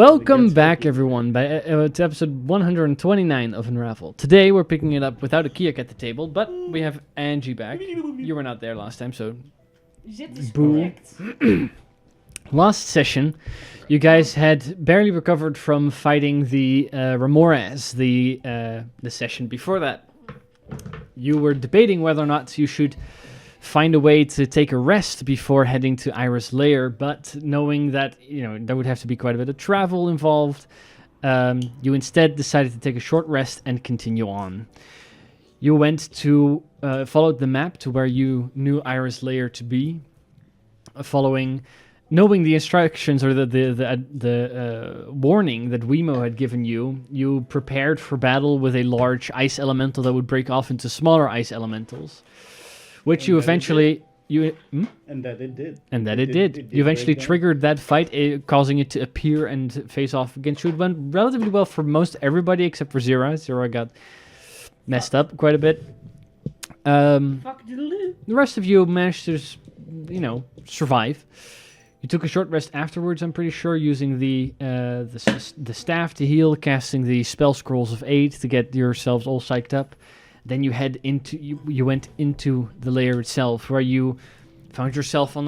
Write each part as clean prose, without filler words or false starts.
Welcome back, everyone, to episode 129 of Unravel. Today, we're picking it up without a Kiak at the table, but we have Angie back. You were not there last time, so boo. Last session, you guys had barely recovered from fighting the Remores. The session before that, you were debating whether or not you should find a way to take a rest before heading to Iris' lair, but knowing that there would have to be quite a bit of travel involved, you instead decided to take a short rest and continue on. You went to followed the map to where you knew Iris' lair to be, knowing the instructions or the warning that Wemo had given you. You prepared for battle with a large ice elemental that would break off into smaller ice elementals. Which you eventually... And that it did. And that it did. You eventually triggered that fight, causing it to appear and face off against you. It went relatively well for most everybody except for Zira. Zira got messed up quite a bit. The rest of you managed to, survive. You took a short rest afterwards, I'm pretty sure, using the staff to heal, casting the spell scrolls of aid to get yourselves all psyched up. Then you you went into the lair itself, where you found yourself on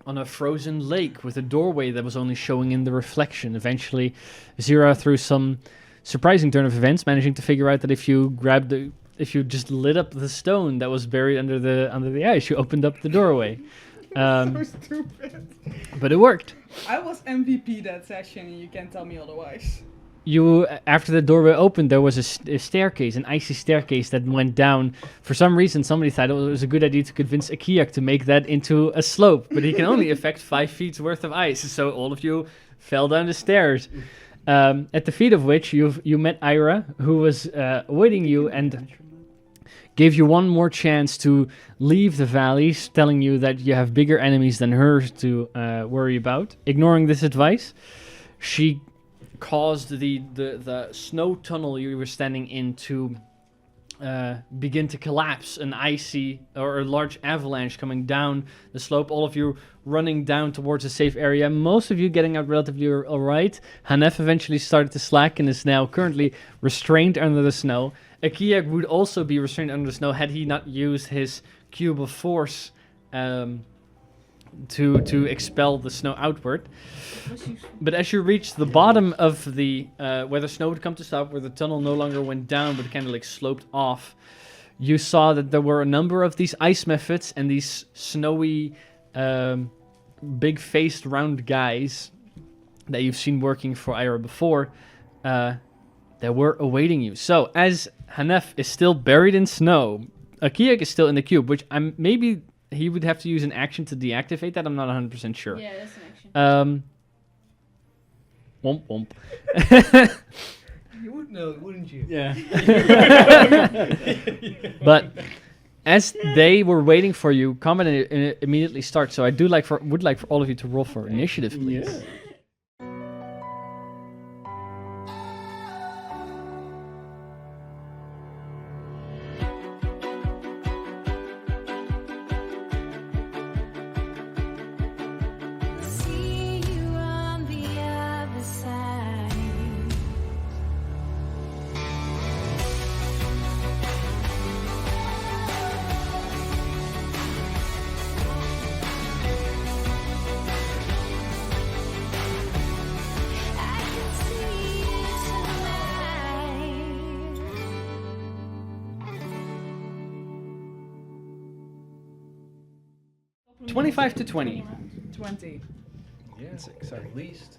a frozen lake with a doorway that was only showing in the reflection. Eventually, Zira, through some surprising turn of events, managing to figure out that if you just lit up the stone that was buried under the ice, you opened up the doorway. So stupid. But it worked. I was MVP that session, and you can't tell me otherwise. After the doorway opened, there was a staircase, an icy staircase that went down. For some reason, somebody thought it was a good idea to convince Akiak to make that into a slope, but he can only affect 5 feet worth of ice, so all of you fell down the stairs. At the feet of which you met Ira, who was awaiting you and gave you one more chance to leave the valleys, telling you that you have bigger enemies than hers to worry about. Ignoring this advice, she caused the snow tunnel you were standing in to begin to collapse. An icy or a large avalanche coming down the slope, all of you running down towards a safe area, most of you getting out relatively alright. Hanef eventually started to slack and is now currently restrained under the snow. Akiak would also be restrained under the snow had he not used his cube of force to expel the snow outward. But as you reached the bottom of the where the snow would come to stop, where the tunnel no longer went down but kind of sloped off, you saw that there were a number of these ice methods and these snowy big-faced round guys that you've seen working for Ira before that were awaiting you. So as Hanef is still buried in snow, Akiak is still in the cube, which maybe he would have to use an action to deactivate that. I'm not 100% sure. Yeah, that's an action. Womp womp. You would know, wouldn't you? Yeah. But as they were waiting for you, combat immediately starts. So I would like for all of you to roll for initiative, please. Yeah. 25 to 20. 20. Yeah, Sorry. at least.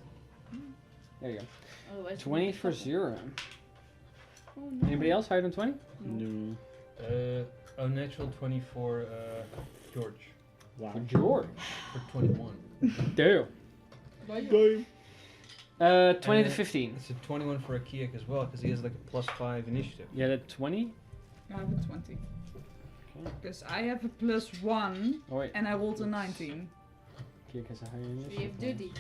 There you go. Otherwise 20 for Zero. Oh, no. Anybody else higher than 20? No. Unnatural 20 for George. Wow. For George. For 21. Damn. Go. 20 to 15. It's a 21 for Akiak as well, because he has like a +5 initiative. Yeah, that 20? I have a 20. Because I have a +1 Oh, wait. and I rolled a 19. Kiak has a higher You initiative. have dirty.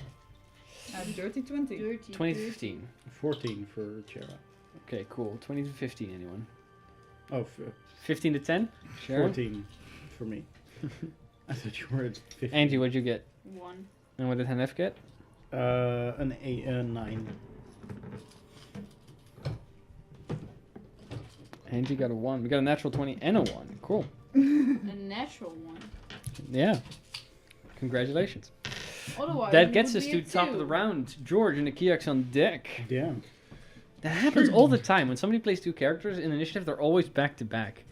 I have dirty 20. Dirty. 20 to 15. 14 for Chera. Okay, cool. 20 to 15, anyone? Oh, 15 to 10? Sharon? 14 for me. I thought you were at 15. Angie, what'd you get? 1. And what did Hanef get? A 9. And you got a 1. We got a natural 20 and a 1. Cool. A natural one. Yeah. Congratulations. Otherwise, That it gets would us be a to top of the 2. round. George and the Kiaks on deck. Damn. That happens all the time. When somebody plays 2 characters in initiative, they're always back to back.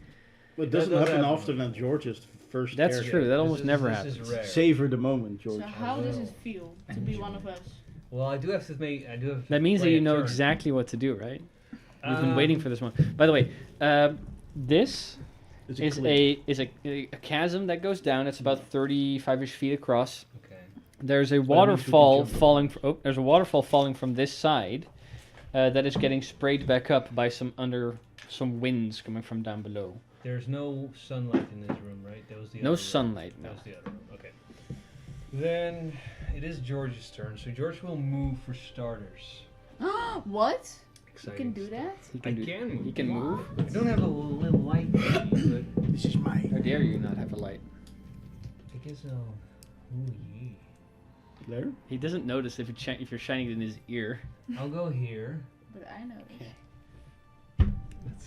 But it That doesn't does happen happen. often that George's first That's character. true. That This almost never this happens. Is rare. Savor the moment, George. So how does it will. feel to be one of us? Well, I do have to make. I do have. To That means that play you a know turn. exactly what to do, right? We've been waiting for this one. By the way, this It's is clip. a chasm that goes down. It's about 35ish feet across. Okay. There's a means we can waterfall jump. falling. There's a waterfall falling from this side, that is getting sprayed back up by some winds coming from down below. There's no sunlight in this room, right? That was the No other room. sunlight. No. That was the other room. Okay. Then it is George's turn. So George will move for starters. What? You Exciting can do stuff. that? He I can do. can move. He can move. I don't have a little light, but This is my. How dare you not have a light? I guess I'll. Ooh, yeah. There? He doesn't notice if you're shining it in his ear. I'll go here. But I know this. That's,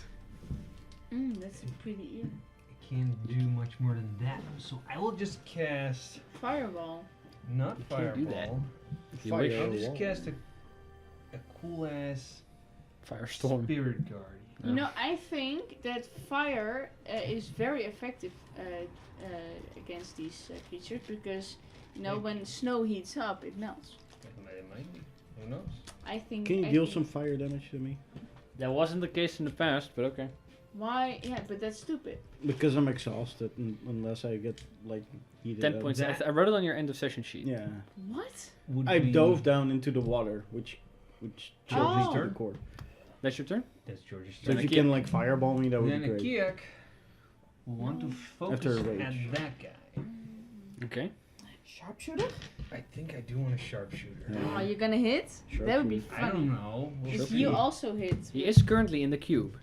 That's a pretty ear. I can't do much more than that. So I will just cast. Fireball. Not You can't do that. fireball. If you Fire. wish. I'll just wall. cast a cool ass Firestorm. spirit guard. No. You know, I think that fire is very effective against these creatures because, you know, when snow heats up, it melts. It might be. Who knows? I think. Can you I deal think- some fire damage to me? That wasn't the case in the past, but okay. Why? Yeah, but that's stupid. Because I'm exhausted unless I get like heated 10 up. points. That- I wrote it on your end of session sheet. Yeah. What? Would I be- dove down into the water, which chilled me Oh. to the core. That's your turn? That's George's So turn. if you Kiak. can like fireball me, that would Then be a great. Kiak will want to focus After a rage. at that guy. Okay. Sharpshooter? I think I do want a sharpshooter. Yeah. Are you gonna hit? That would be Sharpshooter. I don't funny. know. We'll If see. you also hit. He is currently in the cube.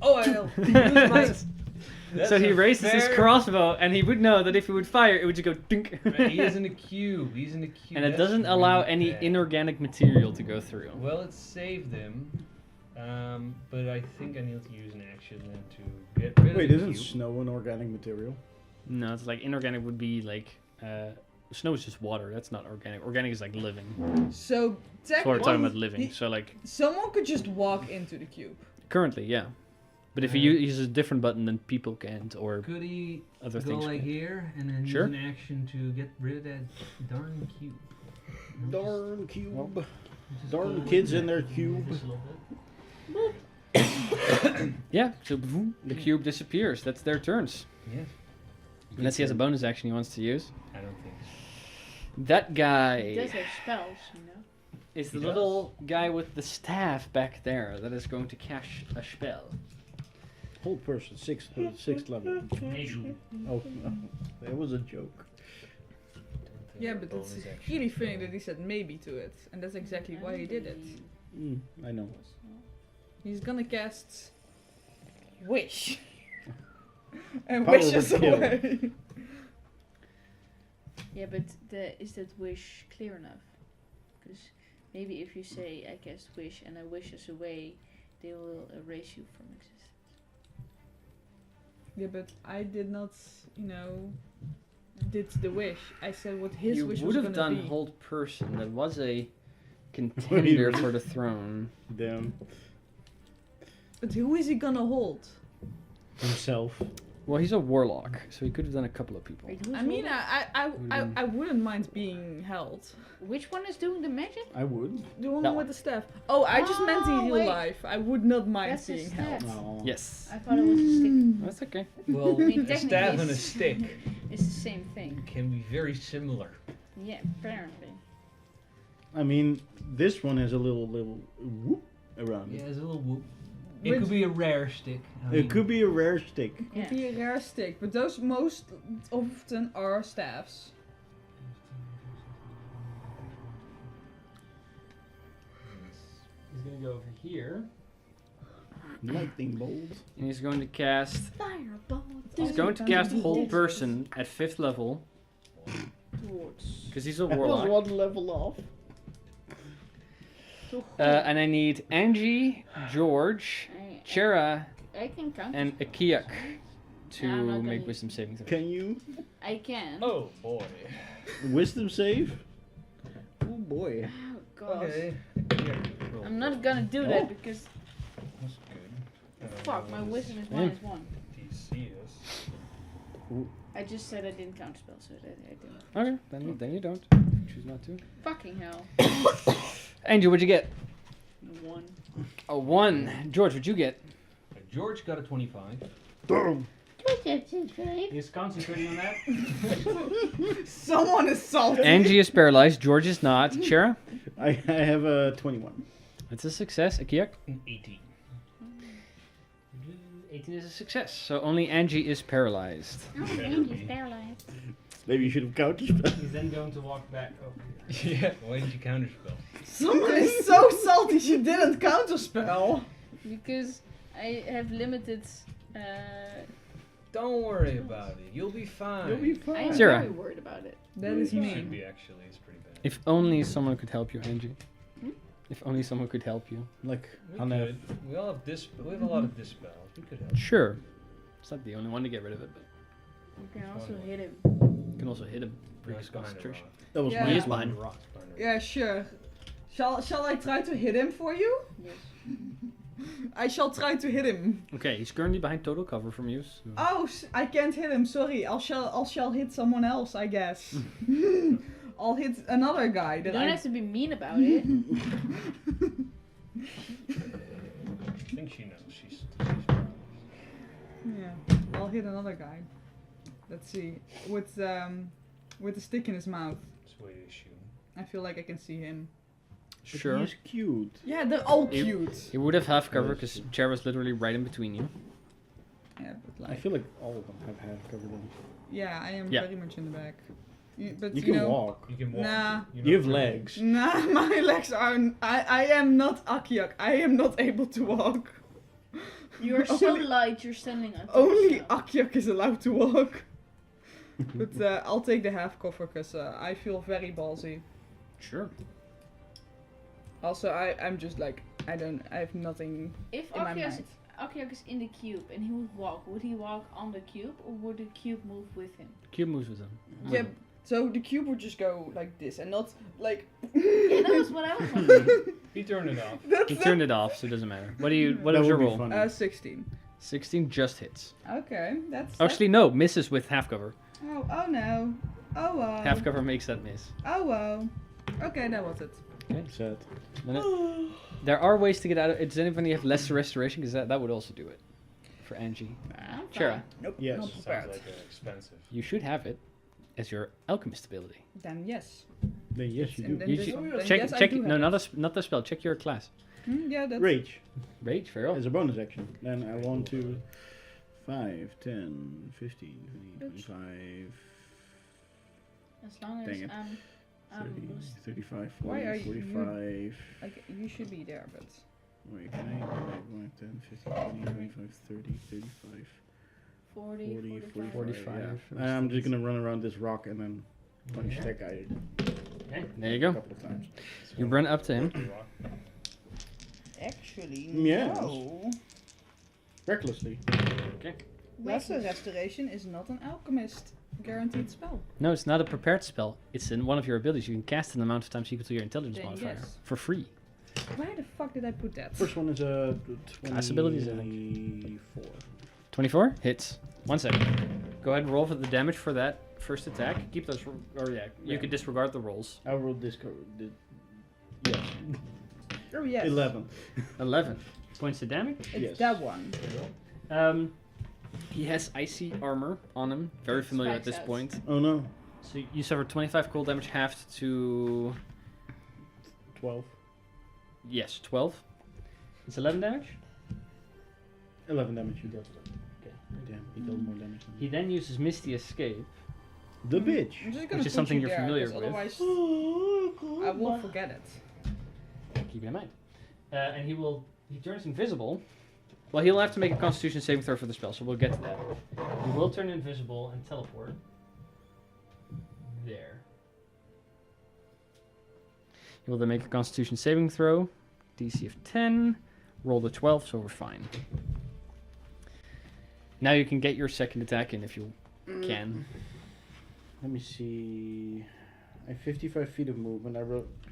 Oh, I'll use my. That's So he a raises his fair- crossbow, and he would know that if he would fire, it would just go dink. He is in a cube. He's in a cube. And it That's doesn't allow really any bad. inorganic material to go through. Well, it saved him. But I think I need to use an action then to get rid Wait, of the isn't cube. snow an organic material? No, it's like inorganic would be like snow is just water. That's not organic. Organic is like living. So That's what we're talking about technically, living. So like someone could just walk into the cube. currently, yeah. But if he uses a different button, then people can't, or Could he other go things. like can't. here and then Sure. use an action to get rid of that darn cube? Darn cube. Well, Just Darn go kids like in that. their Move cube. this a little bit. Yeah. So boom, the cube disappears. That's their turns. Yeah. Unless he has a bonus action he wants to use. I don't think so. That He guy does have spells, you know. is the He little guy with the staff back there that is going to cast a spell. Whole person, sixth level. Oh, that was a joke. Yeah, but it's really funny that he said maybe to it, and that's exactly why he did it. I know. He's gonna cast Wish. And Power wishes would kill. away. Yeah, but is that wish clear enough? Because maybe if you say I cast wish and I wish us away, they will erase you from existence. Yeah, but I did not, did the wish. I said what his You wish would was have gonna done be. hold person. That was a contender for the throne. Damn. But who is he gonna hold? Himself. Well, he's a warlock, so he could have done a couple of people. Wait, who's I mean, holding? I wouldn't mind being held. Which one is doing the magic? I would. The one That with one. the staff. Oh, I just meant in Oh, real wait. life. I would not mind That's a being staff. held. Oh. Yes. I thought it was a stick. That's okay. Well, I mean, a technically staff and a it's- stick It's the same thing. can be very similar. Yeah, apparently. I mean, this one has a little whoop around Yeah, it. it's a little whoop. It Which- could be a rare stick. I It mean, could be a rare stick. Yeah. Could be a rare stick, but those most often are staffs. He's gonna go over here, Lightning bolt. and he's going to cast. Fireball. He's going to cast hold person at 5th level. Towards. because he's a That was warlock. one level off. And I need Angie, George, Chera, I can count. and Akiak to Yeah, I'm not gonna make use wisdom saving throws. Can you I can. Oh boy. wisdom save? Oh boy. Oh, God. Okay. I'm not gonna do Oh. that because That's good. fuck, my wisdom is Yeah. -1. DC is. I just said I didn't counterspell, so I didn't. Okay, then you don't. Choose not to. Fucking hell. Angie, what'd you get? 1. A 1. George, what'd you get? George got a 25. He's concentrating on that. Someone is salty. Angie is paralyzed. George is not. Chera? I have a 21. That's a success. Akiak? 18. 18 is a success. So only Angie is paralyzed. Andy's paralyzed. Maybe you should have counterspelled. He's then going to walk back over here. Yeah. Why did you counterspell? Someone is so salty she didn't counterspell. Because I have limited. Don't worry about it. You'll be fine. You'll be I fine. am Sarah. very worried about it. That is You me. should be actually. It's pretty bad. If only someone could help you, Angie. Hmm? If only someone could help you. Like, We Hannah. could. We all have we have a lot of dispels. We could help. Sure. It's not the only one to get rid of it, but You can also One hit him. you can also hit him. Bring Nice his behind the concentration. rock. That was Yeah. my He is plan. behind the rock. Behind the rock. Yeah, sure. Shall I try to hit him for you? Yes. I shall try to hit him. Okay, he's currently behind total cover from you. So. Oh, I can't hit him. Sorry. I shall hit someone else, I guess. I'll hit another guy. You That don't I have to be mean about it. I think she knows. She's Yeah, I'll hit another guy. Let's see. With the stick in his mouth. That's way to shoot. I feel like I can see him. But Sure. He's cute. Yeah, they're all You- cute. He would have half cover Yes. because Chair was literally right in between you. Yeah, but I like, feel like all of them have half covered them. yeah, I am Yeah. very much in the back. But You you can know, walk. You can walk. Nah. You're You not have really- legs. nah, my legs are. I am not Akiak. I am not able to walk. You're so Only- light, you're standing on top. Only of Akiak is allowed to walk. But I'll take the half cover because I feel very ballsy. Sure. Also, I'm just like I have nothing If in my mind. Akiak is in the cube and he would he walk on the cube or would the cube move with him? Cube moves with him. Yeah, so the cube would just go like this and not like. Yeah, that was what I was wondering. He turned it off. That's He turned it off, so it doesn't matter. What That was your would be roll? funny. 16. 16 just hits. Okay, that's. Actually, no, misses with half cover. Oh no. Oh well. Half cover makes that miss. Oh well. Okay, that was it. Sad. Then there are ways to get out of it. Does anybody have lesser restoration? Because that would also do it. For Angie. I'm Chera, fine. Nope. Yes. Not Sounds prepared. like expensive. you should have it as your alchemist ability. Then yes. Then yes, you And do. then You this should- one. Then Check, yes, I check. do No, have not it. not the spell. Check your class. Yeah, that's. Rage Rage, very well. as a bonus action. Then I want to 5, 10, 15, 20, Oops. 25, As long Dang as it. I'm 30, loose. 35, Why are 40, you- 45. Okay, you should be there, but. Wait, can I? 1, 10, 15, 20, 25, 30, 35, 40, 40, 45. 45. Yeah. I'm just gonna run around this rock and then punch that guy Okay, there you a go. couple of times. You run up to him. Actually, Yes. no. Recklessly. Lesser Restoration is not an alchemist guaranteed spell. No, it's not a prepared spell. It's in one of your abilities. You can cast an amount of times equal to your intelligence Then modifier yes. for free. Where the fuck did I put that? First one is a Class abilities, I 24. 24 hits. 1 second. Go ahead and roll for the damage for that first attack. Keep those. Or yeah, you Yeah. could disregard the rolls. I will discard. Yes. Oh yes. 11. 11 points of damage. It's Yes. that one. He has icy armor on him. Very familiar at Spikes this out. point. Oh no. So you suffer 25 cold damage, halved to 12. yes, 12. It's 11 damage. 11 damage you got. Okay. Damn, he dealt more damage than He then uses Misty Escape. The bitch. I'm just gonna Which is put something you you're there, familiar 'cause with. Otherwise, I will forget it. Keep it in mind. And he turns invisible. Well, he'll have to make a Constitution saving throw for the spell, so we'll get to that. He will turn invisible and teleport. There. He will then make a Constitution saving throw. DC of 10. Roll the 12, so we're fine. Now you can get your second attack in if you can. Let me see. I have 55 feet of movement. I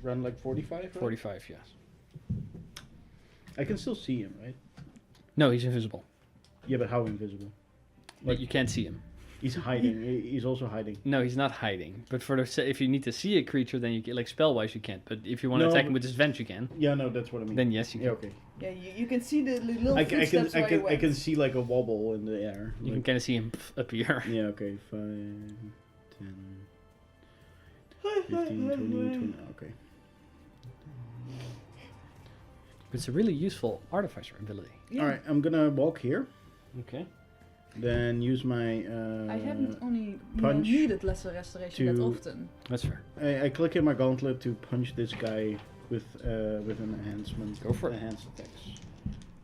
run like 45. Right? 45, yes. I can still see him, right? No, he's invisible. Yeah, but how invisible? But you can't see him. He's hiding. He's also hiding. No, he's not hiding. But for the if you need to see a creature, then you can, like spell-wise you can't. But if you want to No, attack him but- with his venge, you can. Yeah, no, that's what I mean. Then yes, you can. Yeah, okay. Yeah, you can see the little I footsteps can, I where can, you I went. can see like a wobble in the air. You can Like, kind of see him appear. yeah, okay. 5, 10, 15, 20, 20. Okay. It's a really useful artificer ability. Yeah. All right, I'm gonna walk here. Okay. Then use my. I haven't only punch needed lesser restoration that to- often. That's fair. I click in my gauntlet to punch this guy with an enhancement. Go for it. Enhanced attacks.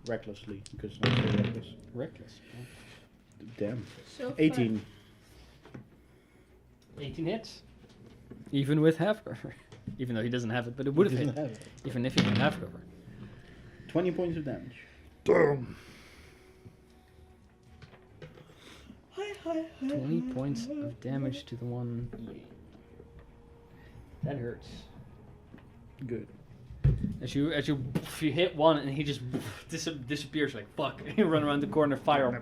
Recklessly, because I'm so reckless. Reckless. Damn. So far. 18. 18 hits. Even with half cover. Even though he doesn't have it, but it would have Doesn't hit. have it. Even if he had half cover. 20 points of damage. Damn. 20 points of damage to the one. That hurts. Good. As you hit one and he just disappears like fuck. You run around the corner, fire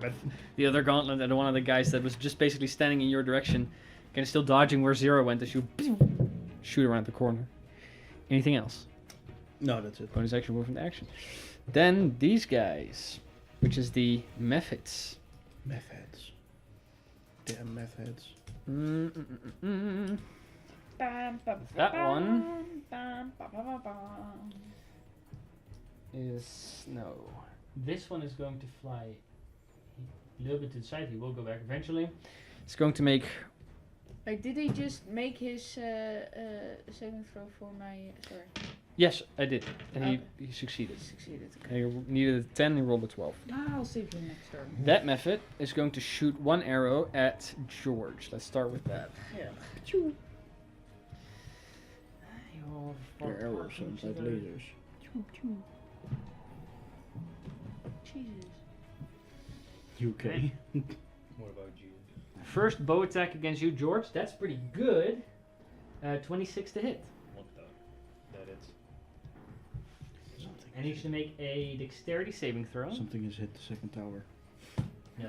the other gauntlet at one of the guys that was just basically standing in your direction, kind of still dodging where Zero went as you shoot around the corner. Anything else? No, that's it. Bonus action, movement action. Then these guys, which is the methods. Meth heads. Damn meth heads. That one is no. This one is going to fly a little bit to the side. He will go back eventually. It's going to make. Like, did he just make his saving throw for my? Sorry, Yes, I did, and Okay. he succeeded. he succeeded. And he needed a 10. He rolled a 12. I'll save you next turn. That method is going to shoot one arrow at George. Let's start with that. Yeah. Their arrows sound like lasers. Jesus. UK. What about you? First bow attack against you, George. That's pretty good. 26 to hit. What the? That is. And he should make a dexterity saving throw. Something has hit the second tower. No.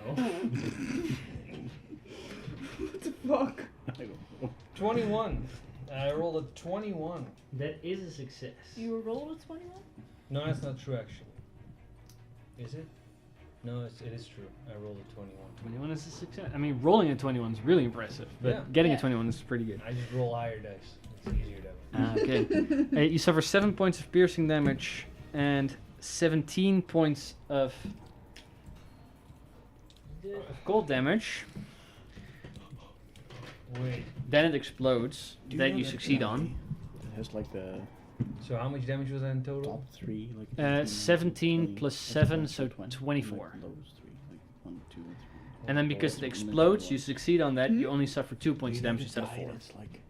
What the fuck? I don't know. 21. I rolled a 21. That is a success. You rolled a 21? No, that's not true actually. Is it? No, it is true. I rolled a 21. 21 is a success. I mean, rolling a 21 is really impressive, but Yeah. getting Yeah. a 21 is pretty good. I just roll higher dice. It's easier that way. Okay. You suffer 7 points of piercing damage and 17 points of cold damage. Wait. Then it explodes. Do That know you succeed on. It has like the So how much damage was that in total? top 3. Like 17 20, plus that's 7, like so 20, 24. Like those 3, like 1, 2, 3. And then because it explodes, you succeed on that. You only suffer 2 points of damage instead of 4. It's like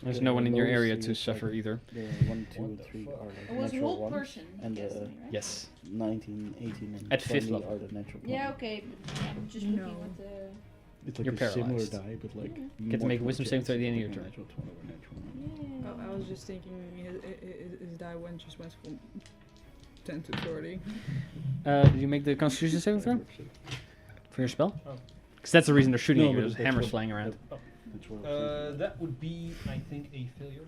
There's the no one in your lowest area three to is suffer like either. the 1, 2, What the 3 fuck? are like It was natural whole ones, person. and guessing, right? Yes. 19, 18, and At 20 fifth level. are the natural. Yeah, 20. okay, but I'm just No. looking at the. It's like You're a similar paralyzed. die, but like Get to make a wisdom saving throw at the end of your like a turn. natural 20 or natural 1. Yeah. Oh, I was just thinking his die went from 10 to 30. Did you make the Constitution saving throw for your spell? Oh. Because that's the reason they're shooting No, at you. but There's that's hammers what- flying around. That's what I was thinking. That would be, I think, a failure.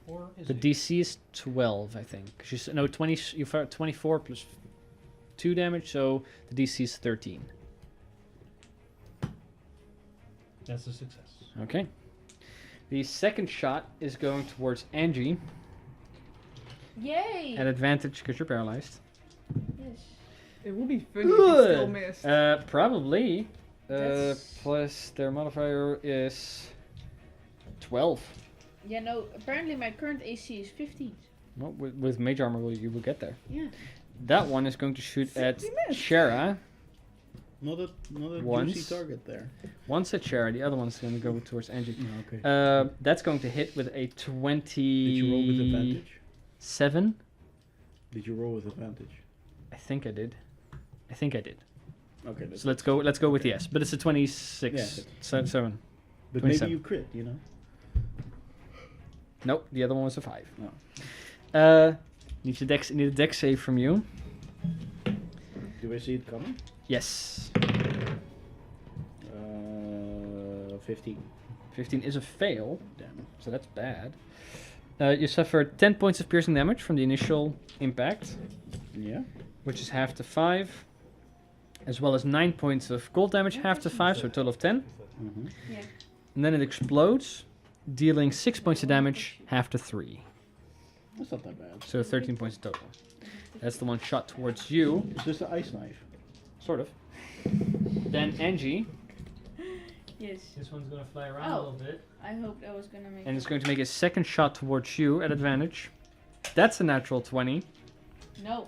Or is The it? DC is 12, I think. 'Cause you 20. You fire 24 plus 2 damage, so the DC is 13. That's a success. Okay. The second shot is going towards Angie Yay! at advantage because you're paralyzed. Yes. It would be funny if he still missed. Probably. That's- Plus their modifier is 12. Yeah, no, apparently my current AC is 15. Well, with mage armor, you will get there. Yeah. That one is going to shoot at He missed. Shara Not a Once. juicy target there. One's a chair, the other one's going to go towards Angie. Okay. That's going to hit with a 27. Did you roll with advantage? Did you roll with advantage? I think I did. Okay. So let's go with yes. But it's a 26. Yeah, So 7. But 27. maybe you crit, you know? Nope, the other one was a 5. Oh. Need a dex save from you. Do I see it coming? Yes. 15. 15 is a fail, Damn. so that's bad. You suffer 10 points of piercing damage from the initial impact, Yeah. which is half to 5, as well as 9 points of cold damage, half to 5, so a total of 10. Mm-hmm. Yeah. And then it explodes, dealing 6 points of damage, half to 3. That's not that bad. So 13 points total. That's the one shot towards you, It's just an ice knife. sort of. Then Angie. Yes. This one's gonna fly around Oh. a little bit. I hope that was gonna make. And it's going to make a second shot towards you at advantage. That's a natural 20. No.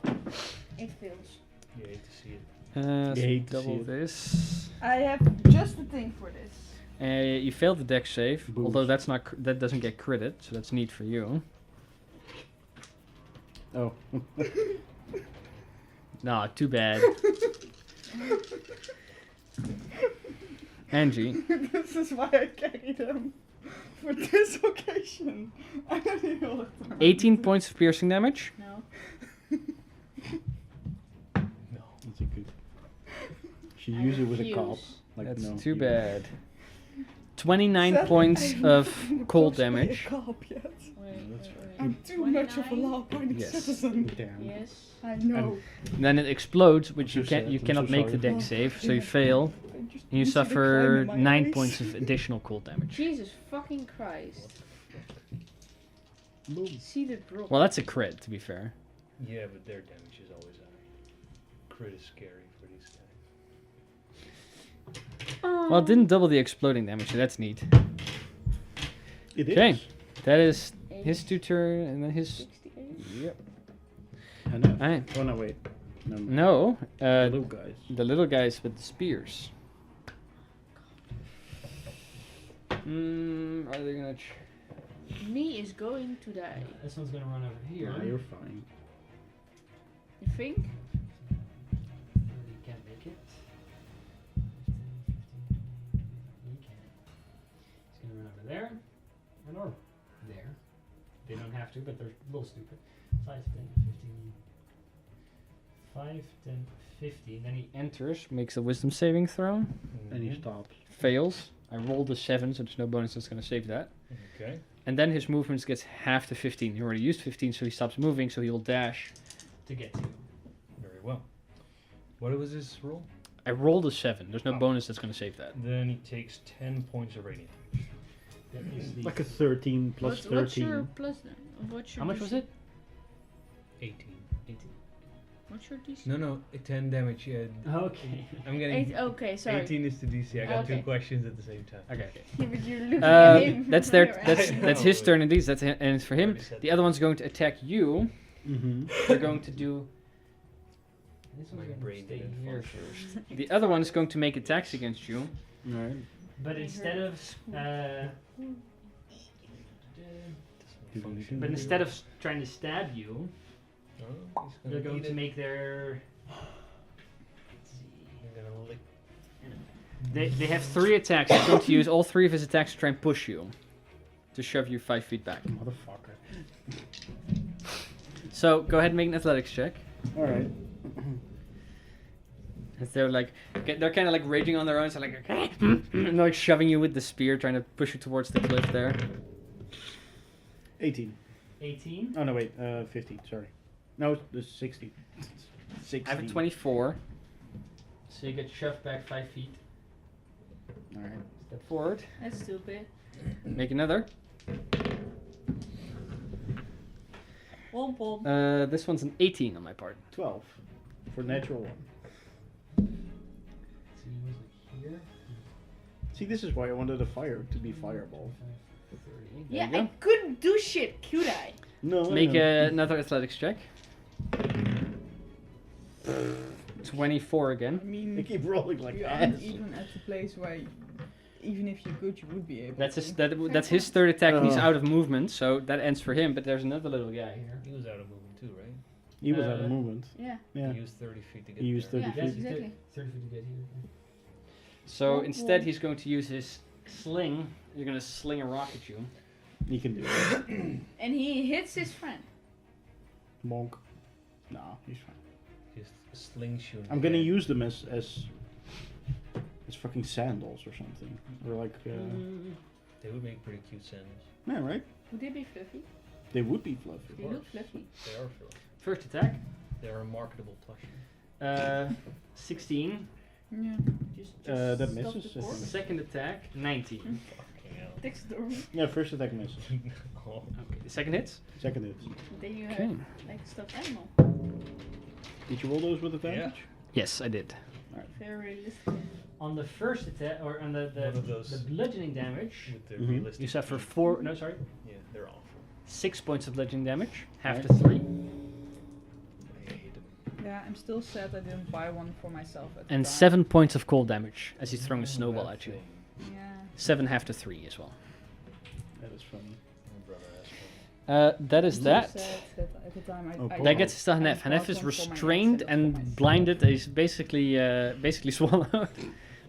It fails. You hate to see it. So hate to see double it. this. I have just the thing for this. You failed the dex save, Boost. although that's not that doesn't get critted, so that's neat for you. Oh. Nah, too bad. Angie, This is why I carried him. For this occasion. I don't need all the time. 18 points of piercing damage. No. No. That's a good. She I used it with a cop. refuse. Like, That's no, too you- bad. 29 Sadly, points I of haven't cold approached by a damage. cop yet. Wait, that's wait, right. wait. I'm too much of a 29? law-abiding Yes. citizen. Damn. Yes. I know. And then it explodes, which I'm you so can't sad, you I'm cannot so make the sorry. dex save, so Yeah. you fail. I just And you see the climb suffer in my 9 eyes. points of additional cold damage. Jesus fucking Christ. Boom. See the drop. Well, that's a crit, to be fair. Yeah, but their damage is always high. Crit is scary for these guys. Well, it didn't double the exploding damage, so that's neat. It Okay. is. That is his 2 turn, and then his... 68. Yep. I know. Alright. Oh no, wait. No. No, Little guys. the little guys with the spears. Are they gonna... Me is going to die. This one's gonna run over here. Nah, you're fine. You think? You can't make it. 15, 15. You can. He's gonna run over there. And or there. They don't have to, but they're a little stupid. 5, 10, 15. 5, 10, 15. Then he enters, makes a wisdom saving throw. And he Mhm. stops. Fails. I rolled a 7, so there's no bonus that's gonna save that. Okay. And then his movements gets half to 15. He already used 15, so he stops moving, so he will dash to get to you. Very well. What was his roll? I rolled a 7. There's no Oh. bonus that's gonna save that. Then he takes 10 points of radiant. That is the- Like a 13 plus What's your 13. plus then? What's your How much was DC? it? 18. 18. What's your DC? No, 10 damage. Yeah. Okay. I'm getting. Okay, sorry. 18 is the DC. I got Okay. 2 questions at the same time. Okay. Yeah, but you're looking at him. That's I his know. turn indeed. That's and it's for him. Already said The that. other one's going to attack you. Mm-hmm. They're going to do. This My one's going brain to stay didn't here function. first. The other one is going to make attacks against you, Alright. but I instead heard of Doesn't function. but instead of trying to stab you, Oh, he's they're gonna going eat to it. make their. They're gonna lick. They have 3 attacks. He's going to use all 3 of his attacks to try and push you, to shove you 5 feet back. Motherfucker. So go ahead and make an athletics check. Alright. As they're like, they're kind of like raging on their own, so like, and they're like shoving you with the spear, trying to push you towards the cliff there. 18. 18. Oh no, wait. 15. Sorry. No, it's 16. 16. I have a 24. So you get shoved back 5 feet. Alright. Step forward. That's stupid. Make another. Womp womp. This one's an 18 on my part. 12. For natural 1. So he was like here. See, this is why I wanted a fire to be fireball. 30. Yeah, There I you couldn't do shit, could I? No, go. I Make know. another athletics check. 24 I again. They mean, keep rolling like you ass. aren't even at the place where, even if you could, you would be able That's to. that's his third attack. And he's Oh. out of movement, so that ends for him. But there's another little guy here. He was out of movement too, right? He was out Uh, of movement. Yeah. Yeah. He used 30 feet to get He used there. 30 Yeah, feet. exactly. 30 feet to get here. So Oh, instead, boy. he's going to use his sling. You're going to sling a rock at you. He can do it. And he hits his friend. Monk. No, he's fine. Just slingshot. I'm gonna use them as fucking sandals or something. Or like, They would make pretty cute sandals. yeah, right? Would they be fluffy? They would be fluffy. They look fluffy. They are fluffy. First attack. They're a marketable plushie. 16. Yeah. Just That stop misses, the I corpse. think. Second attack, 19. Fucking hell. Taxidermy. Yeah, first attack misses. Oh. Okay, the second hits. Second hit. Then you have Okay. like a stuffed animal. Did you roll those with advantage? Yes, I did. Very realistic. On the first attack, or on the One of those- the bludgeoning damage, With the Mhm. realistic. you suffer teeth. 4. No, sorry, Yeah, they're awful. 6 points of bludgeoning damage. Half Right. to 3, I hate them. Yeah, I'm still sad I didn't buy one for myself at the and time. 7 points of cold damage as he's throwing a snowball Bad at you. thing. Yeah. 7 half to 3 as well. That is funny. My brother asked me. That is I'm that. so sad that at the time Oh, I cool. That gets us to I Hanef. bought Hanef is one for my restrained instead of for and myself. blinded. He's basically swallowed,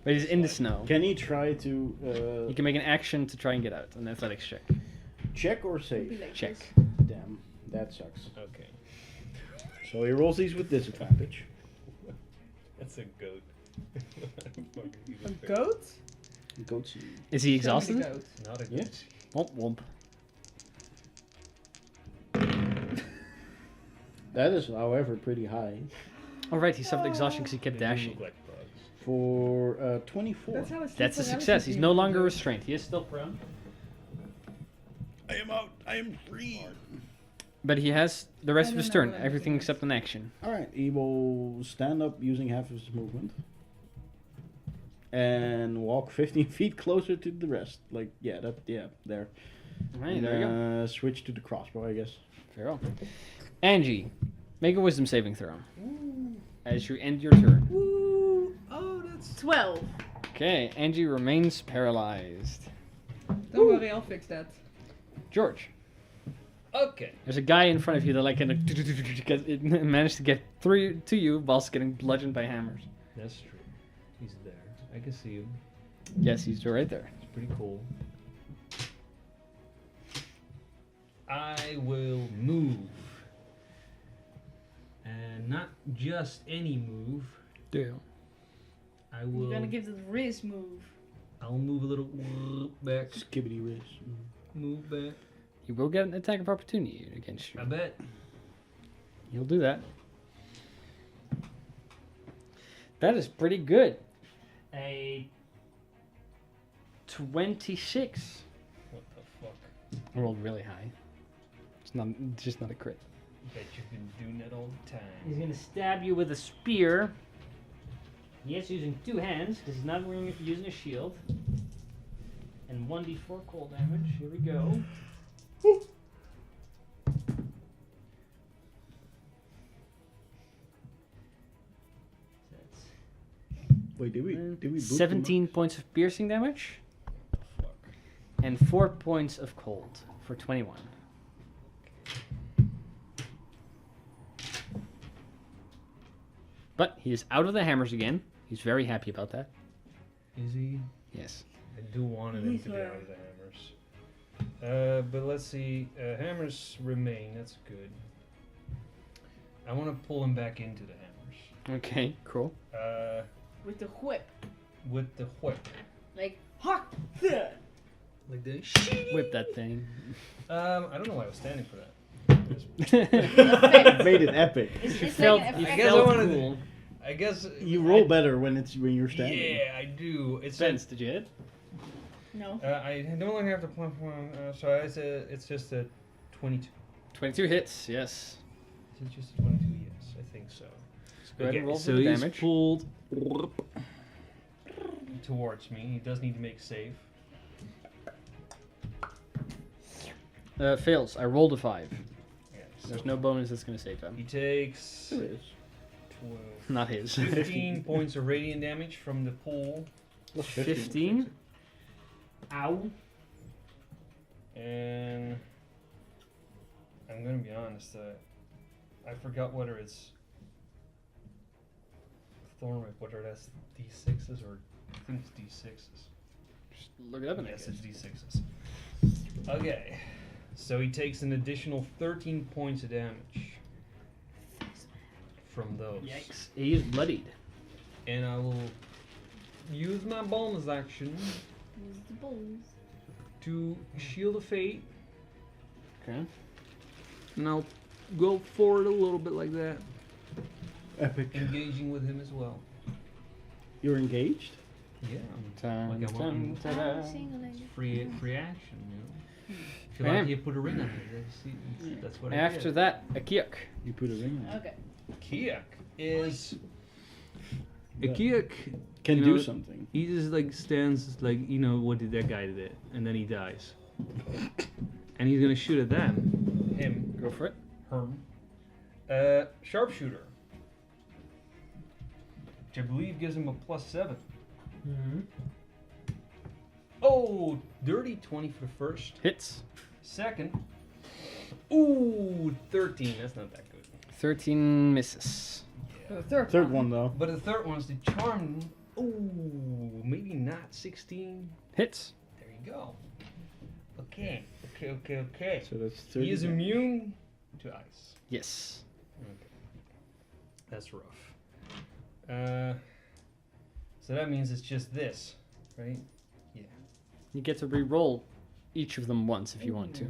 but he's in the snow. Can he try to You can make an action to try and get out. An athletics check. check or Would be save? like Check. this. Damn, that sucks. Okay. So he rolls these with disadvantage. That's a goat. Fucking A even goat? Goatsy. Is he Show me exhausted? the goat. bigger. Not a Yeah. goat. Womp womp. That is, however, pretty high. Oh right, he suffered exhaustion because he kept They do dashing. look like bugs. For 24. That's how That's a success. He's no longer restrained. He is still prone, I am out. I am free. but he has the rest I of his don't know turn. what Everything anything is. except an action. Alright, he will stand up using half of his movement. And walk 15 feet closer to the rest. Like, yeah, there. Right, And, there you go. switch to the crossbow, I guess. Very well. Angie, make a wisdom saving throw as you end your turn. Woo! Oh, that's. 12. Okay, Angie remains paralyzed. Don't worry, I'll fix that. George, Okay. there's a guy in front of you that like kind of managed to get through to you whilst getting bludgeoned by hammers. That's true. He's there. I can see him. Yes, he's right there. It's pretty cool. I will move. And not just any move. Do. I will. You're gonna give the Riz move. I'll move a little back. Skibbity whiz. Move back. You will get an attack of opportunity against you. I bet. You'll do that. That is pretty good. A 26. What the fuck? I rolled really high. It's just not a crit. Bet you've been doing that all the time. He's gonna stab you with a spear. Yes, using 2 hands because he's not using a shield. And 1d4 cold damage. Here we go. That's Wait, did we boot them 17 points of piercing damage Fuck. and 4 points of cold for 21. But he is out of the hammers again. He's very happy about that. Is he? Yes. I do want him to get out of the hammers. But let's see. Hammers remain. That's good. I want to pull him back into the hammers. Okay, cool. With the whip. With the whip. Like, hark! There. Like this. Whip that thing. I don't know why I was standing for that. up? Made it epic. It's, You it's felt, like an you effect. I guess I felt wanted to- cool. I guess You roll better when you're standing. Yeah, I do. It's Spence, did you hit? No. I no longer have to plan for one. So it's just a 22. 22 hits, yes. Is it just a 22? Yes, I think so. Go ahead and roll so for the he's damage. pulled towards me. He does need to make a save. Fails. I rolled a 5. Yeah, There's so no bonus that's going to save him. He takes There is. 12. Not his. 15 points of radiant damage from the pool. Plus 15. Ow. And I'm gonna be honest, I forgot whether it's Thorn Whip, whether that's D6s or I think it's D6s. Just look it up and Yes, it's D6s. Okay, so he takes an additional 13 points of damage from those. Yikes. He is bloodied. And I will use my bonus action Use the balls. to Shield of Fate, Okay. and I'll go forward a little bit like that, Epic. engaging with him as well. You're engaged? Yeah, Dun, Like I dun, want- ta-da. free action, you know. If you Okay. like, you put a ring on it. That's what I After did. that, a Kiak. You put a ring on it. Okay. Kiak is Yeah. Kiak. Can You do know, something. He just like stands like, you know, what did that guy did, and then he dies. And he's gonna shoot at them. Him. Go for it. Herm. Sharpshooter. Which I believe gives him a +7. Mm-hmm. Oh, dirty 20 for the first. Hits. Second. Ooh, 13. That's not that good. 13 misses. The third, Third one though. But the third one's the charm. Ooh, maybe not 16. Hits. There you go. Okay. Okay. So that's 30. He is damage. immune to ice. Yes. Okay. That's rough. So that means it's just this, right? Yeah. You get to re-roll each of them once if you want to.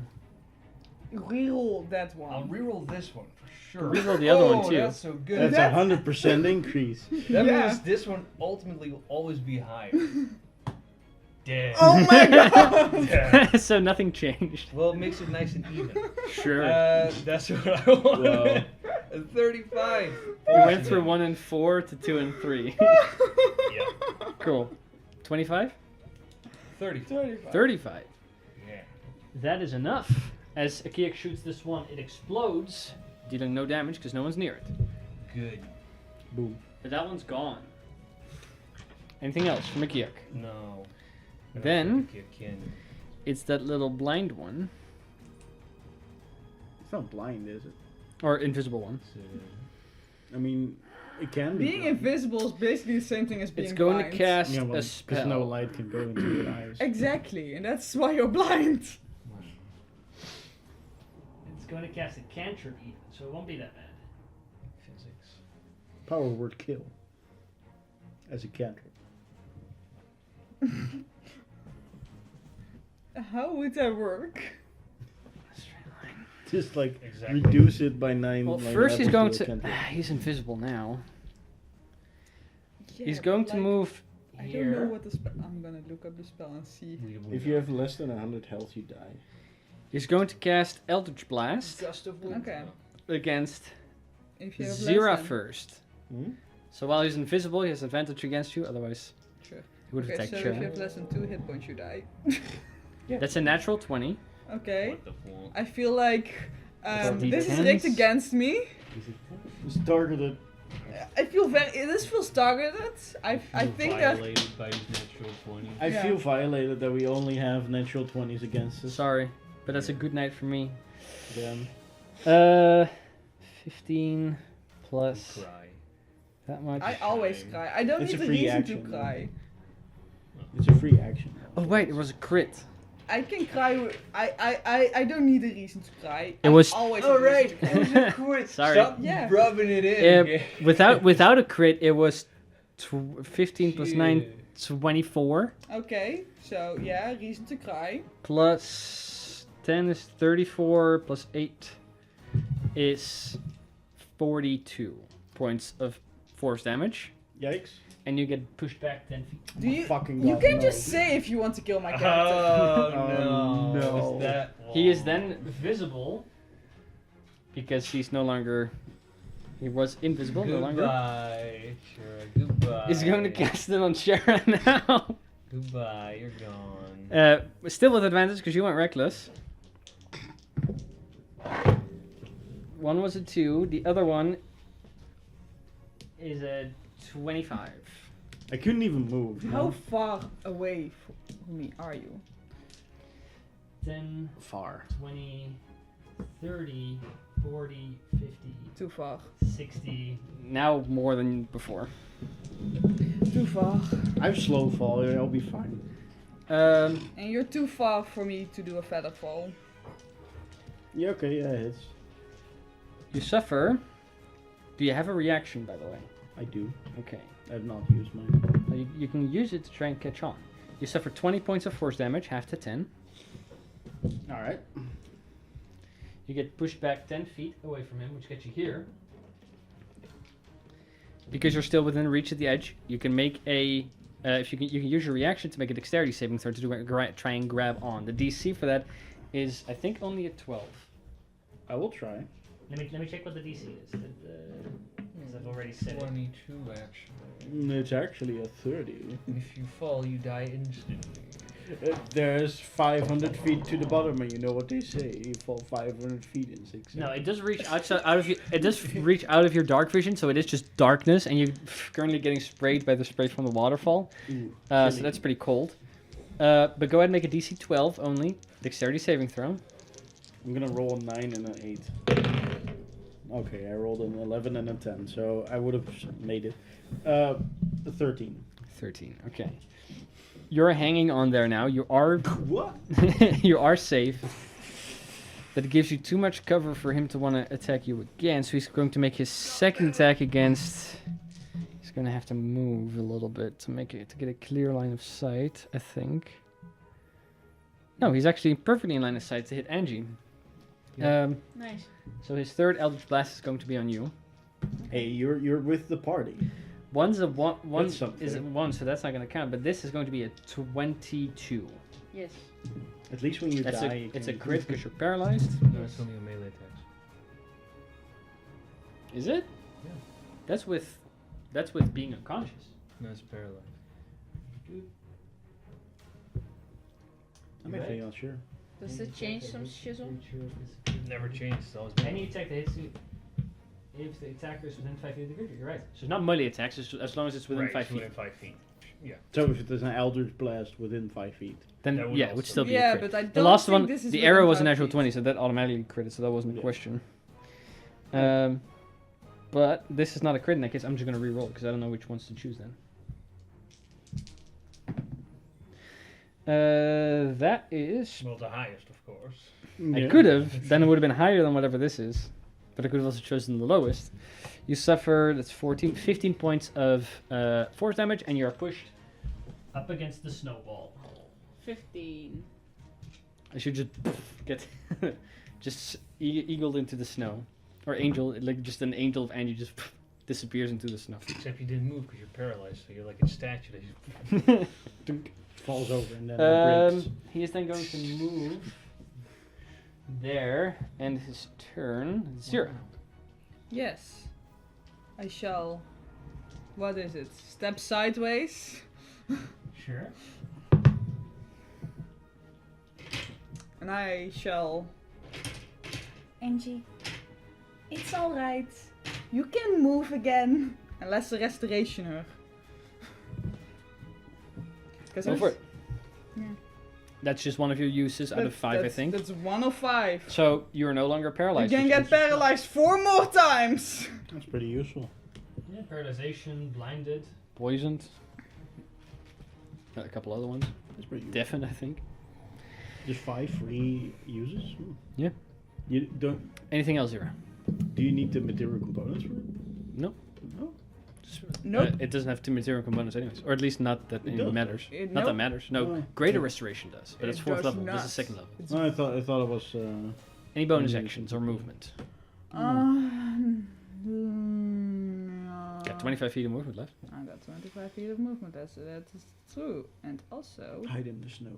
Reroll that one. I'll reroll this one for sure. Reroll the other one, too. That's so good. That's 100% increase. That Yeah. means this one ultimately will always be higher. Damn. Oh my god! Damn. So nothing changed. Well, it makes it nice and even. Sure. That's what I want. Wow. 35. You went through 1 and 4 to 2 and 3. Yeah. Cool. 25? 30. 35. Yeah. That is enough. As Akiak shoots this one, it explodes, dealing no damage because no one's near it. Good. Boom. But that one's gone. Anything else from Akiak? No. I don't Then- think you can. It's that little blind one, It's not blind, is it? or invisible one. I mean, it can be. Being blind. invisible is basically the same thing as being It's going blind. to cast Yeah, a well, spell. because no light can go into your eyes. Exactly, and that's why you're blind. It's going to cast a cantrip even, so it won't be that bad. Physics. Power word kill. As a cantrip. How would that work? Just like Exactly. reduce it by 9. Well, like first he's going levels to. a cantrip. He's invisible now. He's Yeah, going but, to like, move I don't know here. what the spell. I'm gonna look up the spell and see. If you have less than 100 health, you die. He's going to cast Eldritch Blast Gust of wind. Okay. against If you have Zira less than... first. Hmm? So while he's invisible, he has advantage against you. Otherwise, Sure. he would Okay, attack so if Chur. you have less than 2 hit points, you die. That's a natural 20. Okay. What the fuck? I feel like It's this is D10s. rigged against me. It's targeted. I feel very. This feels targeted. I think that. Violated by his natural 20. I Yeah. feel violated that we only have natural 20s against us. Sorry, but that's a good night for me. Damn. 15 plus Cry. that much. I always cry. I don't It's need a a free reason action, to though. cry. It's a free action. Oh wait, it was a crit. I can cry. I don't need a reason to cry. It was- I always. Oh, have a right. reason to cry. Quit. Sorry. Stop Yeah. rubbing it in. okay? without a crit, it was 15 plus 9, Shit. 24. Okay, so yeah, reason to cry. Plus 10 is 34. Plus 8 is 42 points of force damage, Yikes. and you get pushed back 10 feet. Do you? Fucking You God, can no. just say if you want to kill my character. Oh, Oh, no. no. Is that He is then visible because he's no longer. He was invisible, no longer. Goodbye. Sure. Goodbye. He's going to cast it on Sharon now. Goodbye. You're gone. Still with advantage because you went reckless. One was a 2. The other one is a 25. I couldn't even move. you How know? far away from me are you? 10, Far. 20, 30, 40, 50, Too far. 60. Now more than before. Too far. I have slow fall. I'll be fine. And you're too far for me to do a feather fall. Yeah. Okay. Yeah. It's. You suffer. Do you have a reaction, by the way? I do. Okay. I've not used mine. You can use it to try and catch on. You suffer 20 points of force damage, half to 10. All right. You get pushed back 10 feet away from him, which gets you here. Because you're still within reach of the edge, you can make a. If you can use your reaction to make a dexterity saving throw to try and grab on. The DC for that is, I think, only a 12. I will try. Let me check what the DC is. Because I've already said it. 22 actually. It's actually a 30. If you fall, you die instantly. There's 500 feet to the bottom, and you know what they say: you fall 500 feet in 6 seconds. No, it does reach out of your, it does reach out of your dark vision, so it is just darkness, and you're currently getting sprayed by the spray from the waterfall. Ooh, So chilly. that's pretty cold. But go ahead and make a DC 12 only. Dexterity saving throw. I'm gonna roll a 9 and an 8. Okay, I rolled an 11 and a 10, so I would have made it. 13. 13. Okay. You're hanging on there now. You are What? you are safe. But it gives you too much cover for him to want to attack you again. So he's going to make his second attack against. He's going to have to move a little bit to get a clear line of sight, I think. No, he's actually perfectly in line of sight to hit Angie. Yeah. Nice. So his third Eldritch Blast is going to be on you. Hey, you're with the party. One's a one That's something. is a 1, so that's not going to count. But this is going to be a 22. Yes. At least when you That's die, you it's a can- crit because you're paralyzed. No, it's only a melee attack. Is it? Yeah. That's with being unconscious. No, it's paralyzed. I'm actually not sure. Does it change some shizzle? Never changed. It's always Any attack that hits you, if the attacker is within 5 feet of the creature, you're right. So it's not melee attacks, as long as it's within 5 feet. Within 5 feet. Yeah. So if there's an Eldritch Blast within 5 feet. Then That would yeah, it would also still be a Yeah, crit. but I don't The last think one, this is the within arrow was 5 a natural feet. 20, so that automatically critted, so that wasn't a Yeah. question. But this is not a crit in that case. I'm just gonna re-roll because I don't know which ones to choose then. That is. Well, the highest, of course. I could have. Then it would have been higher than whatever this is. But I could have also chosen the lowest. You suffer, that's 15 points of force damage, and you're pushed up against the snowball. 15. I should just get just eagled into the snow. Or angel, like just an angel of Angie just disappears into the snow. Except you didn't move because you're paralyzed, so you're like a statue that just Falls over and then it breaks. He is then going to move there, and his turn, 0. Yes. I shall. What is it? Step sideways. Sure. And I shall. Angie, it's alright. You can move again. Unless the restoration her. Go for it. Yeah. That's just one of your uses out of 5, I think. That's 1 of 5. So you're no longer You paralyzed. can which get is- paralyzed 4 more times. That's pretty useful. Yeah, paralyzation, blinded, poisoned. Got a couple other ones. That's pretty useful. Deafened, I think. Just 5 free uses? Yeah. You don't. Anything else here? Do you need the material components for it? No. No. Nope. It doesn't have two material components anyways. Or at least not that It it does. matters. It- Not that nope. matters. No, Oh. greater restoration does. But it's It 4th does level. This not. is 2nd level. It's No, I thought it was. Any bonus Mm. actions or movement? Got 25 feet of movement left. I got 25 feet of movement. That is true. And also. hide in the snow.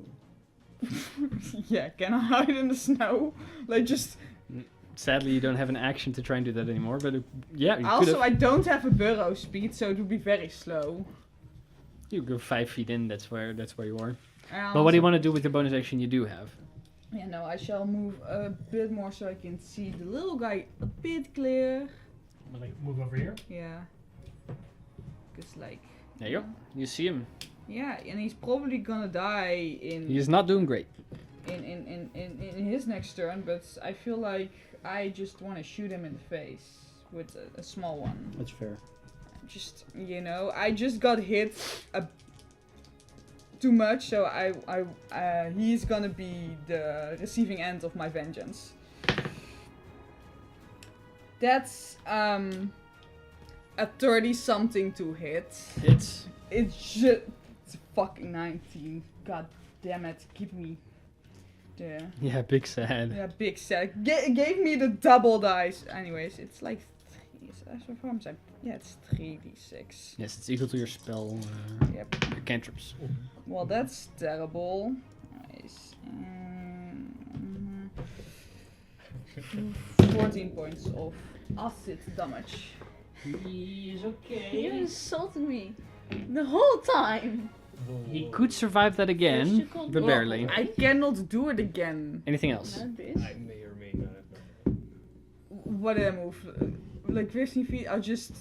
Yeah, can I hide in the snow? Like just. Sadly, you don't have an action to try and do that anymore. But yeah, you could Also, have. I don't have a burrow speed, so it would be very slow. You go 5 feet in. That's where you are. And But what do you also- want to do with the bonus action you do have? Yeah, no, I shall move a bit more so I can see the little guy a bit clear. Like move over here. Yeah. Cause like. There you go. You see him. Yeah, and he's probably gonna die in He's not doing great. in his next turn, but I feel like I just want to shoot him in the face with a small one. That's fair. Just I just got hit too much, so he's gonna be the receiving end of my vengeance. That's a 30-something to hit. It's It's just fucking 19. God damn it! Give me the yeah, big sad. big set. Gave me the double dice. Anyways, it's like 3. Yeah, it's 3d6. Yes, it's equal to your spell. Yep. Your cantrips. Well, that's terrible. Nice. 14 points of acid damage. He's You okay. insulted me the whole time. He could survive that again, but barely. I cannot do it again. Anything else? Not this. I may or may not have done What did I move? Like 15 feet, I'll just,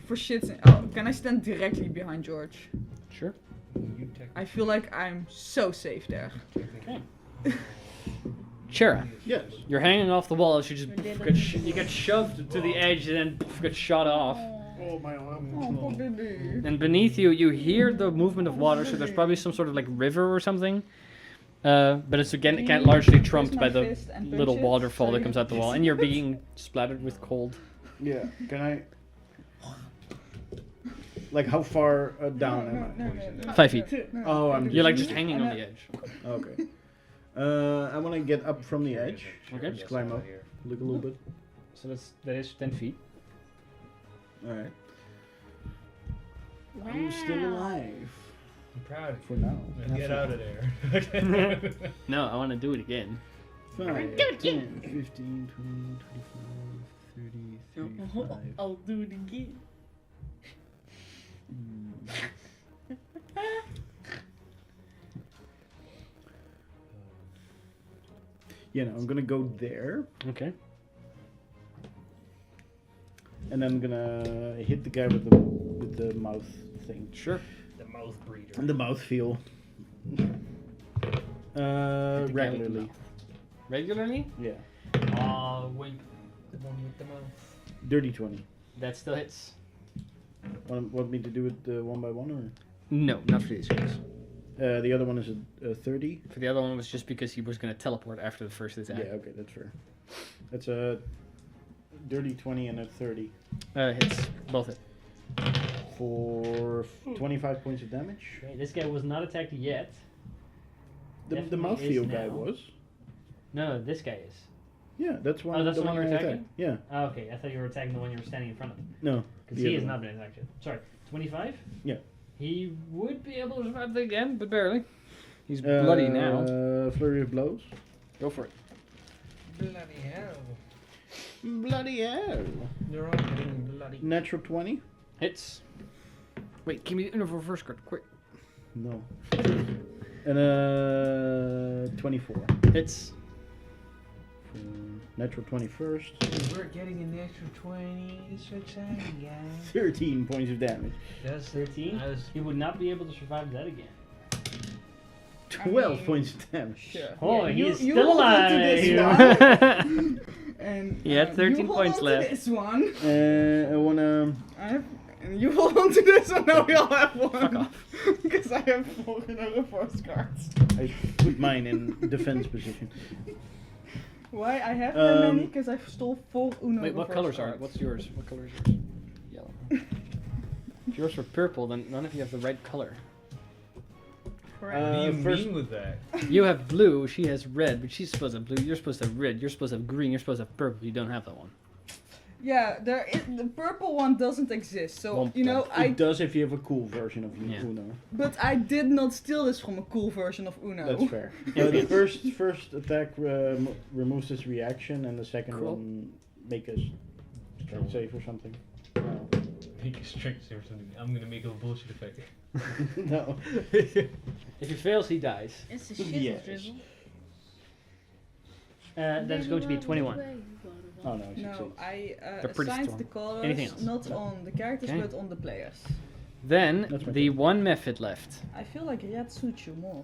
for shits. Oh, can I stand directly behind George? Sure. that. You technically- I feel like I'm so safe there. Okay. Shara, Yes. you're hanging off the wall as you just Your you get shoved to the edge and then get shot off. Oh, my arm. Oh, poor baby. And beneath you, you hear the movement of water, so there's probably some sort of like river or something. But it's again largely trumped by the little waterfall that comes out the wall, and you're being splattered with cold. Yeah. Can I? Like, how far down am I? 5 feet. Oh, I'm You're like just hanging on the edge. Okay. I want to get up from the edge. Okay. Just climb up. Look a little bit. So that is 10 feet. Alright. I'm still alive. I'm proud of For you. now. Now get out of there. No, I want to do it again. 5, 10, 15, 20, 25, 30, 35. I'll do it again. Yeah, no, I'm gonna go there. Okay. And then I'm gonna hit the guy with the mouth thing. Sure. The mouth breeder. The mouth feel. Regularly. Regularly? Yeah. Wait. The one with the mouth. Dirty 20. That still hits. Want me to do it one by one, or? No, not for these guys. The other one is a 30. For the other one was just because he was going to teleport after the first attack. Yeah, okay, that's fair. That's a dirty 20 and a 30. Hits. Both hit. For 25 points of damage. Okay, this guy was not attacked yet. The Definitely mouthfeel is guy now. was. No, this guy is. Yeah, that's one. Oh, that's the one I you're attacked. attacking? Yeah. Oh, okay, I thought you were attacking the one you were standing in front of. No. Because the he other has one. not been attacked yet. Sorry, 25? Yeah. He would be able to survive that again, but barely. He's bloody now. Flurry of blows. Go for it. Bloody hell. Bloody hell. You're all getting bloody. Natural 20. Hits. Wait, give me the Unravel first card, quick. No. And 24. Hits. Natural 21st. We're getting a natural 20. It's so exciting, guys. 13 points of damage. That's 13? He would not be able to survive that again. 12 points of damage. Sure. Oh, Yeah, he's you still hold on to alive! this one. And He had 13 you hold points on left. To this one. I wanna. And you hold on to this one. Now we all have one. Fuck off. Because I have 4 in a reverse cards. I put mine in defense position. Why I have that many? Um, Because I stole 4 Uno Wait, what reverse colors are it? cards. What's yours? What color is yours? Yellow. If yours were purple, then none of you have the right color. Correct. What do you first- mean with that? You have blue, she has red, but she's supposed to have blue, you're supposed to have red, you're supposed to have green, you're supposed to have purple, you don't have that one. Yeah, the purple one doesn't exist. So Womp you know womp. I. It does if you have a cool version of Yeah. Uno. But I did not steal this from a cool version of Uno. That's fair. The first attack removes this reaction, and the second Cool. one make us strength save or something. Make a strength save or something. I'm gonna make a bullshit effect. No. If he fails, he dies. It's a shit Yes. drizzle. That's going to be 21. Oh no, I No, succeed. I They're pretty assigned strong. the colors Anything else? not on the characters Okay. but on the players. Then That's my the turn. one method left. I feel like red suits you more.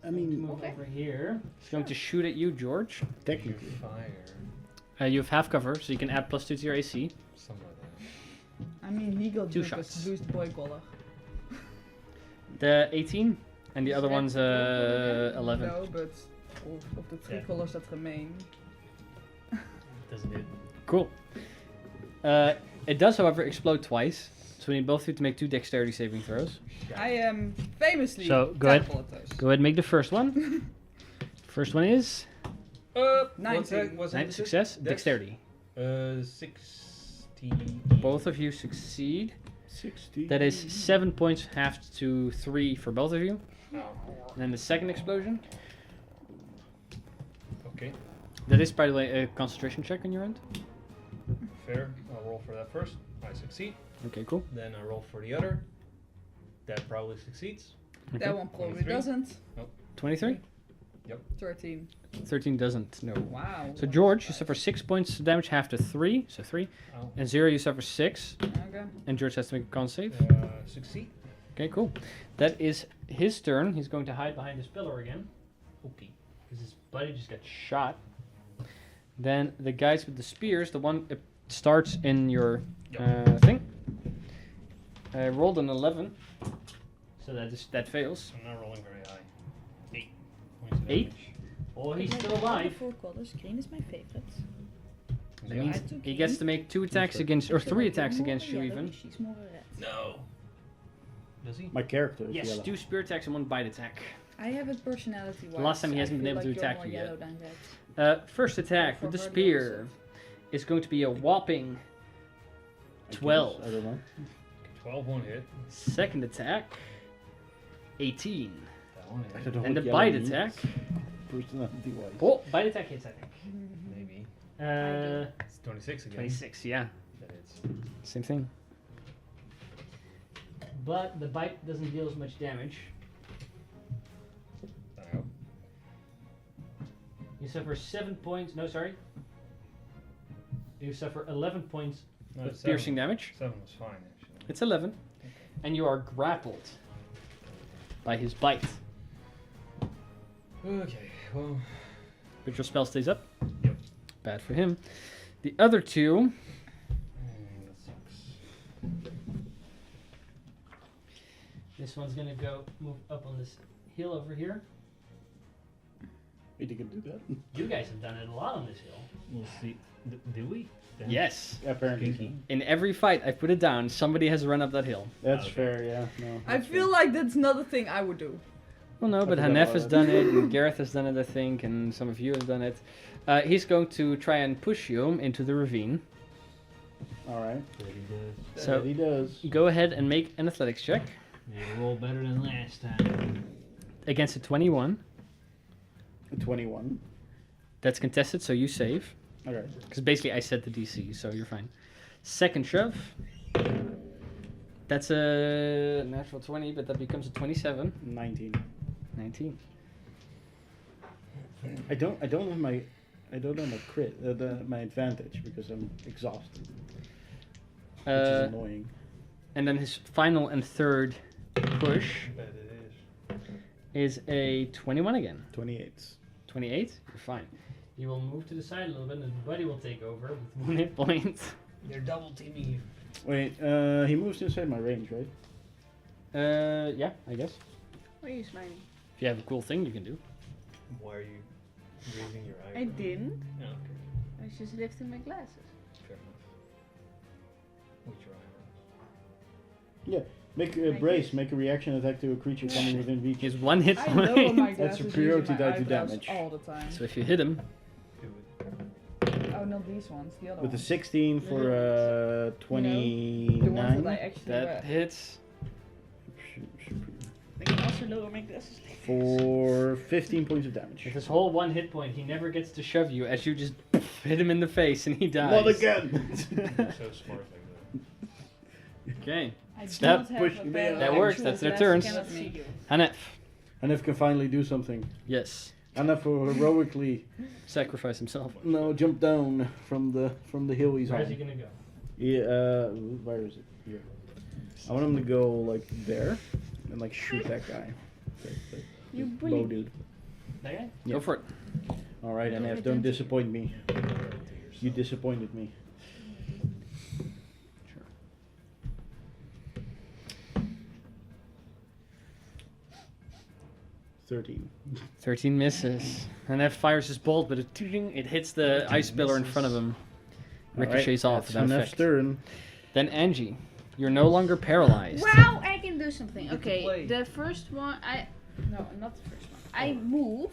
I mean, Move over here. He's going to shoot at you, George. technically. Fire. You have half cover, so you can add +2 to your AC. Something like that. I mean, he got 2 Lucas shots. to boost the boy color. The 18, and the Is other red one's the boy color again? 11. No, but of the 3 Yeah. colors that remain. Doesn't it? Cool. It does, however, explode twice. So we need both of you to make 2 dexterity saving throws. I am famously So, go ahead. terrible at those. Go ahead and make the first one. First one is 19. What's nice success. Dex? Dexterity. 60. Both of you succeed. 60. That is 7 points, halved to 3 for both of you. Oh. And then the second explosion. Okay, That is, by the way, a concentration check on your end. fair. I'll roll for that first. I succeed. Okay, cool. Then I roll for the other. That probably succeeds. Okay. That one probably 23. doesn't. 23? 13. 13 doesn't, no. Wow. So George, you suffer 6 points of damage, half to 3, so 3. Ow. And 0, you suffer 6. Okay. And George has to make a con save. Succeed. Okay, cool. That is his turn. He's going to hide behind this pillar again. Okay. Because his buddy just got shot. Then the guys with the spears, the one starts in your thing. I rolled an 11. So that fails. I'm not rolling very high. 8 points of 8? damage. Oh, he's still alive. Full colors. Green is my favorite. That Yeah. means I took he gets green. to make 2 attacks Sure. against, or I feel 3 like attacks you're more against you yellow, even. She's more red. No. Does he? My character is Yes, yellow. 2 spear attacks and 1 bite attack. I have it personality wise. Last time he hasn't been able to attack you yet. yet. Than red. First attack For with the her, the spear opposite. is going to be a whopping I guess, 12. I don't know. 12 won't hit. Second attack, 18. That one I hit. don't know And what the yellow bite means. attack. Personality wise. Oh, bite attack hits, I think. Maybe. It's 26 again. 26, yeah. That hits. Same thing. But the bite doesn't deal as much damage. Ow. You suffer 7 points. No, sorry. You suffer 11 points No, of 7. piercing damage. 7 was fine, actually. It's 11. And you are grappled by his bite. Okay, well. But your spell stays up. Yep. Bad for him. The other two. That sucks. This one's gonna go move up on this hill over here. Wait, you can do that? You guys have done it a lot on this hill. We'll see. Do we? Then? Yes. Apparently. Kinky. In every fight, I put it down. Somebody has run up that hill. That's Okay. fair, yeah. No, I that's feel like that's not a thing I would do. Well, no, but forgot Hanef about has it. done it, and Gareth has done it, I think, and some of you have done it. He's going to try and push you into the ravine. Alright. So- he does. Go ahead and make an athletics check You roll better than last time. against a 21. 21. That's contested, so you save. Okay. Because basically I set the DC, so you're fine. Second shove. That's a natural 20, but that becomes a 27. 19. 19. I don't have my crit, my advantage because I'm exhausted, which is annoying. And then his final and third push Bet it is. is a 21 again. 28. 28? You're fine. You will move to the side a little bit, and his buddy will take over with 1 hit point. They're double teaming you. Wait, he moves inside my range, right? Yeah, I guess. Why are you smiling? If you have a cool thing you can do. Why are you raising your eyebrow? I didn't. Oh, okay. I was just lifting my glasses. Fair enough. With your eyebrows. Yeah. Make a Like brace, this. make a reaction attack to a creature coming within reach. He has 1 hit I lower my point. glasses That's using superiority my die to eyebrows damage. all the time. So if you hit him, Do it. Oh, not these ones. The other With a ones. 16 for The ones that I 29. actually that read. hits. I can also lower my glasses. For 15 points of damage. With his whole 1 hit point, he never gets to shove you as you just hit him in the face and he dies. Not again! You're so smart like that. Okay. I Step, don't have push a me pair out. of That works, actual that's their glasses turns. that Cannot me. see you. Hanef. And if can finally do something. Yes. Anna for heroically Sacrifice himself. jump down from the hill he's Where's he on. gonna go? Yeah, where is it? Here. I want him to go like there and like shoot that guy. You The bully. bow dude. That guy? Yeah. Go for it. All right, NF, don't disappoint me. You disappointed me. Sure. 13. 13 misses. And that fires his bolt, but it hits the ice pillar in front of him. Ricochets off That's without NF's effect. turn. Then Angie, you're no longer paralyzed. Wow, I can do something. You get to Okay, play. the first one, no, not the first one. I move.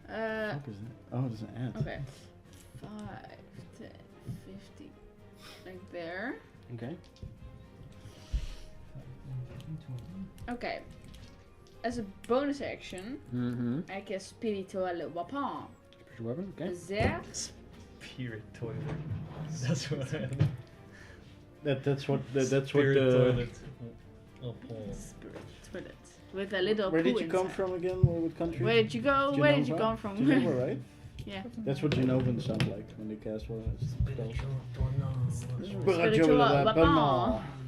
Fuck is that? Oh, it's an ant. Okay. 5, 10, 50. Like there. Okay. Okay. As a bonus action, Mm-hmm. I can spiritual weapon. Special weapon, okay. There. Spirit toilet. That's what I had. That's what the toilet. Oh, Spirit toilet. With a little Where did poo you come inside. from again? What country? Where did you go? Where did you come from? Genova, right? Yeah. That's what Genovans sound like when they cast one of those. Spiritual weapon.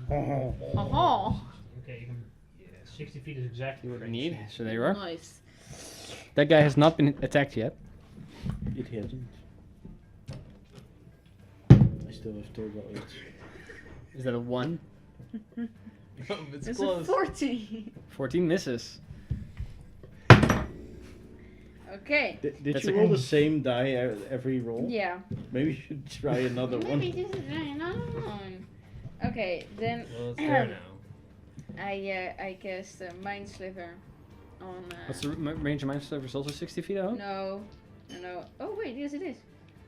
Oh, Okay, you can. Yeah, 60 feet is exactly what You I need. So there you are. nice. That guy has not been attacked yet. It hasn't. I still have turbo 8. Is that a 1? it's It's close. a 40. 14 misses. Okay. Did That's you a- roll the same die every roll? Yeah. Maybe you should try another Maybe one. this is another one. Okay, then Well, it's there now. I cast Mind Sliver on. What's the range of Mind Sliver? Is also 60 feet, I hope? No. Oh wait, yes it is.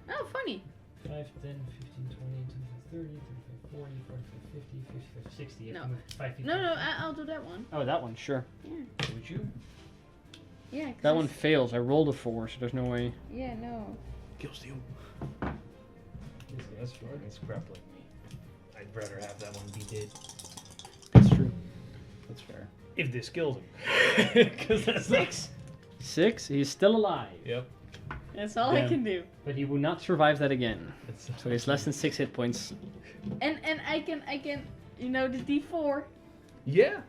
Oh, funny. 5, 10, 15, 20, 30, 35, 40, 45, 50, 55, 60. You have to No. move 5 feet. No, I'll do that one. Oh, that one, sure. Yeah. Would you? Yeah. 'cause That one it's- fails. I rolled a 4, so there's no way. Yeah, no. Kill steal. That's right. It's crap like me. I'd rather have that one be dead. That's true. That's fair. If this kills him. Because that's 6. 6, he's still alive. Yep. That's all I Damn. can do. But he will not survive that again. That's So he's less than 6 hit points. And I can the D4 Yeah.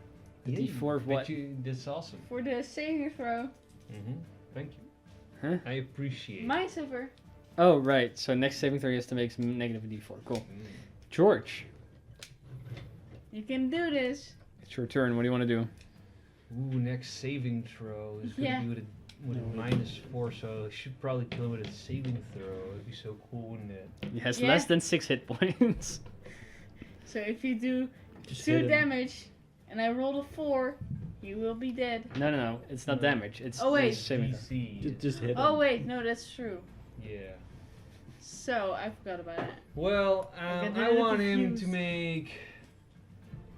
The Yeah, D4 of but what? That's awesome. for the saving throw. Thank you. Huh? I appreciate it. Mind Sliver. Oh, right. So next saving throw he has to make some negative D4. Cool. George, You can do this. it's your turn. What do you want to do? Ooh, next saving throw is gonna Yeah. be with a -4, so I should probably kill him with a saving throw. It'd be so cool, wouldn't it? He has Yeah. less than 6 hit points. So if you do Just 2 hit him. damage and I roll a 4, you will be dead. No. It's not No. damage. It's Oh, wait. it's saving throw. DC. Just hit him. Oh wait, no, that's true. Yeah. So I forgot about that. Well, get a I little want him to confused. make,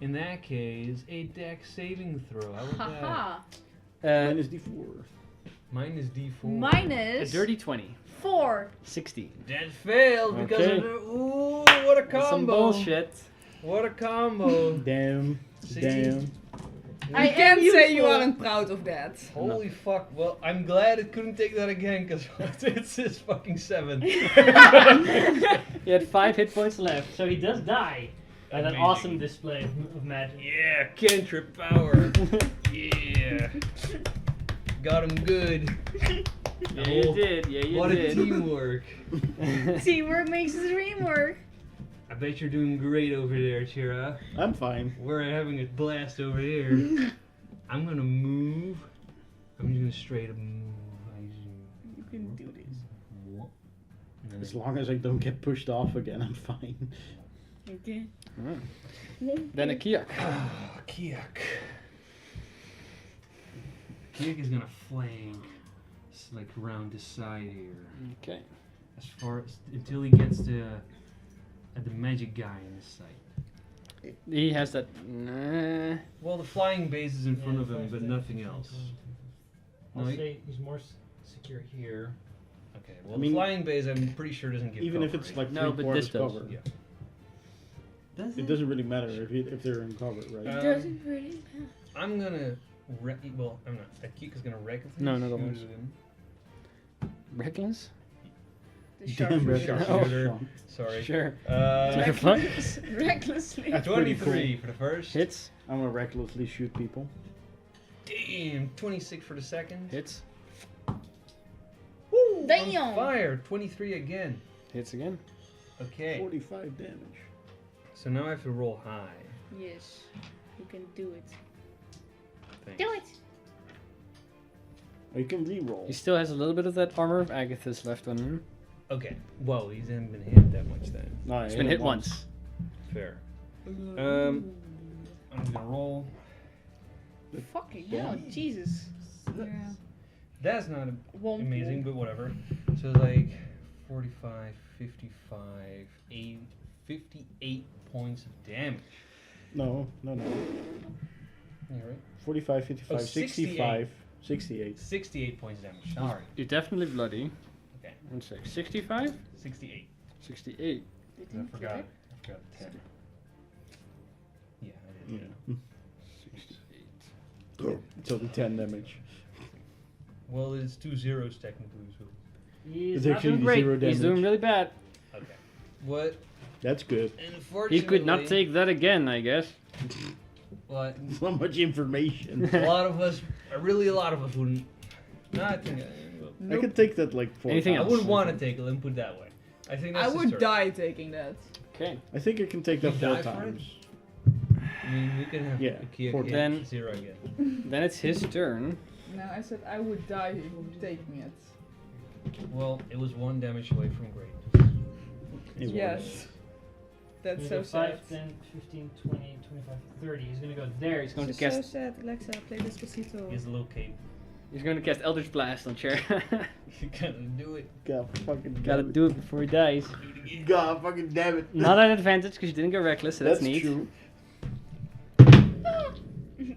in that case, a dex saving throw. How about that? Haha. Minus D4. Mine is D4. A Minus dirty 20. 4. 16. That failed because Okay. of the. Ooh, what a combo! Some bullshit. What a combo! Damn. See? Damn. I can't am say you useful. aren't proud of that. Holy fuck! Well, I'm glad it couldn't take that again because it's his fucking 7. He had 5 hit points left, so he does die. By that Amazing. awesome display of magic. Yeah, cantrip power. Yeah, got him good. Yeah, you did. Yeah, you What a did. teamwork! Teamwork makes the dream work. I bet you're doing great over there, Chira. I'm fine. We're having a blast over here. I'm gonna move. I'm just gonna straight up move. You can do this. And then As long as I don't get pushed off again, I'm fine. Okay. Then a Kiak. Kiak. Kiak is gonna flank, like around this side here, Okay. as far as until he gets to the magic guy in his sight. He has that. Nah. Well, the flying base is in front of him, but nothing else. I'll No, he- say he's more secure here. Okay. Well, I mean, the flying base, I'm pretty sure doesn't give Even if cover, it's right? like No, but this 3/4 does. cover. Yeah. It doesn't really matter if they're in cover, right? Uh, Doesn't really matter. I'm gonna well, I'm not. Akika's is gonna recklessly No, not shoot almost. him. Reckless? The Damn, sharpshooter. Sharpshooter. Sorry. Sure. Uh, Take a fun. Recklessly. That's pretty 23 cool. for the first. Hits. I'm gonna recklessly shoot people. Damn. 26 for the second. Hits. Woo! Damn. On fire. 23 again. Hits again. Okay. 45 damage. So now I have to roll high. Yes. You can do it. Thanks. Do it. Or you can re-roll. He still has a little bit of that armor of Agatha's left on him. Okay. Whoa, he hasn't been hit that much then. No, He's been hit once. Fair. I'm gonna roll. Fucking hell, Jesus. Yeah. That's not Womp amazing, womp. but whatever. So it's like 45, 55, 8, 58 points of damage. No. Yeah, right? 45, 55, Oh, 65, 68. 68 points of damage. Sorry. You're definitely bloody. Okay. 1 sec. 65? 68. 68. I forgot. I forgot 10. Yeah, I did. Yeah. 68. It's only 10 damage. Well, it's 2 zeros technically, so. He's It's not actually doing great. 0 He's damage. doing really bad. Okay. What? That's good. And He unfortunately, could not take that again, I guess. Well, So much information. a lot of us, really a lot of us wouldn't. No, I think. I could take that like 4 Anything I times. wouldn't want to take it. Let me put it that way. I think that's I his would turn. die taking that. Okay. I think I can take that You 4 die for it? times. I mean, we can have Yeah, Kia for- hit Then- 0 again. Then it's his turn. No, I said I would die if you taking it. Well, it was 1 damage away from great. It Yes. was. That's so sad. 5, 10, 15, 20, 25, 30. He's gonna go there. He's Going going to So cast. sad, Alexa, play Despacito. He has a little cape. He's going to cast Eldritch Blast on Chair. You gotta do it. God fucking Gotta do it before he dies. God fucking damn it. Not an advantage because you didn't go reckless, so that's, neat. true.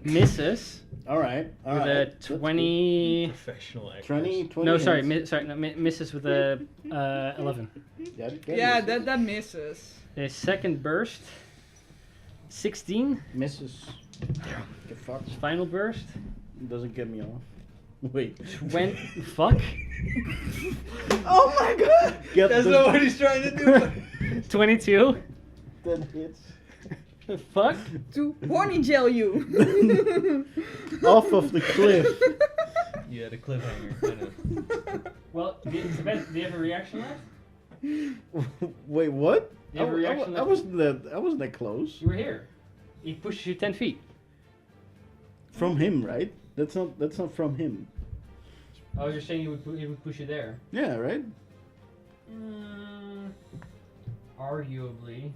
Misses Alright. with a 20. Professional actors. 20, 20 No, sorry, hits. misses with a 11. Yeah, that misses. The second burst, 16. misses. The fuck? Final burst, Doesn't get me off. Wait. 20. Fuck. Oh my god! Get That's the- not what he's trying to do. 22. 10 hits. Fuck. To horny gel you! Off of the cliff. Yeah, the cliffhanger. I know. Well, do you have a reaction left? Wait, what? You have a reaction I left? wasn't that close. You were here. He pushes you 10 feet. From him, right? That's not from him. Oh, you're saying he would push you there? Yeah, right? Arguably.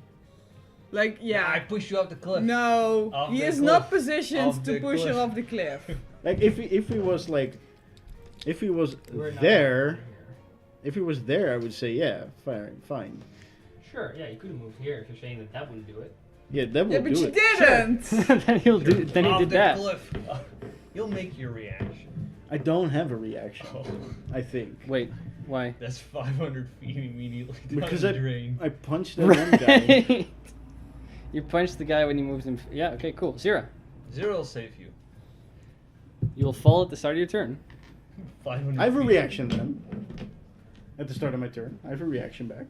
Like, I yeah. pushed you off the cliff. No, Off he the is cliff. not positioned Off to the push her cliff. off the cliff. Like if he was We're not there, here. if he was there, I would say yeah, fine. Sure, yeah, you could have moved here if you're saying that wouldn't do it. Yeah, that Yeah, will but do you it. didn't! Then he'll do. Then he Off did the that. cliff. You'll make your reaction. I don't have a reaction. Oh, I think Wait, why? that's 500 feet immediately down because the drain. I punched that one guy. Right. You punched the guy when he moved him. Yeah. Okay. Cool. 0. 0 will save you. You'll fall at the start of your turn. 500 I have a feet. reaction then. At the start of my turn, I have a reaction back.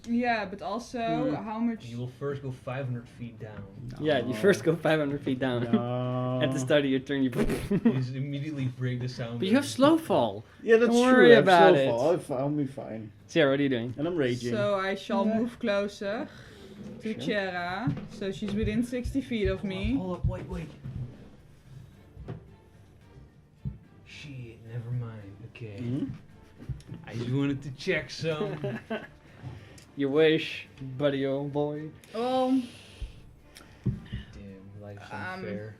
Yeah, but also, how much. You will first go 500 feet down. Yeah. You first go 500 feet down. No. At the start of your turn, you. You just immediately break the sound. But you have slow fall. Yeah, that's Don't true. worry I have about slow it. fall. I'll be fine. Sarah, what are you doing? And I'm raging. So I shall Yeah. move closer to Sure. Chera. So she's within 60 feet of me. Hold up, wait. Shit, never mind. Okay. Mhm. I just wanted to check some. You wish, buddy, old boy. Oh, Damn, life's unfair.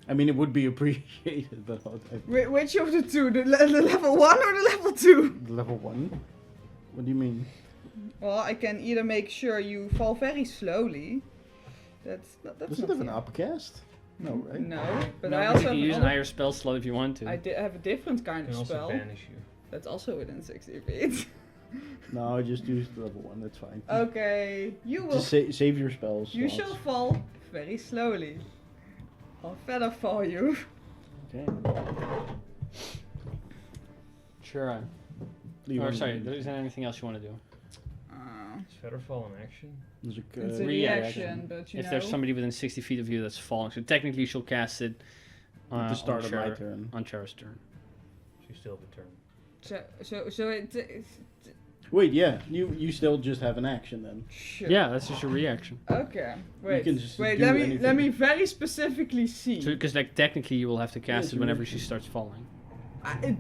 I mean, it would be appreciated, but which of the two? The level 1 or the level 2? level 1. What do you mean? Well, I can either make sure you fall very slowly. That's Does it not have an fair. upcast? No, right? No, but No, I but also you have can use an another- higher spell slot if you want to. I have a different I kind can of also spell banish you. that's also within 60 feet. No, I just used level 1. That's fine. Okay, you will. Just save your spells. You slots. shall fall very slowly. I'll feather fall you. Okay. Sure. Do you Or want sorry, to- there isn't anything else you want to do. Is Featherfall in action? There's a, It's a reaction. reaction, but you If know. there's somebody within 60 feet of you that's falling, so technically she'll cast it at the start on of my Chara- turn. on Chara's turn. She's still the turn. So it's Wait, yeah, you still just have an action then. sure. Yeah, that's just your reaction. Okay. Wait. can just Wait. do Let anything. me very specifically see. So, because like technically you will have to cast it's it a whenever reaction. she starts falling. It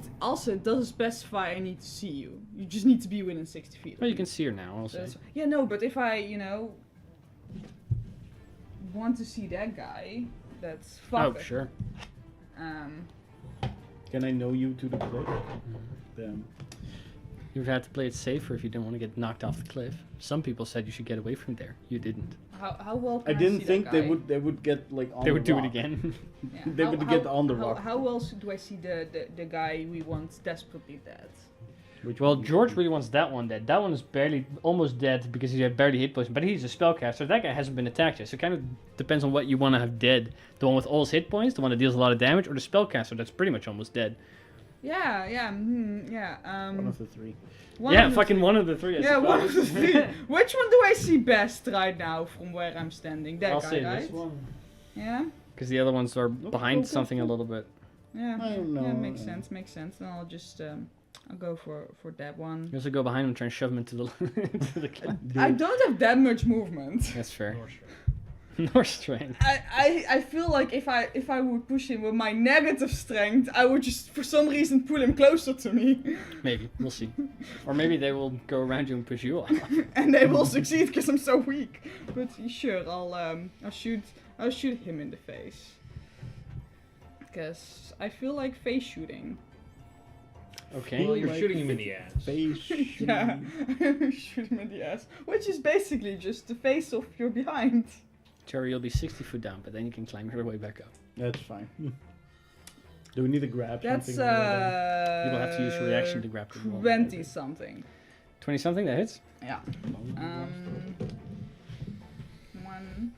doesn't specify I need to see you. You just need to be within 60 feet. Well, you can see her now. Also. Yeah, no, but if I, want to see that guy, that's fuck. Oh, sure. Can I know you to the cliff? Damn. You would have to play it safer if you didn't want to get knocked off the cliff. Some people said you should get away from there. You didn't. How well I can didn't see think that they guy? would get like on They the would do it rock. again. Yeah. They would get on the rock. How else do I see the guy we want desperately dead? Which Well, one? George really wants that one dead. That one is almost dead because he had barely hit points, but he's a spellcaster. That guy hasn't been attacked yet, so it kind of depends on what you want to have dead. The one with all his hit points, the one that deals a lot of damage, or the spellcaster that's pretty much almost dead. Yeah. One of the three. One Yeah, of the fucking three. one of the three. I Yeah, one of the suppose. three. Which one do I see best right now from where I'm standing? That I'll guy, say right? this one. Yeah. Because the other ones are behind okay, something a okay. little bit. Yeah. I don't know. Yeah, makes sense. Then I'll just I'll go for that one. You also go behind him, try and shove him into the into the cliff. I don't have that much movement. That's fair. North Shore. Nor strength. I feel like if I would push him with my negative strength, I would just for some reason pull him closer to me, Maybe we'll see. Or maybe they will go around you and push you off. and they will succeed because I'm so weak. But sure, I'll shoot him in the face, because I feel like face shooting. Okay. Well, you're like shooting him in the ass. Face. Yeah, shoot him in the ass, which is basically just the face of your behind. Cherry, you'll be 60 foot down, but then you can climb your way back up. That's fine. Do we need to grab That's something? or whatever? You will have to use your reaction to grab the wall. 20 something. 20 something, that hits? Yeah. 1,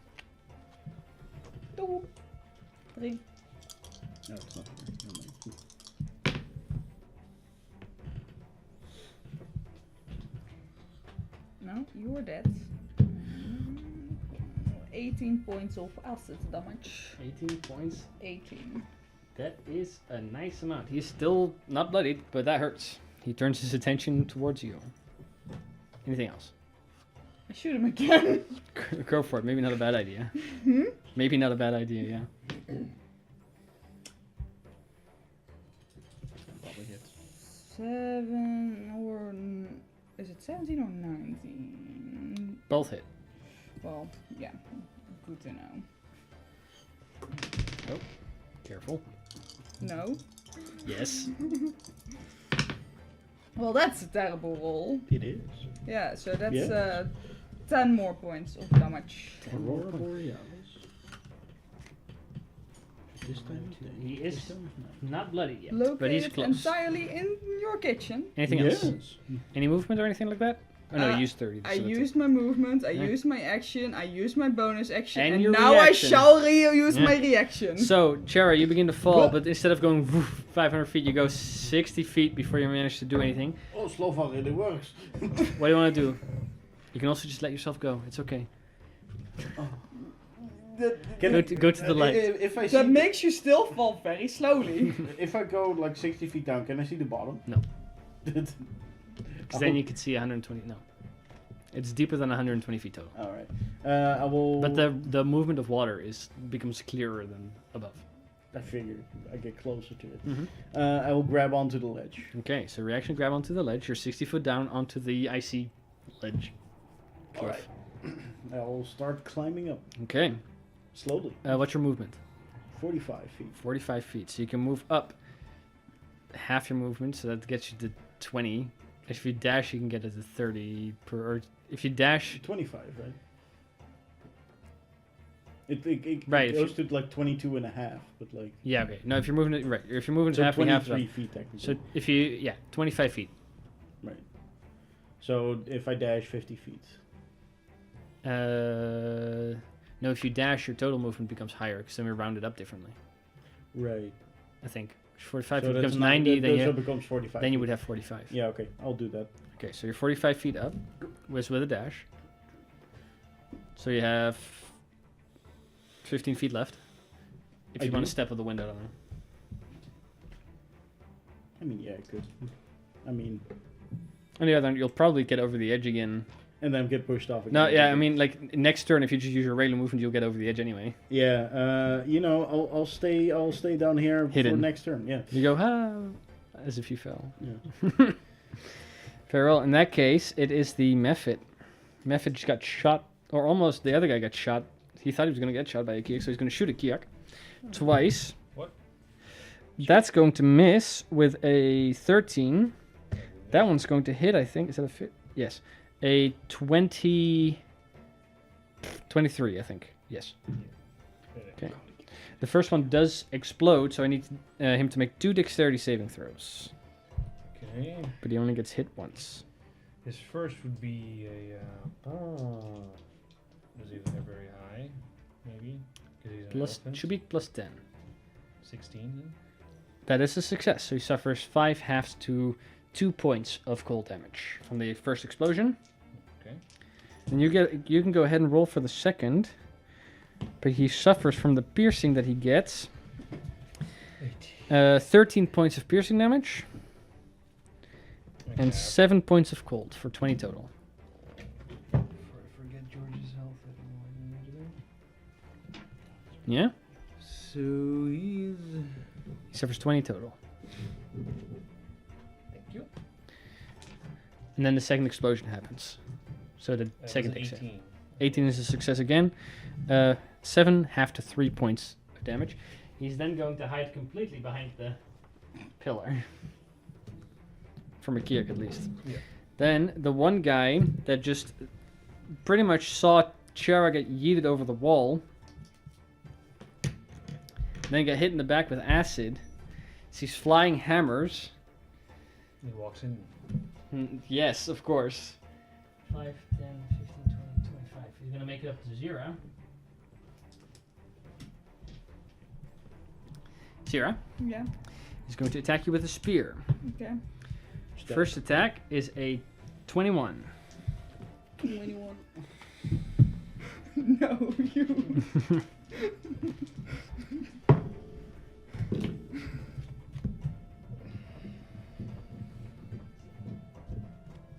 2, 3. No, it's not here. Never mind. No, you're dead. 18 points of acid damage. 18 points. 18. That is a nice amount. He's still not bloodied, but that hurts. He turns his attention towards you. Anything else? I shoot him again. Go for it. Maybe not a bad idea. Maybe not a bad idea, yeah. Probably hit. 7 or... Is it 17 or 19? Both hit. Well, yeah. Good to know. Careful. No? Yes. Well, that's a terrible roll. It is. Yeah, so that's Yes. 10 more points of damage. Aurora Borealis. This time He this is time? not bloody yet, Located but he's close. entirely in your kitchen. Anything Yes. else? Any movement or anything like that? Oh no, you used 30. I so that's used my movement, I Yeah. used my action, I used my bonus action, And and your now reaction. I shall use Yeah. my reaction. it. So, Chara, you begin to fall, What? but instead of going 500 feet, you go 60 feet before you manage to do anything. Oh, Slova really works. What do you want to do? You can also just let yourself go. It's okay. Go to the light. If I see, That makes you still fall very slowly. if I go like 60 feet down, can I see the bottom? No. Because then you could see 120. No. It's deeper than 120 feet total. All right. I will. But the movement of water becomes clearer than above. I figured I get closer to it. Mhm. I will grab onto the ledge. Okay, so reaction grab onto the ledge. You're 60 foot down onto the icy ledge. All right. I will start climbing up Okay. slowly. What's your movement? 45 feet. 45 feet. So you can move up half your movement, so that gets you to 20. If you dash, you can get it to 30 per. Or if you dash, 25, right? It Right, if goes to like 22 and a half, but like yeah, okay. No, if you're moving it right, if you're moving so half, you have 23 to. feet technically. So if you 25 feet. right. So if I dash 50 feet, No, if you dash, your total movement becomes higher because then we round it up differently. Right. I think 45 So feet that's becomes 90. Then so you it becomes 45. then you feet. would have 45. Yeah. Okay. I'll do that. Okay, so you're 45 feet up with a dash. So you have 15 feet left. If I you want do? to step out the window, I don't know. I mean, yeah, I could. I mean, On the other hand, you'll probably get over the edge again. and then get pushed off again. No, yeah, I mean, like next turn, if you just use your regular movement, you'll get over the edge anyway. Yeah. You know, I'll stay down here for Hidden. next turn. Yeah. You go, ah, as if you fell. Yeah. Very well. In that case, it is the Mephit. Mephit just got shot, or almost the other guy got shot. He thought he was going to get shot by a Kiak, so he's going to shoot a Kiak twice. What? That's going to miss with a 13. That one's going to hit, I think. Is that a fit? Yes. A 23, I think. Yes. Okay. The first one does explode, so I need him to make 2 dexterity saving throws. Okay. But he only gets hit once. His first would be a. Does he have very high? Maybe. 'Cause he's an Plus, elephant. should be plus 10. 16 then. That is a success. So he suffers 5 halves to 2 points of cold damage from the first explosion. Okay. And you can go ahead and roll for the second. But he suffers from the piercing that he gets. 13 points of piercing damage and 7 points of cold for 20 total. Before I forget George's health, I don't know what I need to do. Yeah? So he's. He suffers 20 total. Thank you. And then the second explosion happens. So the That second was takes 18. 18 is a success again. 7 half to 3 points of damage. He's then going to hide completely behind the pillar. From a Kiak at least. Yeah. Then the one guy that just pretty much saw Chara get yeeted over the wall. Then got hit in the back with acid. Sees flying hammers. He walks in. Yes, of course. 5, 10, 15, 20, 25. He's going to make it up to 0. Zira. Yeah. He's going to attack you with a spear. Okay. First attack is a 21. 21. No, you.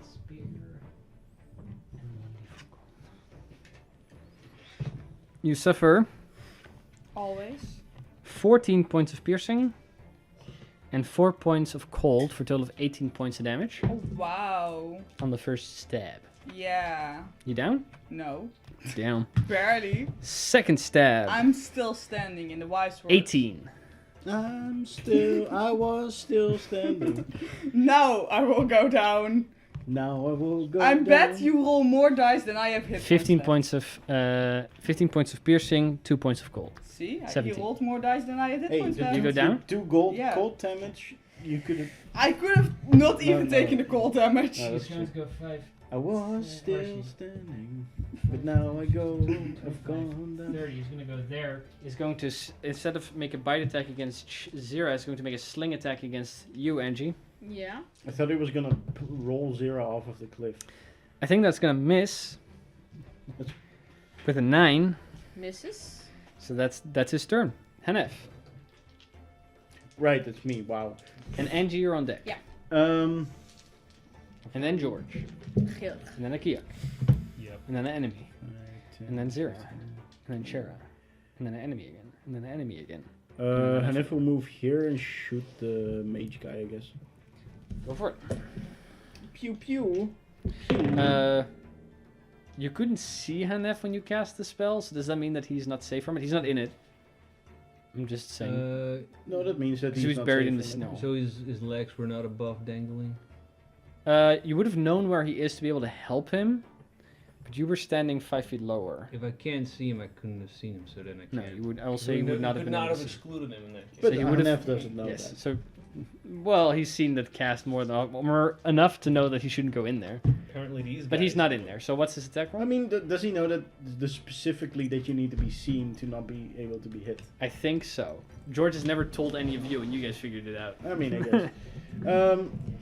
Spear and 1d4 gold. You suffer Always. 14 points of piercing and 4 points of cold for a total of 18 points of damage Oh, wow. on the first stab. Yeah. You down? No. Down. Barely. Second stab. I'm still standing in the wise word. 18. I was still standing. No, I will go down. Now I will go. I bet down. you roll more dice than I have hit. 15 points. points of 15 points of piercing, 2 points of cold. See, he 17. rolled more dice than I had hit Hey, points. did You go left. down? 2 gold Yeah. cold damage. You could have. I could have not even no. taken the cold damage. No, that's going true. to go 5. I was Yeah, still Archie. standing, but now I go. I've gone down. 30. He's going to go there. He's going to, instead of make a bite attack against Zira, he's going to make a sling attack against you, Angie. Yeah. I thought he was gonna roll 0 off of the cliff. I think that's going to miss That's- with a 9. Misses. So that's his turn. Hanef. Right, it's me. Wow. And Angie, you're on deck. Yeah. And then George. Geel. And then Akia. Yep. And then an enemy. And then Zira. And then Shara. And then an enemy again. And then an enemy again. Hanif will move here and shoot the mage guy, I guess. Go for it. Pew pew. You couldn't see Hanef when you cast the spell, so does that mean that he's not safe from it? He's not in it. I'm just saying. No, that means that He was not buried safe in the from it. snow. So his legs were not above dangling? You would have known where he is to be able to help him, but you were standing 5 feet lower. If I can't see him, I couldn't have seen him, so then I No, can't. you would. I will say you would not have been able to see. excluded him in that case. But So you would have- Hanif doesn't know Yes. that. So Well, he's seen the cast more enough to know that he shouldn't go in there. Apparently these But he's guys not do. in there. So what's his attack roll? I mean, does he know that specifically that you need to be seen to not be able to be hit? I think so. George has never told any of you, and you guys figured it out. I mean, I guess.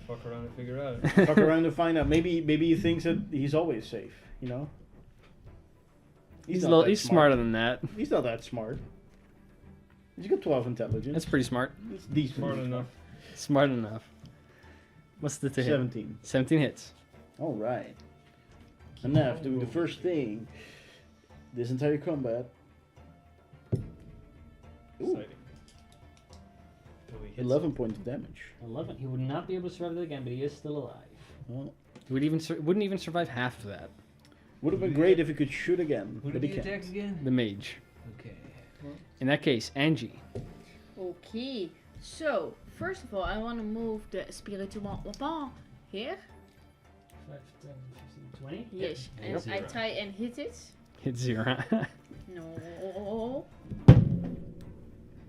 Fuck around and figure out. Fuck around to find out. Maybe he thinks that he's always safe. You know. He's not that he's smart. smarter than that. He's not that smart. He's got 12 intelligence. That's pretty smart. It's decent. Smart enough. Smart enough. What's the to hit? 17. 17 hits. All right. Enough doing the first thing. This entire combat. Ooh, Exciting. Till he hits 11 points of damage. 11. He would not be able to survive it again, but he is still alive. Well, He wouldn't even survive half of that. would have been great if he could shoot again, Who but did he he can't. attack again? The mage. Okay. In that case, Angie. Okay, so first of all, I want to move the spiritual weapon here. 5, 10, 15, 20. Yes, and I Zero. try and hit it. Hit 0. No.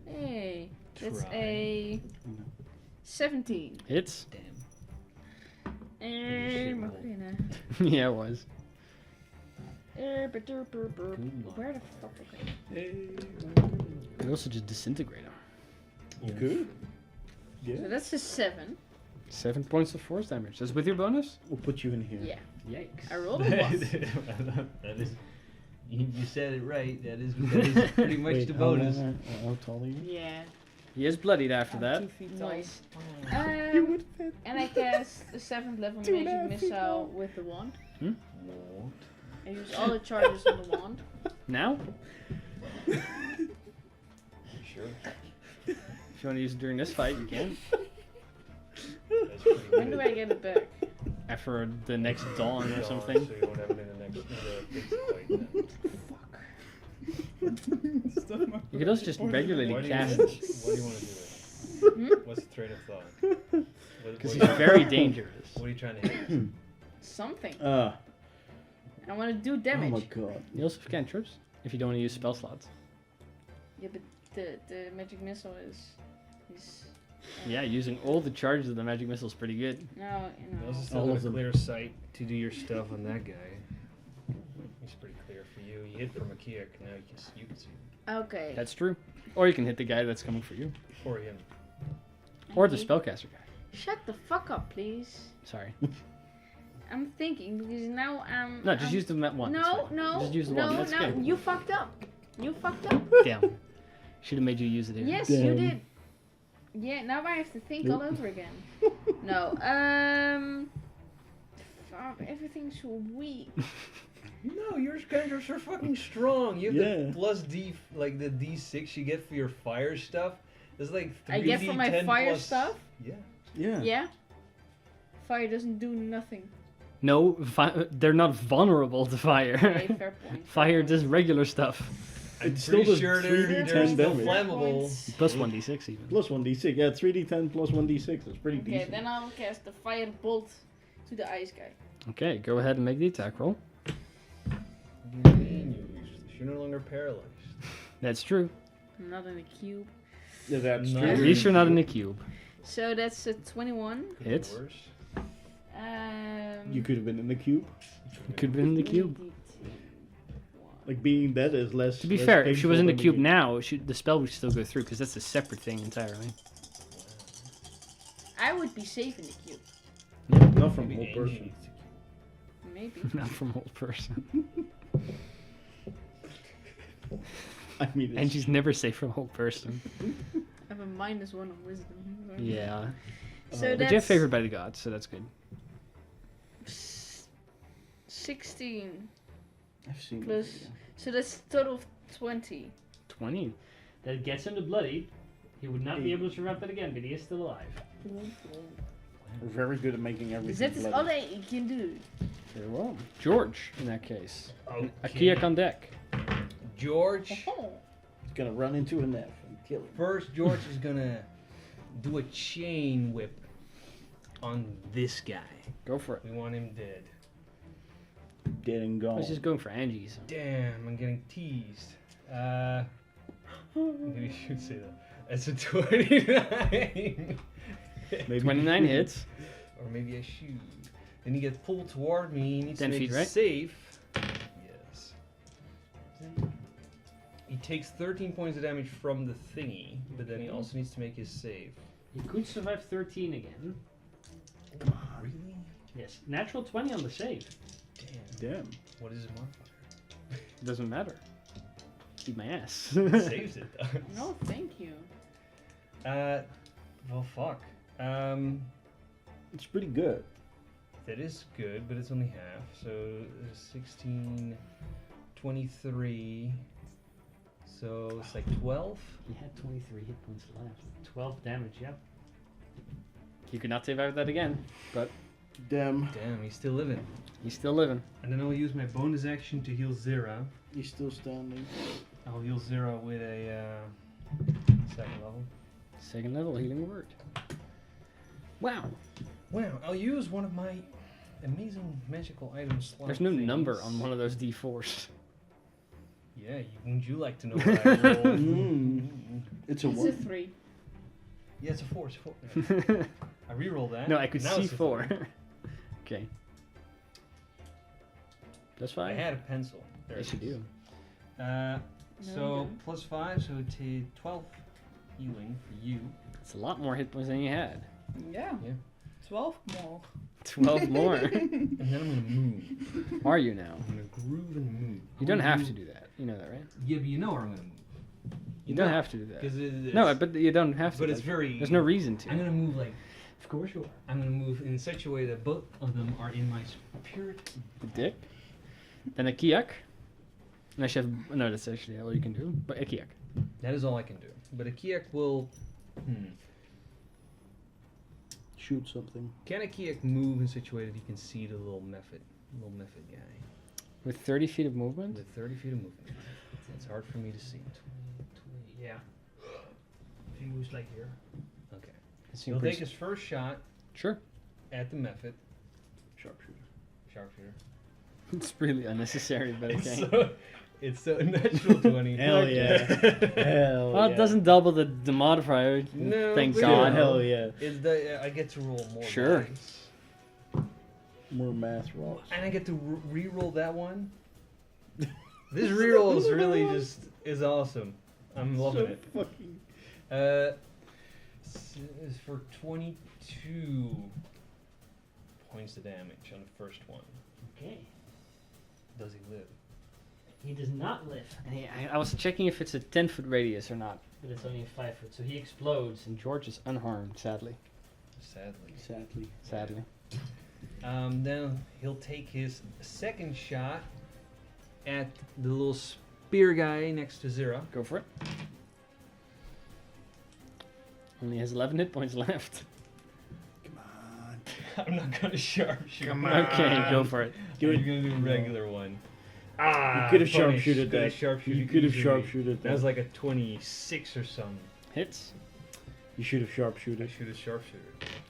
Hey, that's Try. a 17. Hits. Damn. And Yeah, it was. where the fuck? Okay. You also just disintegrate him. Good. So Yeah. that's a 7. 7 points of force damage. That's with your bonus? We'll put you in here. Yeah. Yikes. I rolled a 1. That is, you said it right. That is pretty much Wait, the how bonus. How tall are you? Yeah. He is bloodied after that. 2 feet tall. Nice. You would fit. And I cast a 7th level 2.5 magic feet missile long. with the wand. No. I use all the charges on the wand. Now? Sure. If you want to use it during this fight, you can. That's pretty When good. do I get it back? After the next dawn or Dawn, something. So you won't have it in the next big fight then. You could also just regularly Why do you cast wanna- it. Why do you want to do it? Hmm? What's the train of thought? Because he's very dangerous. What are you trying to hit? Something. Uh, I want to do oh damage. my god. You also have cantrips if you don't want to use spell slots. Yeah, but the magic missile is Yeah, using all the charges of the magic missile is pretty good. no, you You know. also All still got of a them. clear sight to do your stuff on that guy. He's pretty clear for you. You hit from a kick, now you can see him. Okay. That's true. Or you can hit the guy that's coming for you. Or him. Or the Okay. spellcaster guy. Shut the fuck up, please. Sorry. I'm thinking because now I'm. No, just I'm- use the one. it's No, fine. no, Just use the no, one. That's no. good. You fucked up. You fucked up. Damn. Should have made you use it here. Yes, Damn. you did. Yeah, now I have to think all over again. No, fuck, everything's so weak. No, your cantrips are fucking strong. You have Yeah. the plus D, like the D6 you get for your fire stuff. It's like 3D10 I get for my fire plus- stuff. Yeah. Yeah. Yeah. Fire doesn't do nothing. No, they're not vulnerable to fire. Okay, fair point. Fire does regular stuff. I'm It still pretty does sure 3D10 they're still damage. flammable. Plus 1d6 even. Plus 1d6. Yeah, 3d10 plus 1d6. That's pretty Okay, decent. then I'll cast the fire bolt to the ice guy. Okay, go ahead and make the attack roll. You're no longer paralyzed. That's true. I'm not in a cube. Yeah, that's No. true. At least you're not in a cube. So that's a 21. Could be Hits. worse. You could have been in the cube. You could have been in the cube. Like being dead is less. To be less fair, if she was in the painful cube than now, the spell would still go through because that's a separate thing entirely. I would be safe in the cube. Not from Maybe whole Angie person. needs to keep- Maybe. Not from old person. I mean, it's, And she's never safe from old person. I have a -1 on wisdom. Yeah. So But that's you have favored by the gods, so that's good. 16. I've seen it, Plus- yeah. So that's total of 20. 20. That gets him to bloody. He would not be able to survive that again, but he is still alive. We're very good at making everything. That is bloody. all I can do. Very well. George, in that case. Okay. Akiak on deck. George. Oh. He's gonna run into a Neff and kill him. First, George is gonna do a chain whip on this guy. Go for it. We want him dead. Dead and I gone. was just going for Angie's. Damn, I'm getting teased. Maybe you should say that. That's a 29. Maybe 29 hits. Or maybe I shoot. Then he gets pulled toward me. He needs 10 to make feet, a right? save. Yes. He takes 13 points of damage from the thingy, but then he also needs to make his save. You could survive 13 again. Really? Yes. Natural 20 on the save. Damn. Damn. What is his modifier? Doesn't matter. Eat my ass. It saves it though. No, thank you. Well, fuck. It's pretty good. That is good, but it's only half. So 16, 23. So it's like 12. He had 23 hit points left. 12 damage, yep. You could not survive that again, but Damn. Damn, he's still living. he's still living. And then I'll use my bonus action to heal Zira. He's still standing. I'll heal Zira with a second level. Second level healing word. Wow. Wow, I'll use one of my amazing magical items. slot There's no things. number on one of those D4s. Yeah, wouldn't you like to know what I rolled? It's a It's a one. 3. Yeah, it's a 4. It's a 4. I rerolled that. No, I could Now see it's a 4. 3. Okay. That's I fine. had a pencil. There Yes, it you is. do. So you plus 5, so to 12 healing for you. It's a lot more hit points than you had. Yeah. Yeah. 12 more. 12 more. And then I'm gonna move. Are you now? I'm gonna groove and move. You don't have to do that. You know that, right? Yeah, but you know where I'm gonna move. You don't have to do that. Because No, but you don't have to. But it's like, very. There's no reason to. I'm gonna move like. Of course you are. I'm gonna move in such a way that both of them are in my spirit. The dick. Then a kiak. Unless you have. No, that's actually all you can do. But a kiak. That is all I can do. But a Kiak will. Shoot something. Can a Kiak move in such a way that he can see the little method guy? With 30 feet of movement? With 30 feet of movement. It's hard for me to see. 20, yeah. If he moves like here. Okay. It He'll seems take pretty... his first shot Sure. at the method. Sharpshooter. Sharpshooter. It's really unnecessary, but okay. It's so natural 20. Hell yeah. Hell Well, yeah. it doesn't double the modifier. No, Thank but God. Hell yeah. It's the, I get to roll more Sure. dice. More math rolls. And I get to re-roll that one. This reroll is really just is awesome. I'm loving it. Fucking. Is for 22 points of damage on the first one. Okay. Does he live? He does not live. I was checking if it's a 10-foot radius or not. But it's only a 5 foot, so he explodes. And George is unharmed, sadly. Sadly. Sadly. Then he'll take his second shot at the little spear guy next to Zira. Go for it. Only has 11 hit points left. Come on. I'm not gonna sharpshoot. Come on. Okay, go for it. You're gonna do a regular one. You could have sharpshooted that. Sharpshooted You could have easily. sharpshooted That was that. like a 26 or something. Hits. You should have I sharpshooted. shoot a sharpshooter.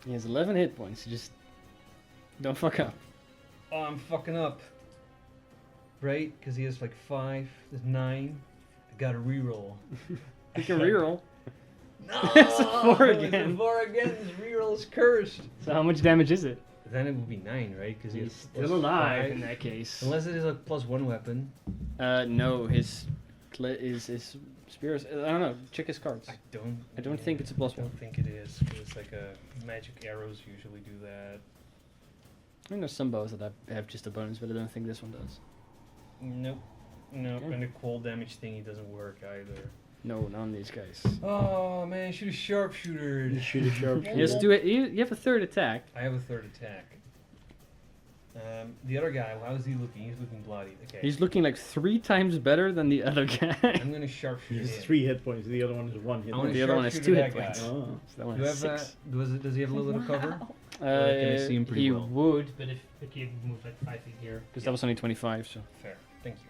He has 11 hit points. You just don't fuck up. Oh, I'm fucking up. Right? Because he has like 5. There's 9. I got to reroll. You can reroll. No! It's a 4 It's again. a 4 again. This reroll is cursed. So how much damage is it? Then it would be 9, right? Because He's he's still alive in that case. Unless it is a +1 weapon. No, his spear is, I don't know. Check his cards. I don't think it's a I +1. don't think it is. 'Cause it's like a magic arrows usually do that. I know some bows that have just a bonus, but I don't think this one does. Nope. Nope. Okay. And the cold damage thingy doesn't work either. No, not on these guys. Oh man, shoot a sharpshooter. You should have sharpshooted. Just do it. You have a third attack. I have a third attack. The other guy, how is he looking? He's looking bloody. Okay. He's looking like 3 times better than the other guy. I'm gonna sharpshoot He's him. 3 hit points. The other one is 1 hit I wanna point. The other one has sharpshooter 2 hit that guy. points. Oh. So that one Do you has have 6. does he have a little bit of cover? Uh, can I see him pretty he well? would, But if the kid moved like 5 feet here. because that was only 25. So Fair. Thank you.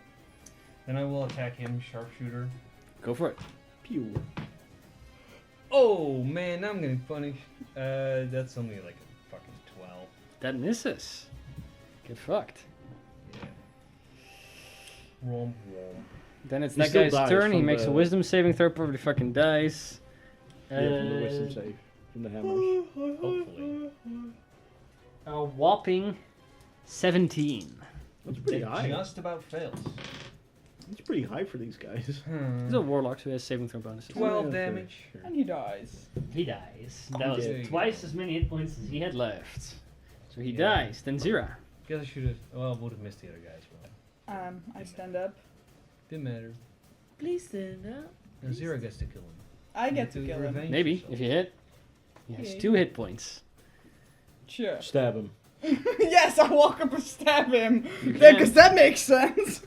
Then I will attack him, sharpshooter. go for it. Pew. Oh man, now I'm getting punished. That's only like a fucking 12. That misses. Get fucked. Yeah. Womp womp. Then it's He that still guy's dies turn. He from makes a the- wisdom saving throw. Probably fucking dies. Yeah, from the wisdom save. from the hammers. Hopefully. A whopping 17. That's pretty It high. just about fails. It's pretty high for these guys. He's a warlock who has saving throw bonuses. 12 Okay, damage. sure. And he dies. He dies. That was dead. twice as many hit points as he had left. So he Yeah. dies. Then Zira. Guess I should have. Well, I would have missed the other guys. But I stand up. didn't matter. Please stand up. And Zero gets to kill him. I get to You kill him. revenge Maybe, yourself. if you hit. He has Yeah. 2 hit points. Sure. Stab him. Yes, I walk up and stab him. You Because can. that makes sense.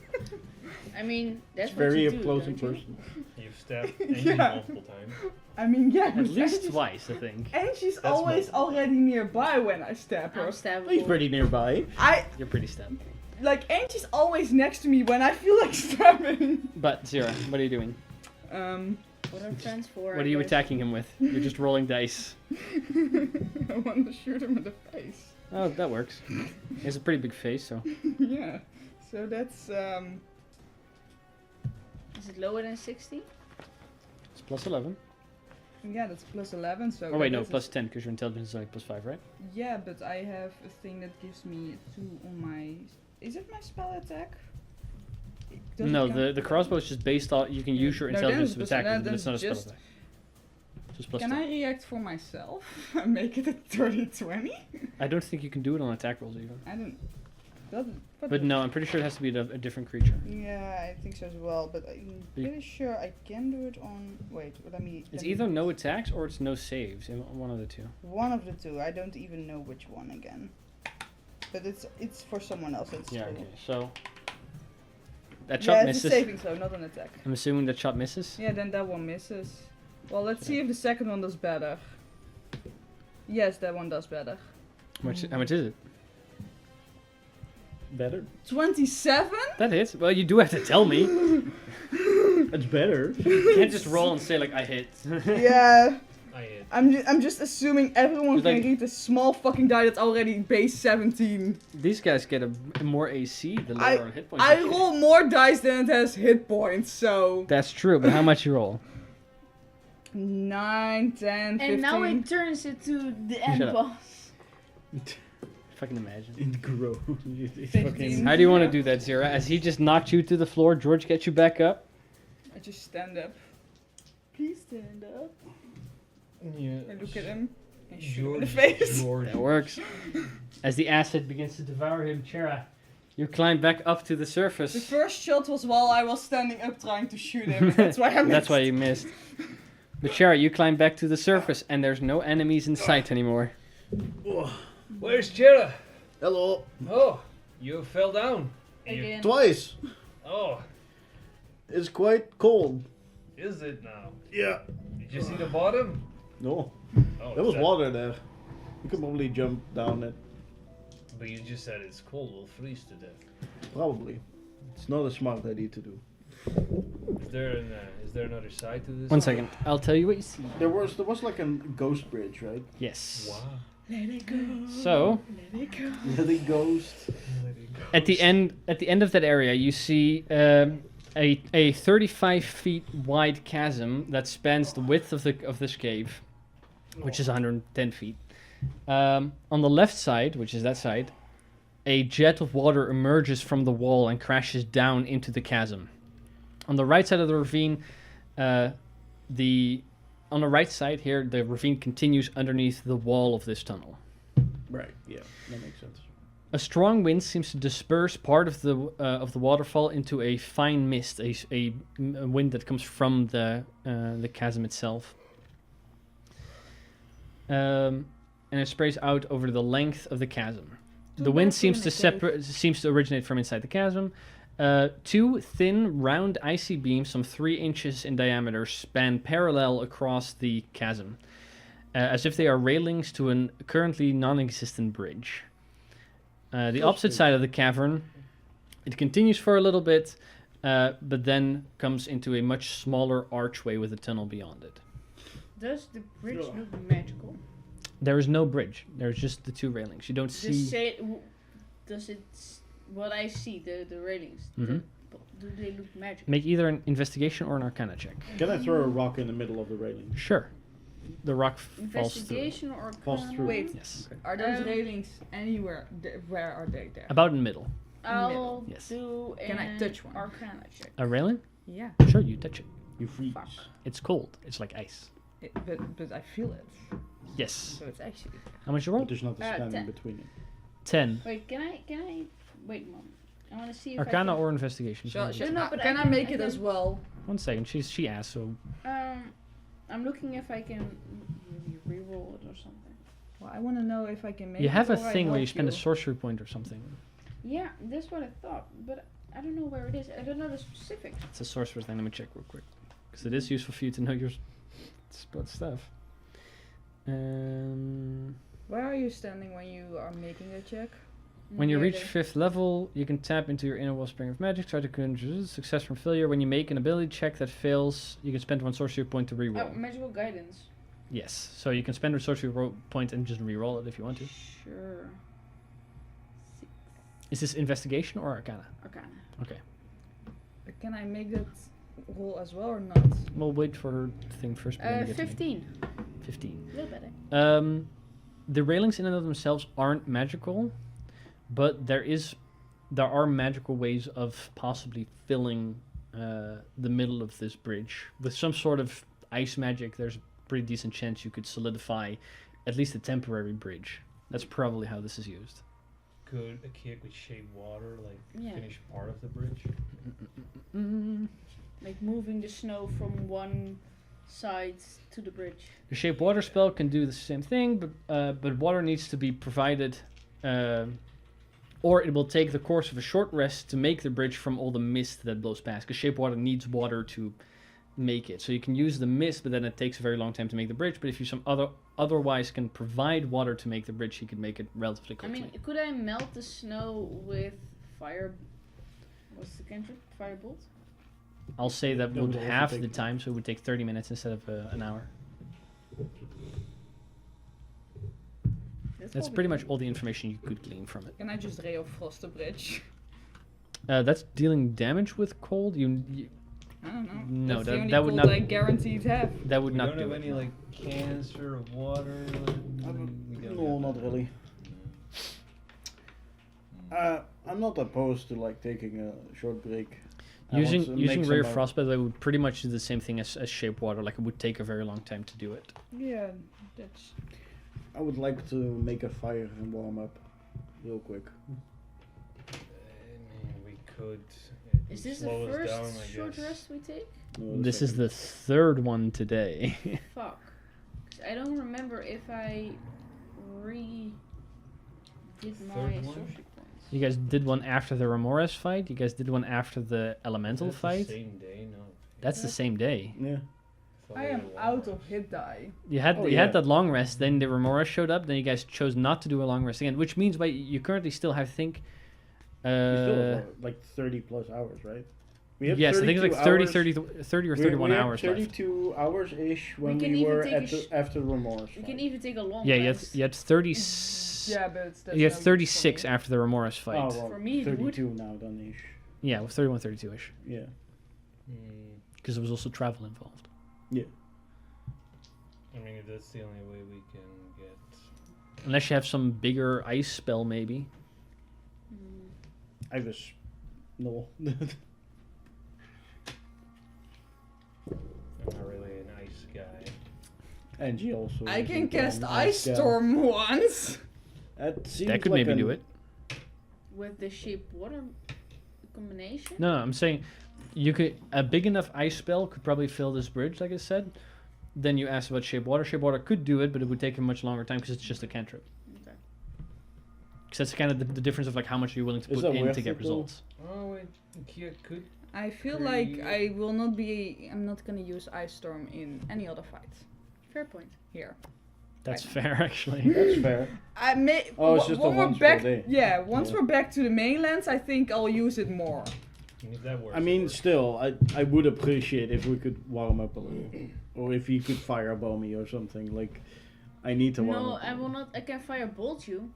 I mean, that's It's what very you up do, close and don't you? personal. You've stabbed Angie Yeah. multiple times. I mean, yeah. At but least Angie's- twice, I think. Angie's That's always multiple. already nearby when I stab her. I'm stabbable. He's pretty nearby. You're pretty stabbed. Angie's always next to me when I feel like stabbing. But Zira, what are you doing? What are friends for? What I are you guess? attacking him with? You're just rolling dice. I want to shoot him in the face. Oh, that works. He has a pretty big face, so. Yeah. So that's Is it lower than 60? It's plus 11. yeah, that's plus 11. So Oh, wait, that no, is a- plus 10, because your intelligence is only plus 5, right? Yeah, but I have a thing that gives me 2 on my. Is it my spell attack? Does it No, count? the crossbow is just based on. You can Yeah. use your No, intelligence then to it's attack plus- him, but then it's not a spell just- attack. Just plus Can 10. I react for myself and make it a 30-20? I don't think you can do it on attack rolls even. I don't. Doesn't. But no, I'm pretty sure it has to be a different creature. Yeah, I think so as well. But I'm You- pretty sure I can do it on. Wait, let me. It's let me- either no attacks or it's no saves. One of the two. One of the two. I don't even know which one again. But it's for someone else. It's Yeah, true. okay. So. That Yeah, shot it's a misses. saving throw, not an attack. I'm assuming that shot misses. Yeah, then that one misses. Well, let's see if the second one does better. Yes, that one does better. How much is it? Better. 27? That hits. Well, you do have to tell me. That's better. You can't just roll and say, like, I hit. Yeah. I hit. I'm just assuming everyone It's can like- read the small fucking die that's already base 17. These guys get a more AC the lower I- on hit points. I and shit. roll more dice than it has hit points, so. That's true, but how much you roll? 9, 10, 15. And now it turns into the end Shut up. boss. Fucking imagine. It grows. It's 15. fucking. How do you want to do that, Zira? As he just knocked you to the floor, George gets you back up. I just stand up. Please stand up. Yeah. I look at him and shoot him in the George. face. George. That works. As the acid begins to devour him, Chera, you climb back up to the The surface. first shot was while I was standing up trying to shoot him. And that's why I missed. That's why you missed. But Chera, you climb back to the surface, and there's no enemies in sight anymore. Where's Jera? Hello. Oh, you fell down. You- Again. Twice. Oh, It's quite cold. is it now? Yeah. Did you see the bottom? No. Oh, There was that- water there. You could probably jump down it. But you just said it's cold. We'll freeze to death. Probably. It's not a smart idea to do. Is there another side to this? 1 second. I'll tell you what you see. There was like a ghost bridge, right? Yes. Wow. Let it go. So, Let it go. The ghost. at the end of that area, you see a 35 feet wide chasm that spans the width of this cave, which is 110 feet. On the left side, which is that side, a jet of water emerges from the wall and crashes down into the chasm. On the right side of the ravine, on the right side here, the ravine continues underneath the wall of this tunnel. Right. Yeah. That makes sense. A strong wind seems to disperse part of the waterfall into a fine mist, a wind that comes from the chasm itself, and it sprays out over the length of the chasm. The wind seems to originate from inside the chasm. 2 thin, round, icy beams, some 3 inches in diameter, span parallel across the chasm, as if they are railings to a currently non-existent bridge. The opposite side of the cavern, it continues for a little bit, but then comes into a much smaller archway with a tunnel beyond it. Does the bridge look magical? There is no bridge. There's just the 2 railings. You don't see. Does it? What I see, the railings. Mhm. Do they look magical? Make either an investigation or an arcana check. Can I throw a rock in the middle of the railing? Sure. the rock falls through. Investigation or Falls Arcana? through. Wait, Yes. are those Um, railings anywhere? Where are they there? About in the middle. I'll Yes. do Can I an touch one? Arcana check. A railing? Yeah, Sure, you touch it. You freeze. Fuck. It's cold. It's like ice. but I feel it. Yes. So it's actually. How much you But roll? there's not a span in 10. between it. 10. Wait, can I wait a moment. I want to see if Arcana I can, or investigation? Sure, Sorry. sure. No, but Can I I can- make I it as can- well? One second. She asked, so I'm looking if I can maybe reroll it or something. Well, I want to know if I can make you it. have a or I thing where you help spend a sorcery point or something. Yeah, that's what I thought, but I don't know where it is. I don't know the specifics. It's a sorcerer thing. Let me check real quick, because it is useful for you to know your stuff. Where are you standing when you are making a check? When you Where reach the- 5th level, you can tap into your inner wellspring of magic. Try to conjure success from failure. When you make an ability check that fails, you can spend 1 sorcery point to reroll. Oh, magical guidance. Yes, so you can spend a sorcery point and just reroll it if you want to. Sure. 6 Is this investigation or arcana? Arcana. Okay, Can I make that roll as well or not? we'll wait for her thing first. but then we get to make- 15. 15. A little better. The railings in and of themselves aren't magical, but there are magical ways of possibly filling the middle of this bridge with some sort of ice magic. There's a pretty decent chance you could solidify at least a temporary bridge. That's probably how this is used. Could a kid with shape water Yeah. finish part of the bridge? Like moving the snow from one side to the bridge. The shape water spell can do the same thing, but water needs to be provided, or it will take the course of a short rest to make the bridge from all the mist that blows past. Because shape water needs water to make it, so you can use the mist, but then it takes a very long time to make the bridge. But if you otherwise can provide water to make the bridge, you can make it relatively I quickly. mean, could I melt the snow with fire? What's the cantrip? Firebolt? I'll say that That would would also half take- the time, so it would take 30 minutes instead of an hour. That's pretty much all the information you could glean from it. Can I just ray of frost the bridge? That's dealing damage with cold. You I don't know. No, That's the that- only that would cold not- I guaranteed have. that would We not don't do have it. any like canister of water. No, not really. I'm not opposed to like taking a short break. I want to Using make rare some, frostbite, that would pretty much do the same thing as shape water. Like it would take a very long time to do it. Yeah, that's. I would like to make a fire and warm up real quick. I mean, we could. It Is would this the slow us first down, I short guess. rest we take? No, This is second. the third one today. Fuck. 'Cause I don't remember if I did my Third one? sorcery points. You guys did one after the Remores fight. You guys did one after the Elemental That's fight. The same day, no. That's the same day. Yeah. Thought I we am had one out more. of hit die. You had Oh, you yeah. had that long rest. Then the Remores showed up. Then you guys chose not to do a long rest again, which means you currently still have, I think. We still have like 30 plus hours, right? We have Yes, I think it's 32 like 30, hours. 30 or We 31 had hours left. 32 hours ish when can we even were take a after Remorse. We can even take a long Yeah, rest. you had 30. Yeah, but that's You had no use for 36 me. after the Remores fight. Oh, well, For me, it would. 32 now then ish. Yeah, with 31, 32 ish, Yeah. Hmm. because there was also travel involved. I mean, that's the only way we can get. Unless you have some bigger ice spell, maybe. Mm. I was. No. I'm not really an ice guy. And she also. I can isn't cast an Ice gal. Storm once. That seems That could like maybe do it. With the shape water combination? No, I'm saying you could a big enough ice spell could probably fill this bridge, like I said. Then you asked about shape water. Shape water could do it, but it would take a much longer time because it's just a cantrip. Okay. Because that's kind of the difference of like how much you're willing to Is put that in worth to get it, though? results. Oh wait, Kia could. I feel like I will not be. I'm not gonna use Ice Storm in any other fight Fair point. here. That's fair, actually. That's fair. I may. Oh, it's just when a we're once per back. day. Yeah, once Yeah. we're back to the mainlands, I think I'll use it more. And if that works. I it mean, works. still, I would appreciate if we could warm up a little, or if you could fireball me or something. Like, I need to warm No, up. I will not. I can firebolt you.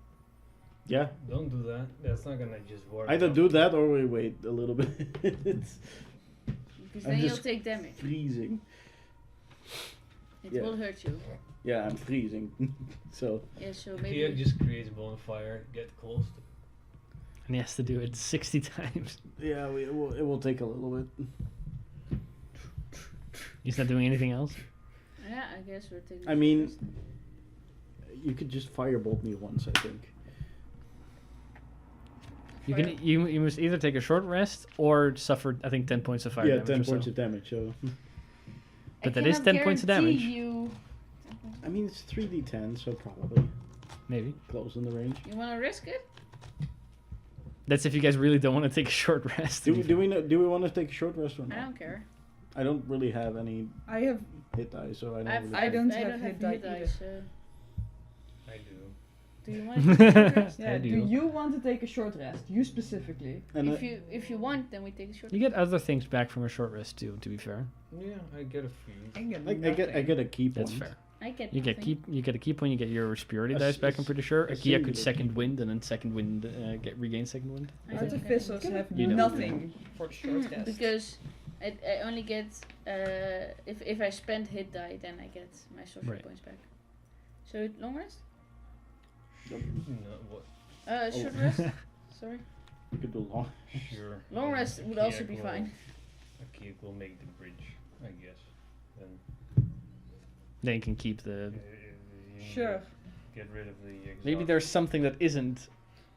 Yeah, Don't do that. That's not gonna just work. either out. do that or we wait a little bit. It's Because I'm then you'll just- take damage. freezing. It Yeah. will hurt you. Yeah, I'm freezing. So Yeah, so Kia maybe. just creates a bonfire, get close to And he has to do it 60 times. yeah, it will take a little bit. He's not doing anything else. Yeah, I guess we're taking. I mean, you could just firebolt me once, I think. You can you must either take a short rest or suffer, I think, 10 points of fire Yeah, damage. 10 or so. points of damage. So But that is 10 points of damage. You I mean, it's 3d10, so probably Maybe. close in the range. wanna risk it? That's if you guys really don't want to take a short rest. Do we want to take a short rest or I not? don't care. I don't really have any I have. hit die, so I don't. I've, really I I've, don't I have don't hit have die hit die, either. so. I do. Do you want to take a short rest? Yeah. I Do do. you want to take a short rest? You specifically. And If you want, then we take a short You get other things back from a short rest too, to be fair. Yeah, I get a few. I get a key point. That's fair. I get You get nothing. you get a key point, you get your spirity A dice back, I'm s- pretty sure. a Akia could singular second key. wind and then second wind regain second wind. I don't get Artificers anything. have You don't. nothing for the short rest. Because I only get if I spend hit die, then I get my social Right. points back. So long rest? No, what? Short rest. Sorry. You could do long. Sure. Long rest would also be fine. Akia will make the bridge, I guess. Then Then you can keep the. you Sure. Get rid of the. Maybe exhaust. there's something that isn't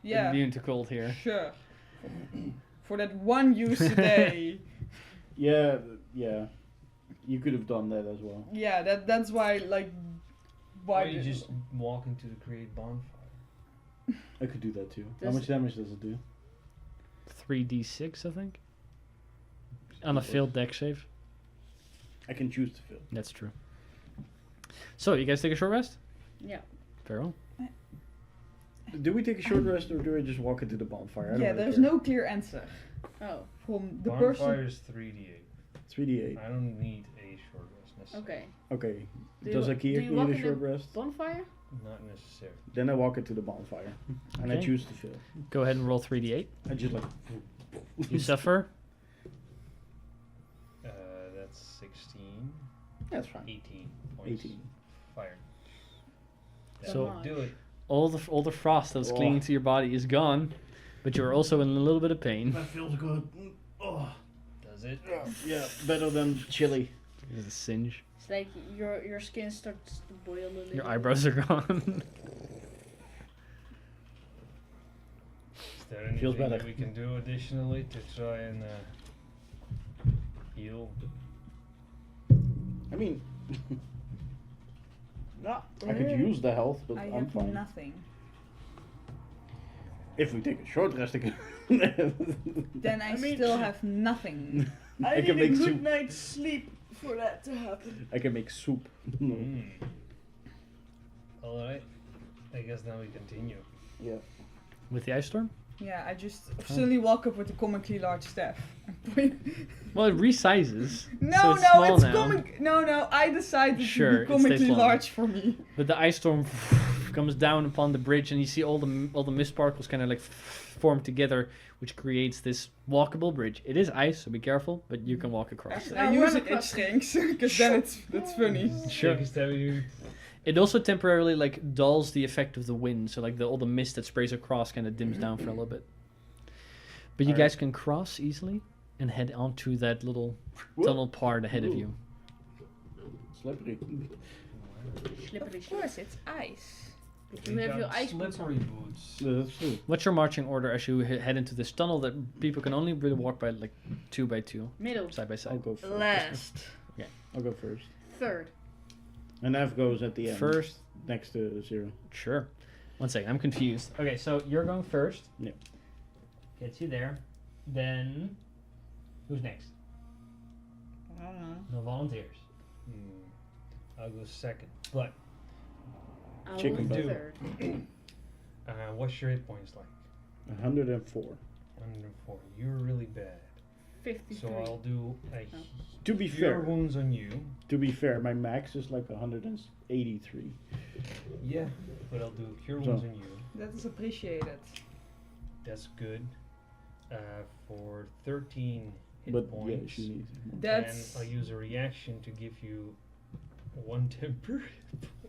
Yeah. immune to cold here. Sure. For that one use a day. Yeah, yeah. You could have done that as well. Yeah, that's why like. Why Why you just walk into the create bonfire? I could do that too. How Does much it- damage does it do? 3d6, I think. On a failed deck save. I can choose to fill. That's true. So, you guys take a short rest? Yeah. Very well. Do we take a short rest or do I just walk into the bonfire? I don't Yeah, really there's care. no clear answer Oh. from the Bonfire person. is 3d8. 3d8. I don't need a short rest necessarily. Okay. Okay. Do Does you- Akia do you walk need a in short the rest? Bonfire? Not necessarily. Then I walk into the bonfire. And I Okay. choose to fill. Go ahead and roll 3d8. I just like. You suffer. That's 16, That's fine. 18 points. 18. Fire. That So- will do it. All the frost that was Oh. clinging to your body is gone, but you're also in a little bit of pain. That feels good. Oh. Does it? Yeah, better than chili. It's a singe. It's like your skin starts to boil a little. Your eyebrows are gone. Is there anything Feels better. that we can do additionally to try and heal? I mean, I could use the health, but I I'm have fine. nothing. If we take a short rest, I can. Then I still have nothing. I can make soup. night's sleep for that to happen. I can make soup. Alright. I guess now we continue. Yeah. With the ice storm? Yeah, I just suddenly walk up with a comically large staff. Well, it resizes. No, so it's no, small it's now. comic. No, I decided Sure, to it be stays comically long. large for me. But the ice storm comes down upon the bridge, and you see all the mist particles kind of like form together, which creates this walkable bridge. It is ice, so be careful, but you can walk across. Actually, I'll I use run it in across. strings because then it's funny. Sure. Take a stab at you. It also temporarily like dulls the effect of the wind, so like all the mist that sprays across kind of dims down for a little bit. But you Alright. guys can cross easily and head onto that little Whoop. tunnel part ahead of you. Slippery. Slippery. Of course, it's ice. But you have your ice boots slippery on. boots. Yeah, that's true. What's your marching order as you head into this tunnel that people can only really walk by like 2 by 2, Middle. side by I'll side? go first. Last. I'll go first. Third. And F goes at the end. First, Next to 0. sure. 1 second, I'm confused. Okay, so you're going first. Yeah. Gets you there. Then, who's next? I don't know. No volunteers. I'll go second. But I'll Chicken go butt. third. what's your hit points like? 104. 104. You're really bad. 53. So I'll do a To be cure fair, wounds on you. my max is like 183. Yeah, but I'll do cure So- wounds on you. That is appreciated. That's good. For 13 hit But yeah, points. she needs more. That's And I'll use a reaction to give you 1 temper.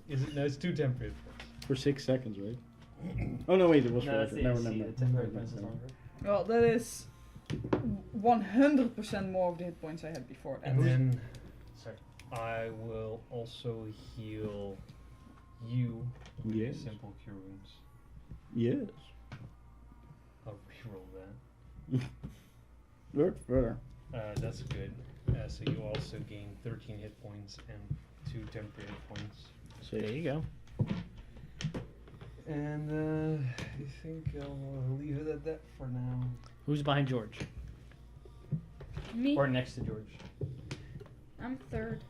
Is it? No, it's 2 temper. For 6 seconds, right? Oh no, wait, it was No, that's shorter. the Never AC. mind. The temporary defense is longer. Well, that is 100% more of the hit points I had before that. And then Sorry. I will also heal you with a Yes. simple cure wounds. Yes. I'll reroll that. Word further. That's good. So you also gain 13 hit points and 2 temporary hit points. There you go. And I think I'll leave it at that for now. Who's behind George? Me. Or next to George? I'm third.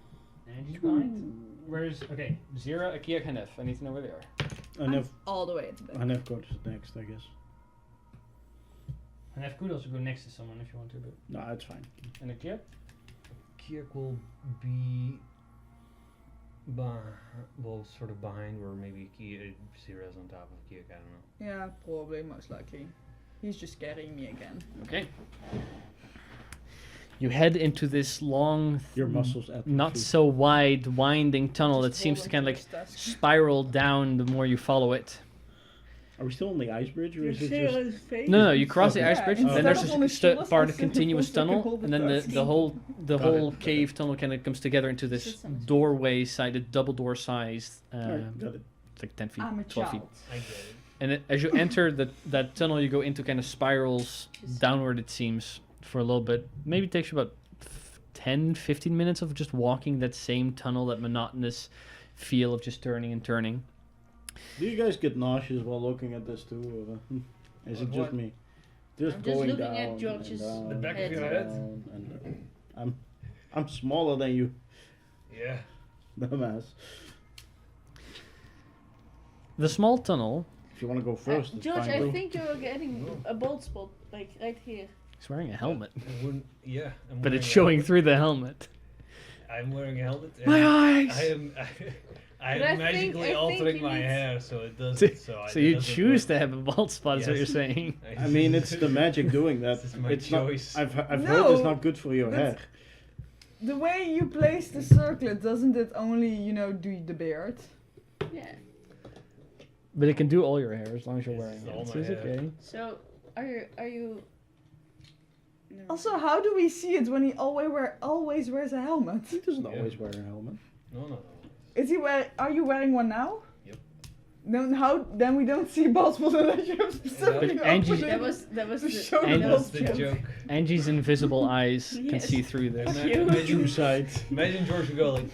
And he's behind. Where's okay? Zira, Akia, Hanef. I need to know where they are. I'm Hanef all the way at the back. Hanef goes next, I guess. Hanef could also go next to someone if you want to, but No, that's fine. and Akia? Kiek will be sort of behind, or maybe Zira's on top of Kiek, I don't know. Yeah, probably, most likely. He's just carrying me again. Okay. You head into this long, Your muscles atrophy. not so wide, winding tunnel that Just seems to hold kind of onto like his desk. spiral down the more you follow it. Are we still on the ice bridge, or You is it see just? his face? No, you cross the Okay. ice bridge, Yeah, then there's instead of a on his shoulders, part I of sit continuous across, I can tunnel, hold and the then desk. the whole Got it. cave tunnel kind of comes together into this Sits on his doorway-sided, double door-sized, Alright, got it. it's like 10 feet, I'm a 12 feet. child. I get it. And as you enter that tunnel, you go into kind of spirals downward, it seems, for a little bit. Maybe it takes you about 10, 15 minutes of just walking that same tunnel, that monotonous feel of just turning and turning. Do you guys get nauseous while looking at this too, or is it What? just me? Just I'm just going looking down at George's and down The back of and your head? down and I'm smaller than you, Yeah. dumbass. The small tunnel, If you want to go first, it's George, fine I too. think you're getting a bald spot, like right here. he's wearing a helmet, I wouldn't, yeah. I'm but wearing it's a showing helmet. through the helmet. I'm wearing a helmet. And My eyes! I am. I But I am think- magically I think altering you my need- hair so it So, doesn't. so you choose to have a bald spot, is what you're Yes. saying. I mean, it's the magic doing that. This is my It's choice. not. I've heard No, it's not good for your hair. that's- The way you place the circlet, doesn't it only, do the beard? Yeah. But it can do all your hair as long as you're This wearing is it. all So my it's hair. okay. So are you? Never Also, mind. how do we see it when he always wears a helmet? He doesn't Yeah. always wear a helmet. No. Are you wearing one now? Yep. Then we don't see bald spots unless you have specifically Angie- opened That it was to the, show And the That's bald the spots. joke. Angie's invisible eyes can Yes. see through this. Imagine, Two sides. imagine George would go like,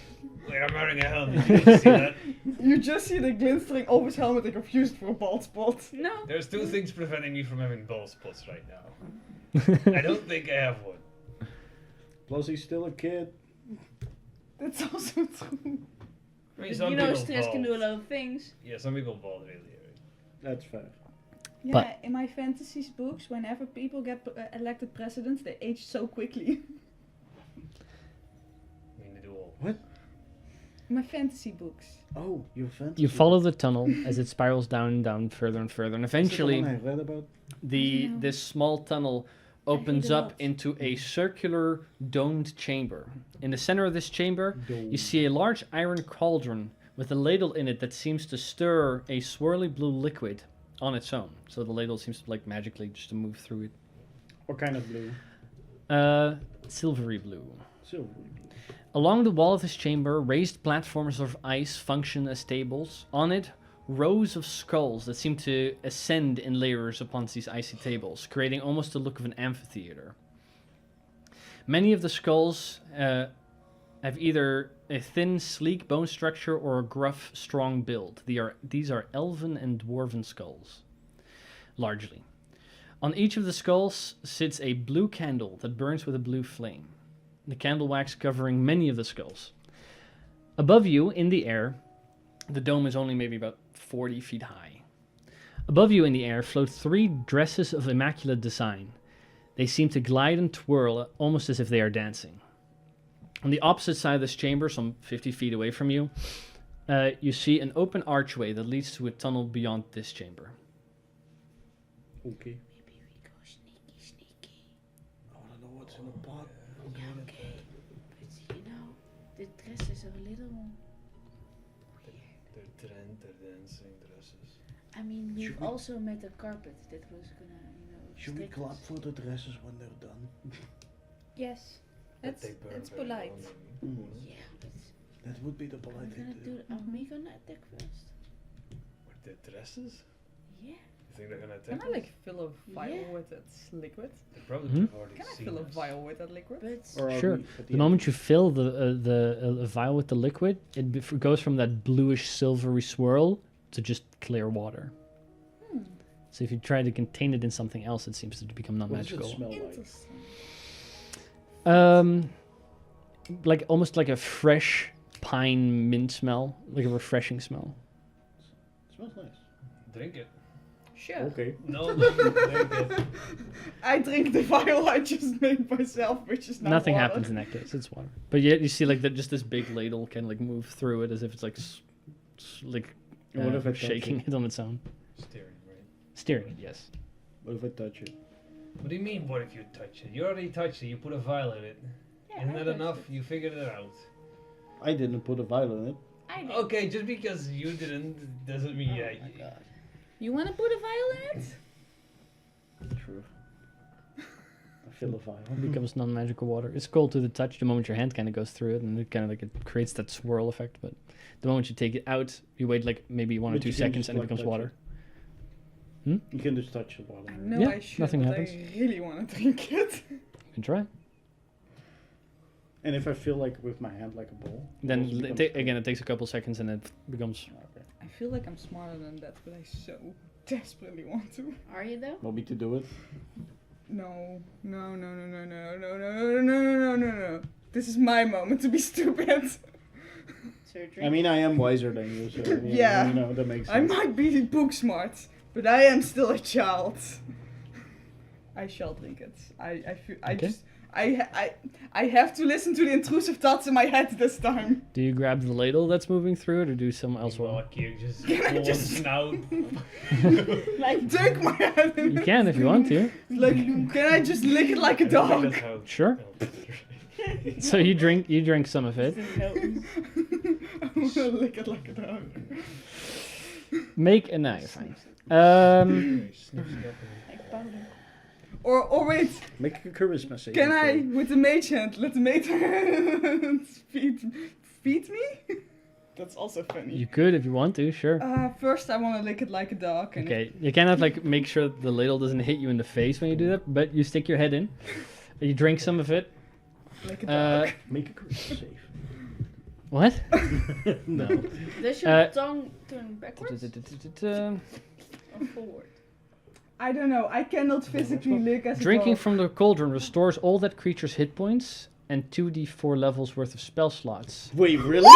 "Wait, I'm wearing a helmet." You can see that? You just see the glintering over his helmet and confused for a bald spot. No. There's 2 things preventing me from having bald spots right now. I don't think I have one. Plus, he's still a kid. That's also true. I mean, some You know, people stress can do a bald. lot of things. Yeah, some people bald really early. That's fair. Yeah, But- in my fantasy books, whenever people get elected presidents, they age so quickly. I mean, they do all. In my fantasy books. Oh, your fantasy. You follow the tunnel as it spirals down and down further and further, and Is it the eventually one I read about? know. this small tunnel opens a up lot. into a circular domed chamber. In the center of this chamber, you see a large iron cauldron with a ladle in it that seems to stir a swirly blue liquid on its own. So the ladle seems to like magically just to move through it. What kind of blue? Silvery blue. Silver. Along the wall of this chamber, raised platforms of ice function as tables. On it, rows of skulls that seem to ascend in layers upon these icy tables, creating almost the look of an amphitheater. Many of the skulls have either a thin, sleek bone structure or a gruff, strong build. These are elven and dwarven skulls, largely. On each of the skulls sits a blue candle that burns with a blue flame, the candle wax covering many of the skulls. Above you, in the air, the dome is only maybe about 40 feet high. Above you in the air float 3 dresses of immaculate design. They seem to glide and twirl almost as if they are dancing. On the opposite side of this chamber, some 50 feet away from you, you see an open archway that leads to a tunnel beyond this chamber. Okay. Maybe we go sneaky. I want to know what's in the pot. Yeah, okay. But the dresses are a little trend, the dancing dresses. I mean, we've Should we- also met a carpet that was gonna, Should we stick clap us. for the dresses when they're done? Yes. But That's they burn it's very polite. well, maybe. Mm. Yeah, but That would be the are polite we thing gonna to do? do. Are we gonna attack first? With the dresses? Yeah. You think they're gonna Can attack I like fill a vial Yeah. with that liquid? They probably Hmm? have already Can I seen fill a us. vial with that liquid? But Or are Sure. we at The moment you end? fill the vial with the liquid, it goes from that bluish silvery swirl to just clear water. So if you try to contain it in something else, it seems to become What does it non-magical. smell like? Interesting. Like almost like a fresh pine mint smell, like a refreshing smell. Smells nice. Drink it. Sure. Okay. No, drink it. I drink the vial I just made myself, which is now Nothing water. happens in that case. It's water. But yet you see like just this big ladle can like move through it as if it's like And what if I touch shaking it? it on its own. Steering, right? Steering it, yes. What if I touch it? What do you mean, what if you touch it? You already touched it, you put a vial in it. yeah, Isn't I that touched enough? it. You figured it out. I didn't put a vial in it. I did. Okay, just because you didn't doesn't mean Oh yeah. my god. You wanna put a vial in it? True. I fill a vial. It becomes non-magical water. It's cold to the touch the moment your hand kind of goes through it, and it kind of like it creates that swirl effect. But the moment you take it out, you wait like maybe 1 or But 2 you can seconds, just, and it like, becomes touch water. You can just touch the water. I know Yeah, I should, nothing but happens. I really want to drink it. You can try. And if I feel like with my hand like a ball, Then also becomes again, it takes a couple seconds, and it becomes. Okay. I feel like I'm smarter than that, but I so desperately want to. Are you though? Want me to do it? No, no, no, no, no, no, no, no, no, no, no, no, no. This is my moment to be stupid. So drink. I mean, I am wiser than you, so Yeah. you know that makes I sense. might be book smart, but I am still a child. I shall drink it. I feel I Okay. just I have to listen to the intrusive thoughts in my head this time. Do you grab the ladle that's moving through it, or do some else? Well, you just Can I pull just- snout. Like dunk my head in. You can if you want to. Like, can I just lick it like a I don't think dog? that's how- Sure. So you drink some of it. I wanna lick it like a dog. Make a knife. Like powder. Or wait, Make a charisma save. can I with the mage hand let the mage hand feed me? That's also funny. You could if you want to, sure. First I wanna lick it like a dog. And Okay, you cannot like make sure the ladle doesn't hit you in the face when you do that, but you stick your head in, you drink some of it. Like a Uh, dog. Make a charisma save. What? No. Does your tongue turn backwards or forward? I don't know. I cannot physically lick as a Drinking dog. from the cauldron restores all that creature's hit points and 2d4 levels worth of spell slots. Wait, really?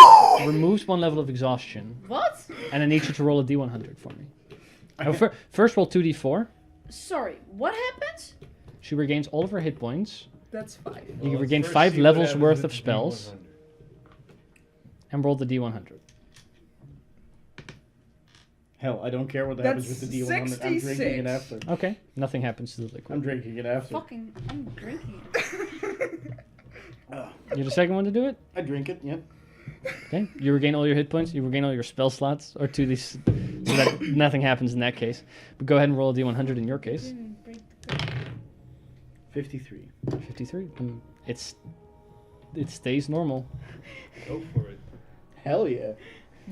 Removes 1 level of exhaustion, What? and I need you to roll a d100 for me. First roll 2d4. Sorry, what happens? She regains all of her hit points. That's 5. You Well, regain let's 5 first see what levels happens worth with of the spells, D100. and roll the d100. Hell, I don't care what happens That's with the D100. I'm drinking 66. it after. Okay, nothing happens to the I'm liquid. drinking it after. Fucking, I'm drinking it. You're the second one to do it? I drink it, yeah. Okay, you regain all your hit points, you regain all your spell slots, or 2d, so that nothing happens in that case. But go ahead and roll a d100 in your case. Didn't break the code. 53. 53. It stays normal. Go for it. Hell yeah.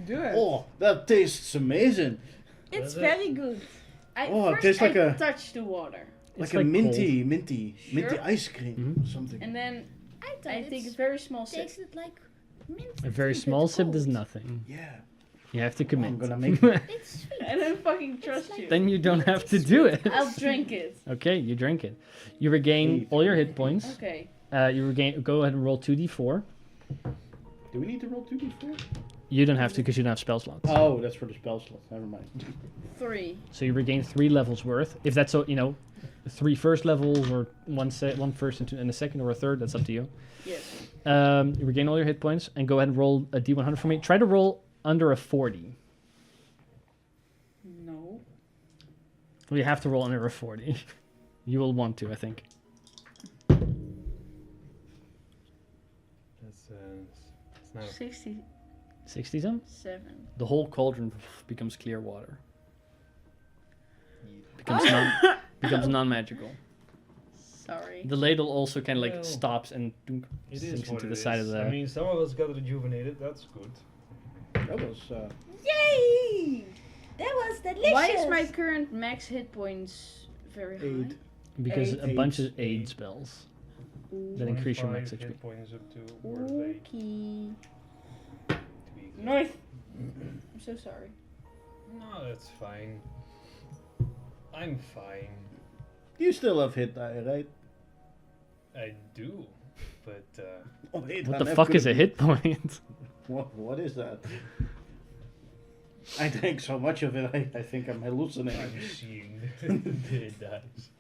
Do it. Oh, that tastes amazing. It's Does it? very good. Oh, it First tastes like I a- touch the water, Like It's a like minty Sure. ice cream Mhm. or something. and then I thought I take a very small sip. tasted like mint. A very It's small sip cold. does nothing. Yeah. You have to I'm commit. gonna make It's sweet. I don't fucking trust like- you. Then you don't have to do it. I'll drink it. Okay, you drink it. You regain all your hit points. Okay. You regain. Go ahead and roll 2d4. Do we need to roll 2d4? You don't have to because you don't have spell slots. Oh, that's for the spell slot. Never mind. 3. So you regain 3 levels worth. If that's so, 3 first levels or one first and a second or a third. That's up to you. Yes. You regain all your hit points and go ahead and roll a d100 for me. Try to roll under a 40. No. Well, you have to roll under a 40. You will want to, I think. That's it's not. 60. 60 some? 7. The whole cauldron becomes clear water. Yeah. Becomes non-magical. Sorry. The ladle also kind of like Well, stops and dunk, It sinks is what into it the side of is. the. I mean, some of us got rejuvenated. That's good. That was. Yay! That was delicious. Why is my current max hit points very high? 8. because Aid. a bunch of Aid. aid spells that increase your max 25 HP. hit points up to worth 8 Okay. to be exact. North. I'm so sorry. No, that's fine. I'm fine. You still have hit die, right? I do, but Oh, hit What die, the that fuck could is a have hit point? What is that? I think so much of it. I think I'm hallucinating. I'm seeing the dice.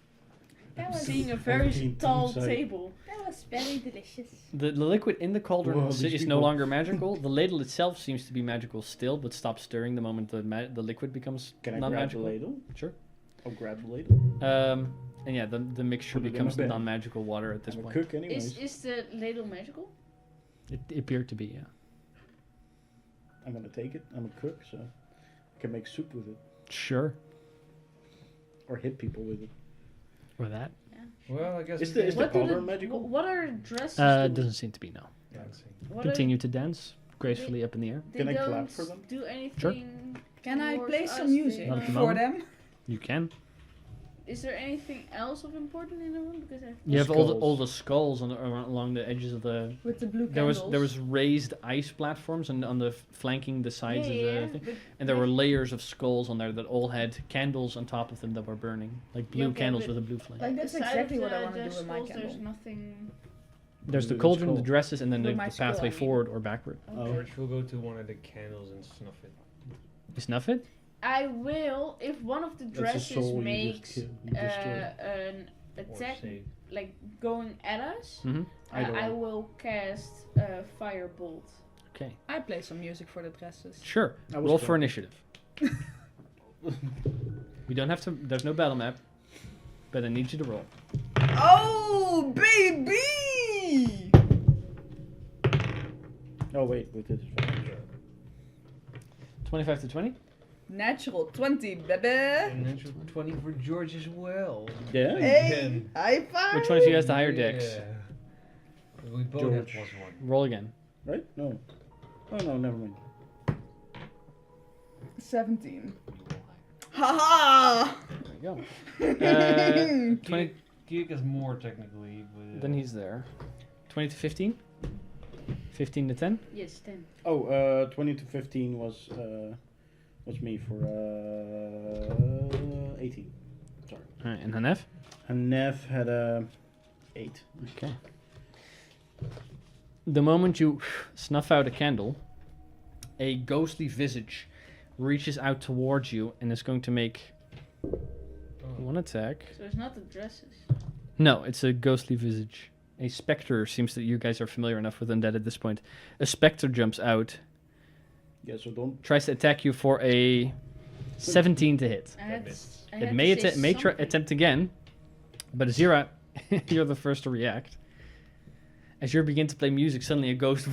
That I'm was, seeing a very Fucking tall team side. table. that was very delicious. The liquid in the cauldron Whoa, is these no people. longer magical. The ladle itself seems to be magical still, but stops stirring the moment the liquid becomes Can I grab the non-magical. ladle? Sure. I'll grab the ladle. And yeah, the mixture Put it in becomes my bag. non-magical water at this I'm a point. cook anyways. Is the ladle magical? It appeared to be, yeah. I'm gonna take it. I'm a cook, so I can make soup with it. Sure. Or hit people with it. Or that. Well, I guess Is we the- is can the What do cauldron magical? What are dresses It do? doesn't seem to be, no. dancing. What Continue to dance gracefully up in the air. They Can I don't clap for them? do anything. Can I towards play us, some music Not at the for moment. them? You can. Is there anything else of important in the room? Because I You have all Skulls. the skulls along the edges of the. With the blue There candles. was raised ice platforms on the flanking the sides of the thing, but and there were layers of skulls on there that all had candles on top of them that were burning, like blue Yeah, okay, candles but- with a blue flame. Like, that's beside exactly what I the- want to the do with my skulls, There's candle. nothing. There's the With cauldron, the skull. dresses, and then With the my skull, pathway I mean. forward or backward. Oh. George will go to one of the candles and snuff it. You snuff it? I will if one of the That's a dresses soul you just makes killed. You destroyed. an Or attack save. like going at us. Mm-hmm. I will cast firebolt. Okay. I play some music for the dresses. Sure. I was Roll for clever. initiative. We don't have to. There's no battle map, but I need you to roll. Oh, baby! Oh wait, with this. 25 to 20. Natural 20, baby! And natural 20 for George as well. Yeah. Hey, Again. high five! Which one of you has the higher dex? Yeah. We both George. have +1. Roll again. Right? No. Oh no, never mind. 17. Haha! There we go. 20. Geek is more technically, but Then he's there. 20 to 15. 15 to 10. Yes, 10. Oh, 20 to 15 was me for 18. Sorry. All right, and Hanef. And Nev had a 8. Okay. The moment you snuff out a candle, a ghostly visage reaches out towards you and is going to make one attack. So it's not the dresses. No, it's a ghostly visage. A specter seems that you guys are familiar enough with undead at this point. A specter jumps out, Yeah, so don't. tries to attack you for a 17 to hit. I had, missed. I had It to may, say something. attempt again, but Azira, you're the first to react. As you begin to play music, suddenly a ghost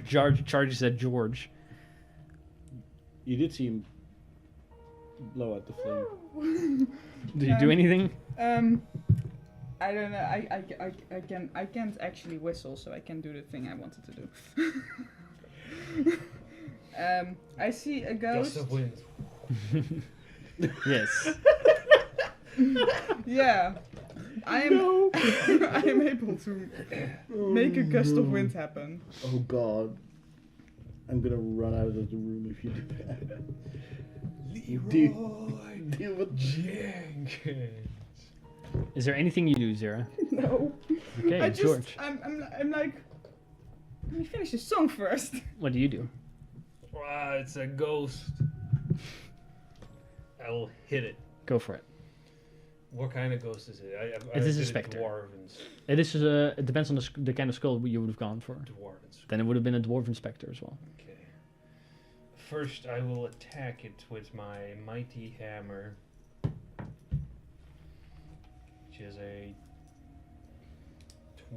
charges at George. You did see him blow out the flame. Did you do anything? I don't know. I can't actually whistle, so I can do the thing I wanted to do. I see a Gust ghost. of wind. Yes. Yeah, I am. I am able to make a gust of wind happen. Oh god. I'm gonna run out of the room if you do that. Leroy Deal with Jenkins. Is there anything you do, Zira? No. Okay, I just. George. I'm like. Let me finish the song first. What do you do? Ah, it's a ghost. I will hit it. Go for it. What kind of ghost is it? I It is a did spectre. Dwarven. It is it depends on the kind of skull you would have gone for. Dwarven. Then it would have been a dwarven specter as well. Okay. First, I will attack it with my mighty hammer, which is a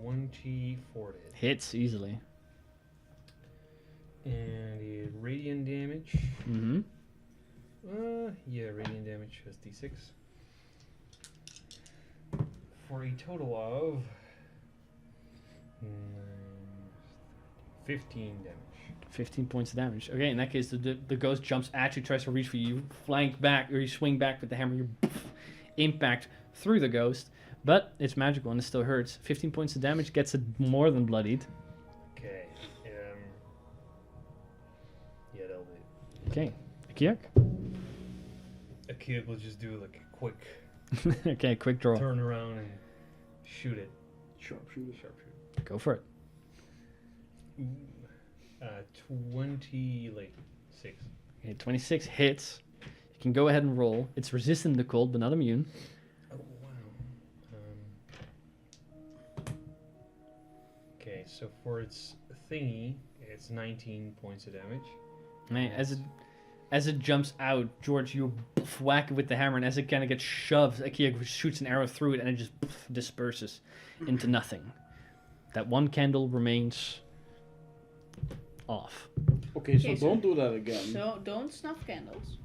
24 to hit. Hits easily. And the radiant damage. Mm-hmm. Yeah, radiant damage has d6. For a total of 15 damage. 15 points of damage. Okay, in that case, the ghost jumps at you, tries to reach for you. You flank back, or you swing back with the hammer. You impact through the ghost, but it's magical and it still hurts. 15 points of damage gets it more than bloodied. Okay. Yeah, that'll do. Okay, Akiak? A kid will just do like a quick Okay, quick draw. turn around and shoot it. Sharpshooter. Sharpshooter. Go for it. 26. Okay, 26 hits. You can go ahead and roll. It's resistant to cold, but not immune. Oh wow. Okay, so for its thingy, it's 19 points of damage. Okay, as it jumps out, George, you whack it with the hammer, and as it kind of gets shoved, Akiak shoots an arrow through it, and it just disperses into nothing. That one candle remains off. Okay, so Okay, so- don't do that again. So don't snuff candles.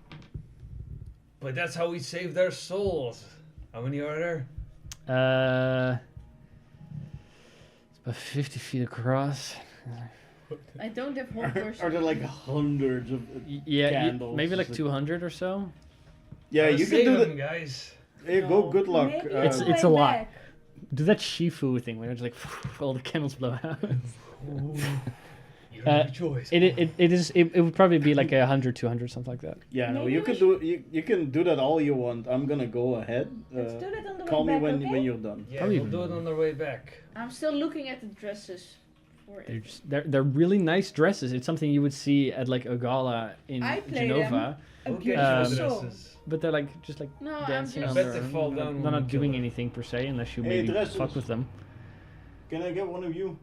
But that's how we save their souls. How many are there? It's about 50 feet across. I don't have whole Are person. there like hundreds of? Yeah, Candles. maybe like 200 or so. Yeah, Gotta you can save do them, that. guys. Hey, go. No. Good luck. Maybe It's- on the it's a way lot. back. Do that Shifu thing where it's like all the candles blow out. You have a choice. It would probably be like 100, 200, something like that. Yeah, no, Maybe you we can do you can do that all you want. I'm gonna go ahead. Let's do that on the Call me way back, when okay? when you're done. Yeah, Probably we'll do it on the way back. I'm still looking at the dresses for They're it. just they're really nice dresses. It's something you would see at like a gala in I play Genova, A We'll get beautiful you Um, the song. dresses. but they're like just like No, I'm dancing just. on I their bet they own. fall They're down not- when They're we not kill doing them. anything per se unless you Hey, maybe dresses. fuck with them. Can I get one of you?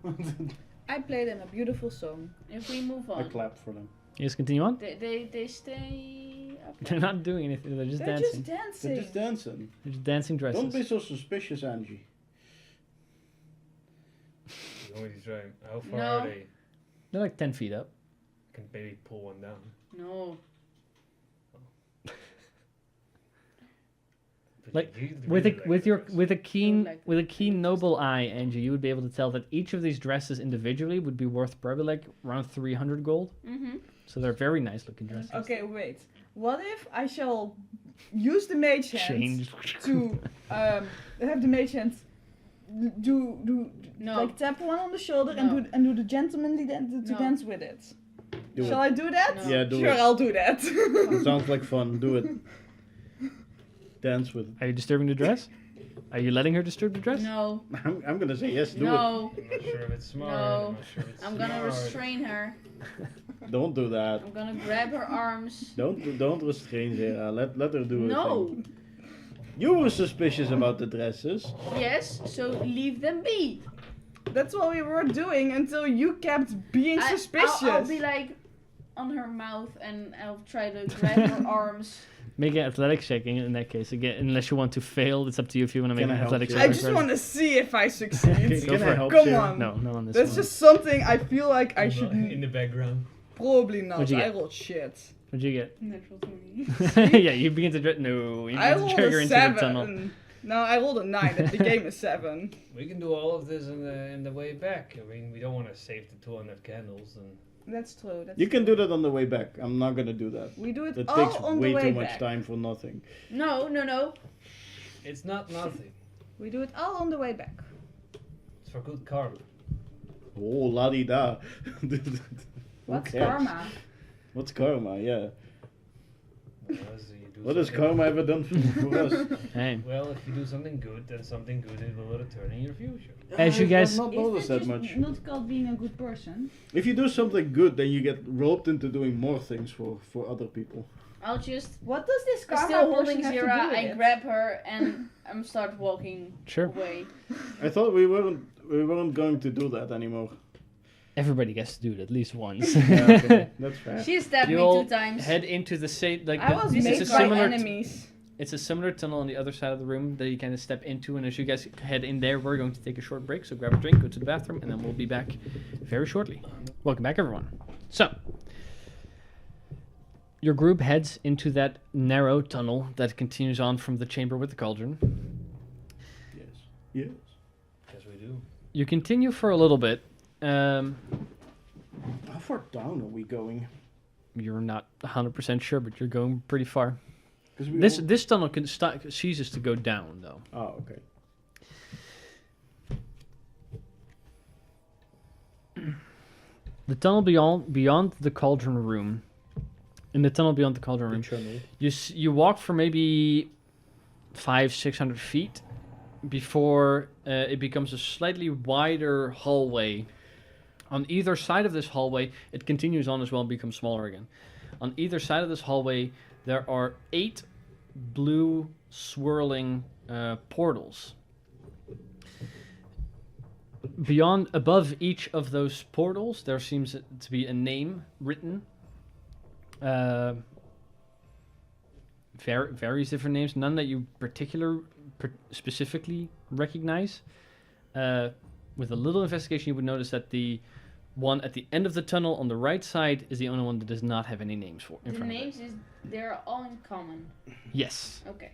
I played them a beautiful song. If we move I on, clap for them. Yes, continue on. they stay up. They're not doing anything. They're just They're dancing. just dancing. They're just dancing. They're just dancing dresses. Don't be so suspicious, Angie. You want me to try 'em? How far No. are they? They're like 10 feet up. Can maybe pull one down. No. But Like, you With really a like with the your dress. with a keen like with a keen noble eye, Angie, you would be able to tell that each of these dresses individually would be worth probably like around 300 gold. Mm-hmm. So they're very nice looking dresses. Okay, wait. What if I shall use the mage hand Change. to have the mage hand do No. like tap one on the shoulder No. and do the gentlemanly to No. dance with it? Do Shall it. I do that? No. Yeah, do sure, it. I'll do that. It sounds like fun. Do it. Dance with it. Are you disturbing the dress? Are you letting her disturb the dress? No. I'm gonna say yes. Do No. I'm not sure if it's smart. No. I'm not sure if it's I'm gonna smart. restrain her. it. Don't do that. I'm gonna grab her arms. Don't restrain Zera. Let her do her No. thing. You were suspicious about the dresses. Yes. So leave them be. That's what we were doing until you kept being suspicious. I'll be like on her mouth and I'll try to grab her arms. Make an athletics check in that case. Again, unless you want to fail, it's up to you if you want to make Can I an help athletics you? check. I just want to see if I succeed. Go Can for I it. help Come you? on. No, not on this That's one. just something I feel like I should in the background. probably not. What'd you I get? rolled shit. What'd you get? Natural 20. Yeah, you begin to no. You I begin to rolled trigger a into the tunnel. 7. No, I rolled a 9. It became a 7. We can do all of this in the way back. I mean, we don't want to save the 200 candles and. That's true. That's You can do that on the way back. I'm not gonna do that. We do it That all takes on way the way too much back. time for nothing. No. It's not nothing. We do it all on the way back. It's for good karma. Oh, la di da. What's karma? What's karma? Yeah. Well, What has karma ever done for us? Hey, Well, if you do something good, then something good it will return in your future. As you guys- I've not noticed that much. not called being a good person? If you do something good, then you get roped into doing more things for other people. I'll just. What does this I'm karma still holding person have Zira. to do with I it? grab her and start walking sure. away. I thought we weren't going to do that anymore. Everybody gets to do it at least once. Yeah, okay, that's fair. She stabbed me You'll 2 times. head into the same like I was it's made a by similar enemies. it's a similar tunnel on the other side of the room that you kind of step into, and as you guys head in there, we're going to take a short break. So grab a drink, go to the bathroom, and then we'll be back very shortly. Welcome back, everyone. So, your group heads into that narrow tunnel that continues on from the chamber with the cauldron. Yes. Yes. Yes, we do. You continue for a little bit. How far down are we going? You're not 100% sure, but you're going pretty far. 'Cause we This tunnel ceases to go down, though. Oh, okay. The tunnel beyond the cauldron room. In the tunnel beyond the cauldron room, Channel. you walk for maybe 500-600 feet before it becomes a slightly wider hallway. On either side of this hallway, it continues on as well and becomes smaller again. On either side of this hallway, there are 8 blue swirling portals. Above each of those portals, there seems to be a name written. Various different names, none that you specifically recognize. With a little investigation, you would notice that the one at the end of the tunnel on the right side is the only one that does not have any names in The front names of it. they're all in common. Yes. Okay.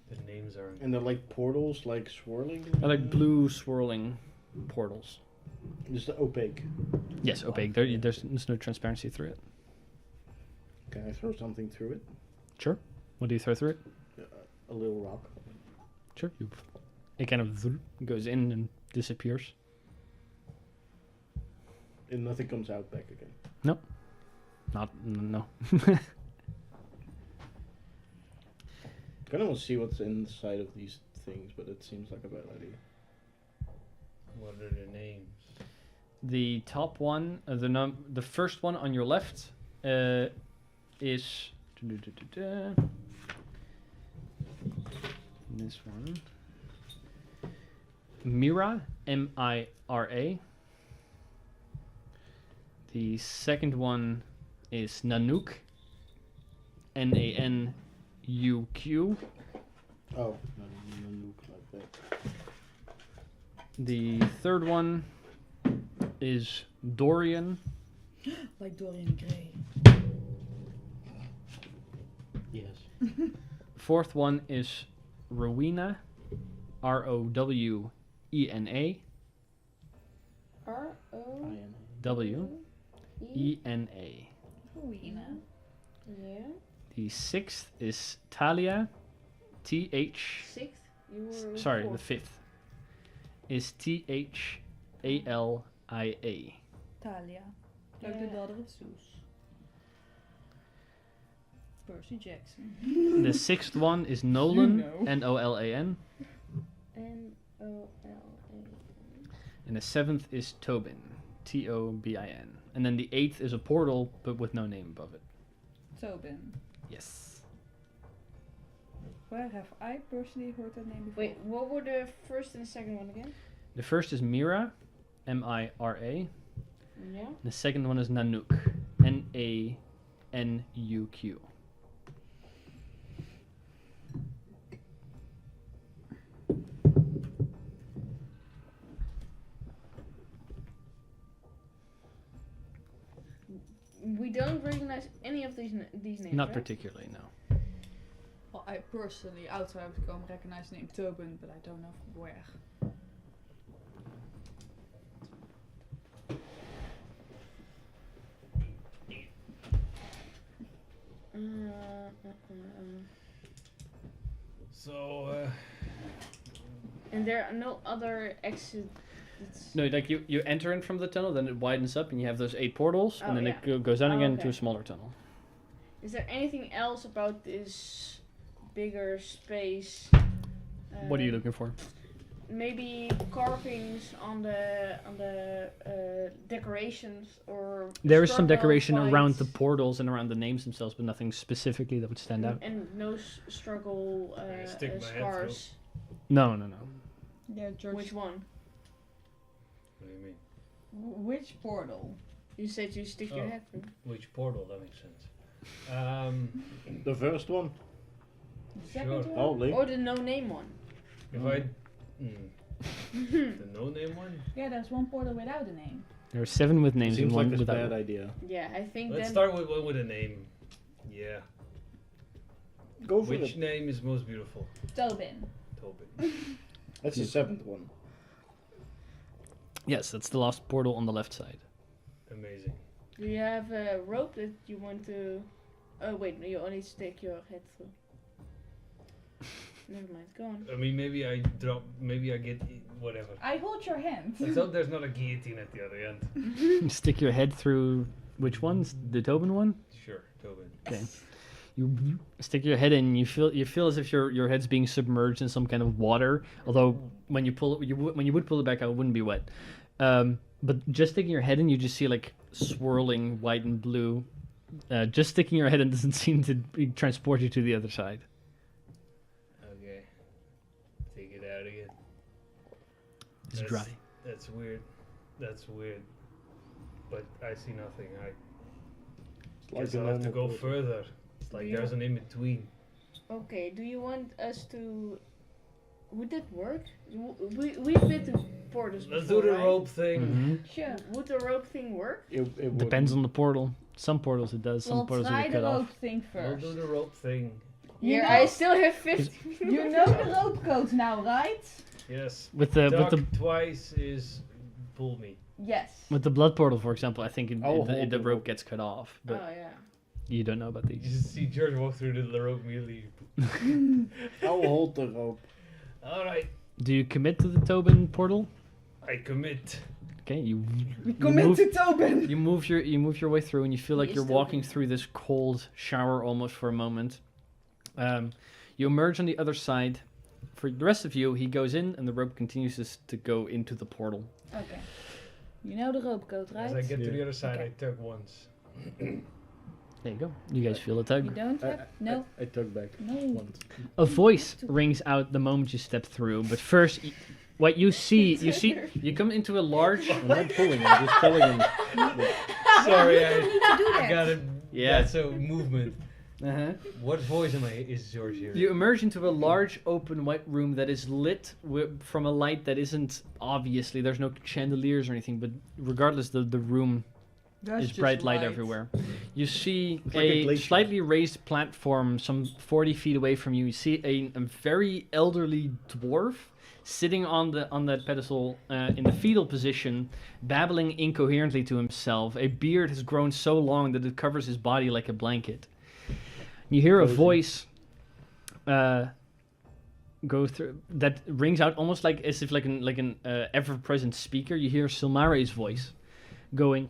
The names are. And they're like portals, like swirling? They're like blue swirling portals. Just opaque. Yes, opaque. There's no transparency through it. Can I throw something through it? Sure. What do you throw through it? A little rock. Sure. It kind of goes in and disappears. And nothing comes out back again. No. Kind of want to see what's inside of these things, but it seems like a bad idea. What are the names? The top one, the first one on your left, is this one. Mira, M-I-R-A. The second one is Nanook, N-A-N-U-Q. Oh, no, look like that. The third one is Dorian. Like Dorian Gray. Yes. Fourth one is Rowena, R-O-W-E-N-A. W-E-N-A. Rowena. Yeah. The sixth is Talia, T-H... Sixth. You were Sorry, the fourth. fifth is T-H-A-L-I-A. Talia. Like the daughter of Zeus. Percy Jackson. The sixth one is Nolan, You know. N-O-L-A-N. N-O-L-A. And the seventh is Tobin, T-O-B-I-N. And then the eighth is a portal, but with no name above it. Tobin. Yes. Where have I personally heard that name before? Wait, what were the first and the second one again? The first is Mira, M-I-R-A. Yeah. The second one is Nanook, N-A-N-U-Q. We don't recognize any of these names. Not right? particularly, no. Well, I personally, outside of the game, recognize the name Tobin, but I don't know from where. So, And there are no other exits. No, like you enter in from the tunnel, then it widens up, and you have those 8 portals, Oh, and then yeah. it goes down Oh, again okay. to a smaller tunnel. Is there anything else about this bigger space? What are you looking for? Maybe carvings on the decorations or. There is some struggle decoration around the fights portals and around the names themselves, but nothing specifically that would stand out. and no struggle I stick my head scars. No. Yeah, George. Which one? what do you mean? Which portal? You said you stick your Oh. head through. Which portal? That makes sense. The first one? The second Sure. one? Oh, Link. Or the no name one. If I. The no-name one? Yeah, there's one portal without a name. There are 7 with names and Seems 1 like a without. bad idea. Yeah, I think Let's then. start with one with a name. Yeah. Go for Which it. name is most beautiful? Tobin. Tobin. That's the 7th one. Yes, that's the last portal on the left side. Amazing. Do you have a rope that you want to? Oh wait, no, you only stick your head through. Never mind, go on. I mean, maybe I drop. Maybe I get whatever. I hold your hand. Let's hope there's not a guillotine at the other end. Stick your head through which ones? The Tobin one? Sure, Tobin. Okay. You stick your head in. You feel as if your head's being submerged in some kind of water. Although when you pull it, when you would pull it back out, it wouldn't be wet. But just sticking your head in, you just see like swirling white and blue. Just sticking your head in doesn't seem to transport you to the other side. Okay. Take it out again. It's That's- dry. That's weird. That's weird. But I see nothing. I guess a I'll have to normal go portal. further. It's like Yeah. there's an in between. Okay, do you want us to? Would that work? We've been to portals Let's before, do the right? rope thing. Mhm. Sure. Would the rope thing work? It Depends on the portal. Some portals it does. Some We'll portals try you the cut rope off. thing We'll first. do the rope thing. You Yeah, know- I still have 50. You know the rope code now, right? Yes. With the Duck twice is pull me. Yes. with the blood portal, for example, I think I'll the hold the rope rope. gets cut off, but Oh yeah. you don't know about You these. just see George walk through the rope immediately. I'll hold the rope. Alright, Do you commit to the Tobin portal? I commit. Okay, you Commit move, to Tobin. you move your way through, and you feel like He you're is walking Tobin. through this cold shower almost for a moment. You emerge on the other side. For the rest of you, he goes in, and the rope continues to go into the portal. Okay. You know the rope code, right? As I get to the Yeah. other side, Okay. I tug once. There you go. You guys feel a You tug. don't have? No. I took back No. once. A voice rings out the moment you step through, but first, what you see, you come into a large. I'm not pulling, I'm just telling him. Sorry, You don't need to do I that. got it. Yeah. That's a movement. Uh-huh. What voice is George hearing? You emerge into a large open white room that is lit from a light that isn't obviously, there's no chandeliers or anything, but regardless, the room That's is just bright light everywhere. You see It's like a a glacier. slightly raised platform some 40 feet away from you. You see a very elderly dwarf sitting on that pedestal in the fetal position, babbling incoherently to himself. A beard has grown so long that it covers his body like a blanket. You hear a Cozy. voice go through that rings out almost like as if like an ever-present speaker. You hear Silmare's voice going,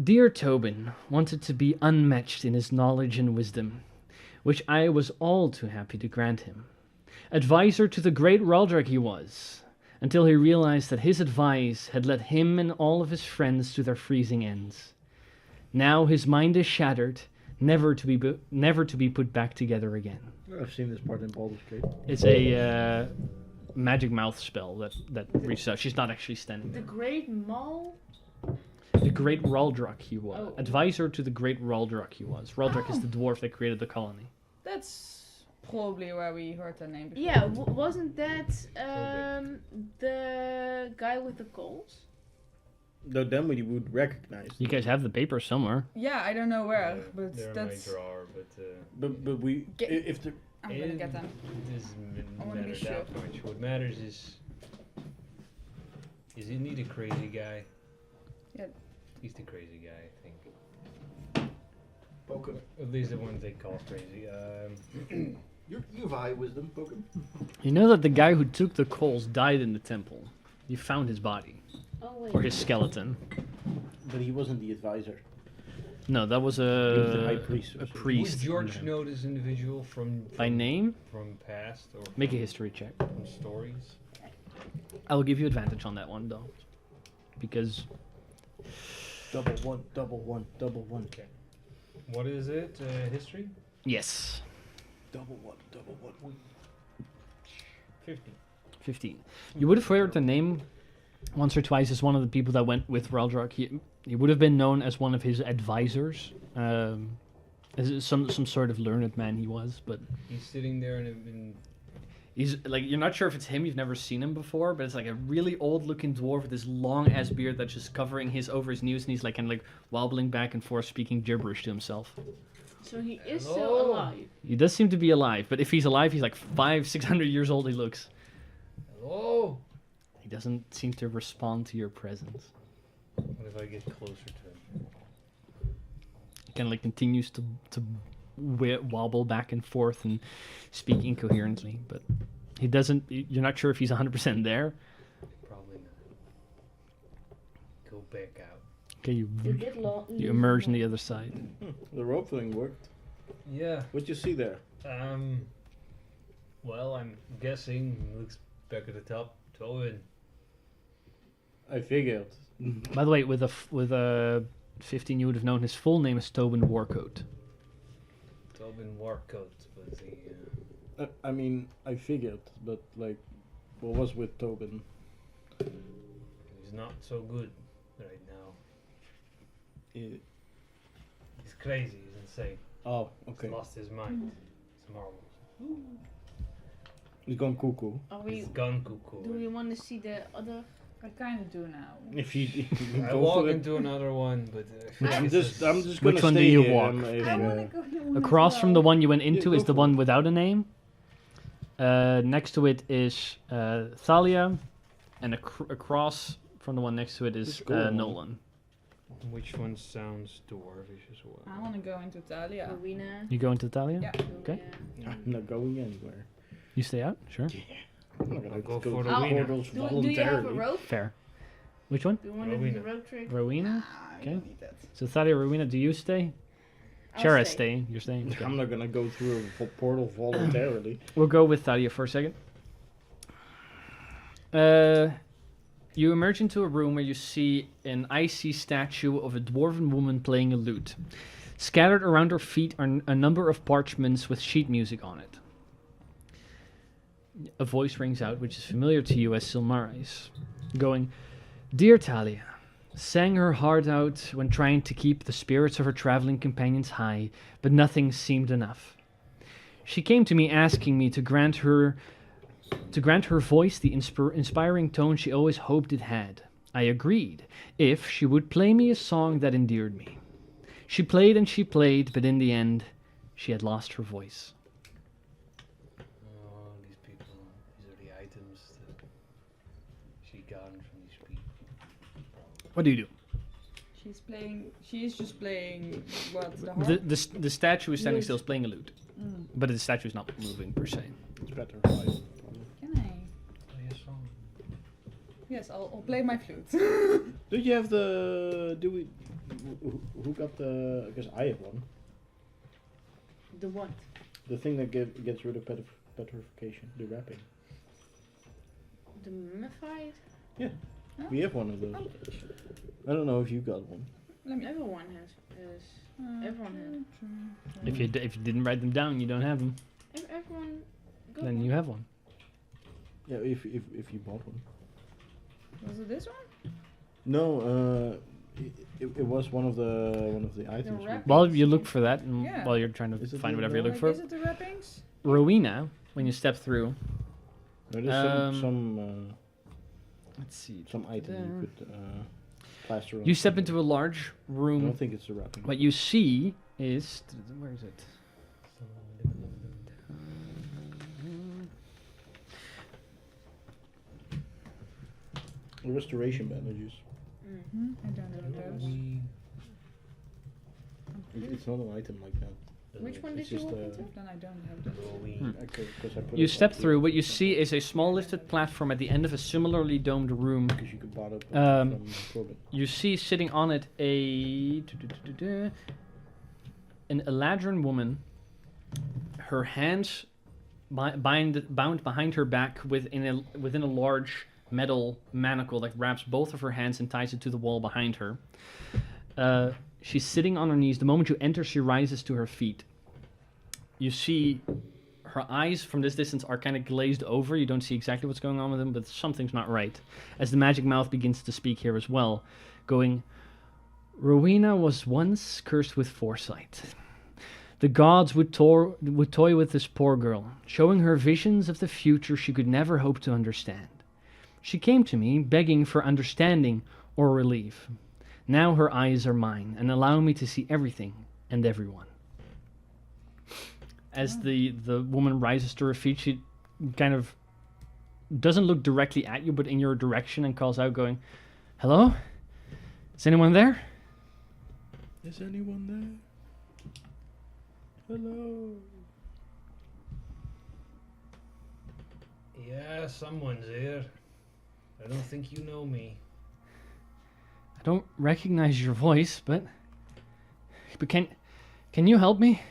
"Dear Tobin wanted to be unmatched in his knowledge and wisdom, which I was all too happy to grant him. Advisor to the great Raldrak he was, until he realized that his advice had led him and all of his friends to their freezing ends. Now his mind is shattered, never to be put back together again." I've seen this part in Baldur's Gate. It's a magic mouth spell that reaches out. She's not actually standing The there. Great Maul. The great Raldrak he was. Oh. Advisor to the great Raldrak he was. Raldrak is the dwarf that created the colony. That's probably where we heard that name before. Yeah, wasn't that the guy with the coals? Though then we would recognize. You guys have the paper somewhere. Yeah, I don't know where, but they're in my that's. drawer, but But we Get- if the I'm gonna get them. It doesn't I wanna be matter that much. What matters is he need a crazy guy? Yeah. He's the crazy guy, I think. Poken. At least the one they call crazy. You have high wisdom, Poken. You know that the guy who took the coals died in the temple. You found his body. Oh wait. Or his skeleton. But he wasn't the advisor. No, that was He was the high a priest or a something. priest. Would George know this individual from By name? from past or Make a from- history check. from stories? I will give you advantage on that one though. Because Double one, double one, double one. Okay. What is it? History? yes. Double one. 50. 15. You would have heard the name once or twice as one of the people that went with Raldrak. He would have been known as one of his advisors. As some sort of learned man he was, but He's sitting there and He's like, you're not sure if it's him. You've never seen him before, but it's like a really old-looking dwarf with this long-ass beard that's just covering over his knees, and he's like kind of like wobbling back and forth, speaking gibberish to himself. So he is Hello? still alive. He does seem to be alive, but if he's alive, he's like 500-600 years old. He looks. Hello. He doesn't seem to respond to your presence. What if I get closer to him? He kind of like continues to wobble back and forth and speak incoherently, but he doesn't. You're not sure if he's 100% there. Probably not. Go back out. Okay, You did you emerge on the other side. The rope thing worked. Yeah. What you see there? Well, I'm guessing looks back at the top. Tobin. I figured. By the way, with a 15, you would have known his full name is Tobin Warcoat. Tobin Warcoat was the. I mean, I figured, but like, what was with Tobin? He's not so good right now. It, He's crazy. He's insane. oh, okay. He's lost his mind. It's marvelous. He's gone cuckoo. Are He's we? gone cuckoo. Do we want to see the other? I kind of do now. If you I go walk for it. into another one, but I'm just gonna Which one do stay you here, walk? if, I want to go to one Across as from the well. one you went into Yeah, is go the for one it. without a name. Next to it is Thalia, and across from the one next to it is Just go on. Nolan. which one sounds dwarvish as well? I want to go into Talia. Rowena. You go into Thalia? Yeah. Okay. I'm not going anywhere. You stay out? Sure. I'm not gonna I'll go go for to the the winner. portals Do you have a voluntarily. rope? Fair. Which one? Do you want to do the Rowena. rope trick? Rowena? I Okay. don't need that. So Thalia, Rowena, do you stay? I'll Chara's stay. staying. You're staying. Okay. I'm not gonna go through a portal voluntarily. We'll go with Thalia for a second. You emerge into a room where you see an icy statue of a dwarven woman playing a lute. Scattered around her feet are a number of parchments with sheet music on it. A voice rings out, which is familiar to you as Silmari's, going, "Dear Talia, sang her heart out when trying to keep the spirits of her traveling companions high, but nothing seemed enough. She came to me asking me to grant her voice the inspiring tone she always hoped it had. I agreed, if she would play me a song that endeared me. She played and she played, but in the end, she had lost her voice." Oh, these people. These are the items that she gotten from these people. What do you do? She's playing. She's just playing what the harp. The statue is standing Lute. still, is playing a lute, Mm. but the statue is not moving per se. It's better. Probably. Can I? Play a song. Yes, I'll play my flute. Do you have the? Do we? Who got the? Because I have one. The what? The thing that gets rid of petrification. The wrapping. The mummified? We have one of those. I don't know if you got one. Let me. Everyone has. Everyone has. If you didn't write them down, you don't have them. Everyone. Got Then one. you have one. Yeah, if you bought one. Was it this one? No, it was one of the items. wrap- While you look for that, and Yeah. while you're trying to Is it find the whatever you look Like, for, is it the wrappings? Rowena, when you step through, There's let's see. some item you could plaster on. You step into a large I room. don't think it's the wrapping. What you see is, where is it? The restoration bandages. Mm-hmm. I don't have those. It's not an item like that. Which one It's did you just, walk into? Then I don't have those. Hmm. Okay, 'cause I put You it step up through. here. What you see is a small lifted platform at the end of a similarly domed room. Because you could buy it Um, from Corbin. You see sitting on it an Eladrin woman. Her hands bound behind her back within a large metal manacle that wraps both of her hands and ties it to the wall behind her. She's sitting on her knees. The moment you enter, she rises to her feet. You see her eyes from this distance are kind of glazed over. You don't see exactly what's going on with them, but something's not right. As the magic mouth begins to speak here as well, going, "Rowena was once cursed with foresight. The gods would toy with this poor girl, showing her visions of the future she could never hope to understand. She came to me, begging for understanding or relief. Now her eyes are mine, and allow me to see everything and everyone. As the woman rises to her feet, she kind of doesn't look directly at you, but in your direction, and calls out, going, "Hello? Is anyone there?" Is anyone there? Hello. Yeah, someone's here. I don't think you know me. I don't recognize your voice, but can you help me?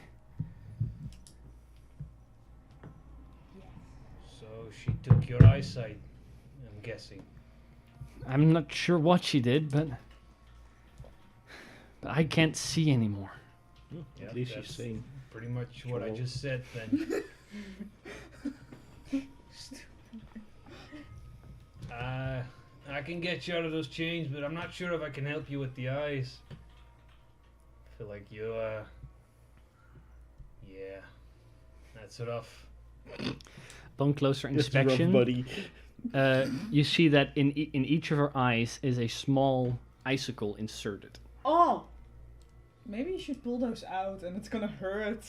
So she took your eyesight, I'm guessing. I'm not sure what she did, but I can't see anymore. Yeah, At least she's that's saying. pretty much what I Troll. just said then. I can get you out of those chains, but I'm not sure if I can help you with the eyes. I feel like you, yeah, that's rough. Upon closer It's rough, inspection, buddy. you see that in each of her eyes is a small icicle inserted. Oh! Maybe you should pull those out and it's gonna hurt.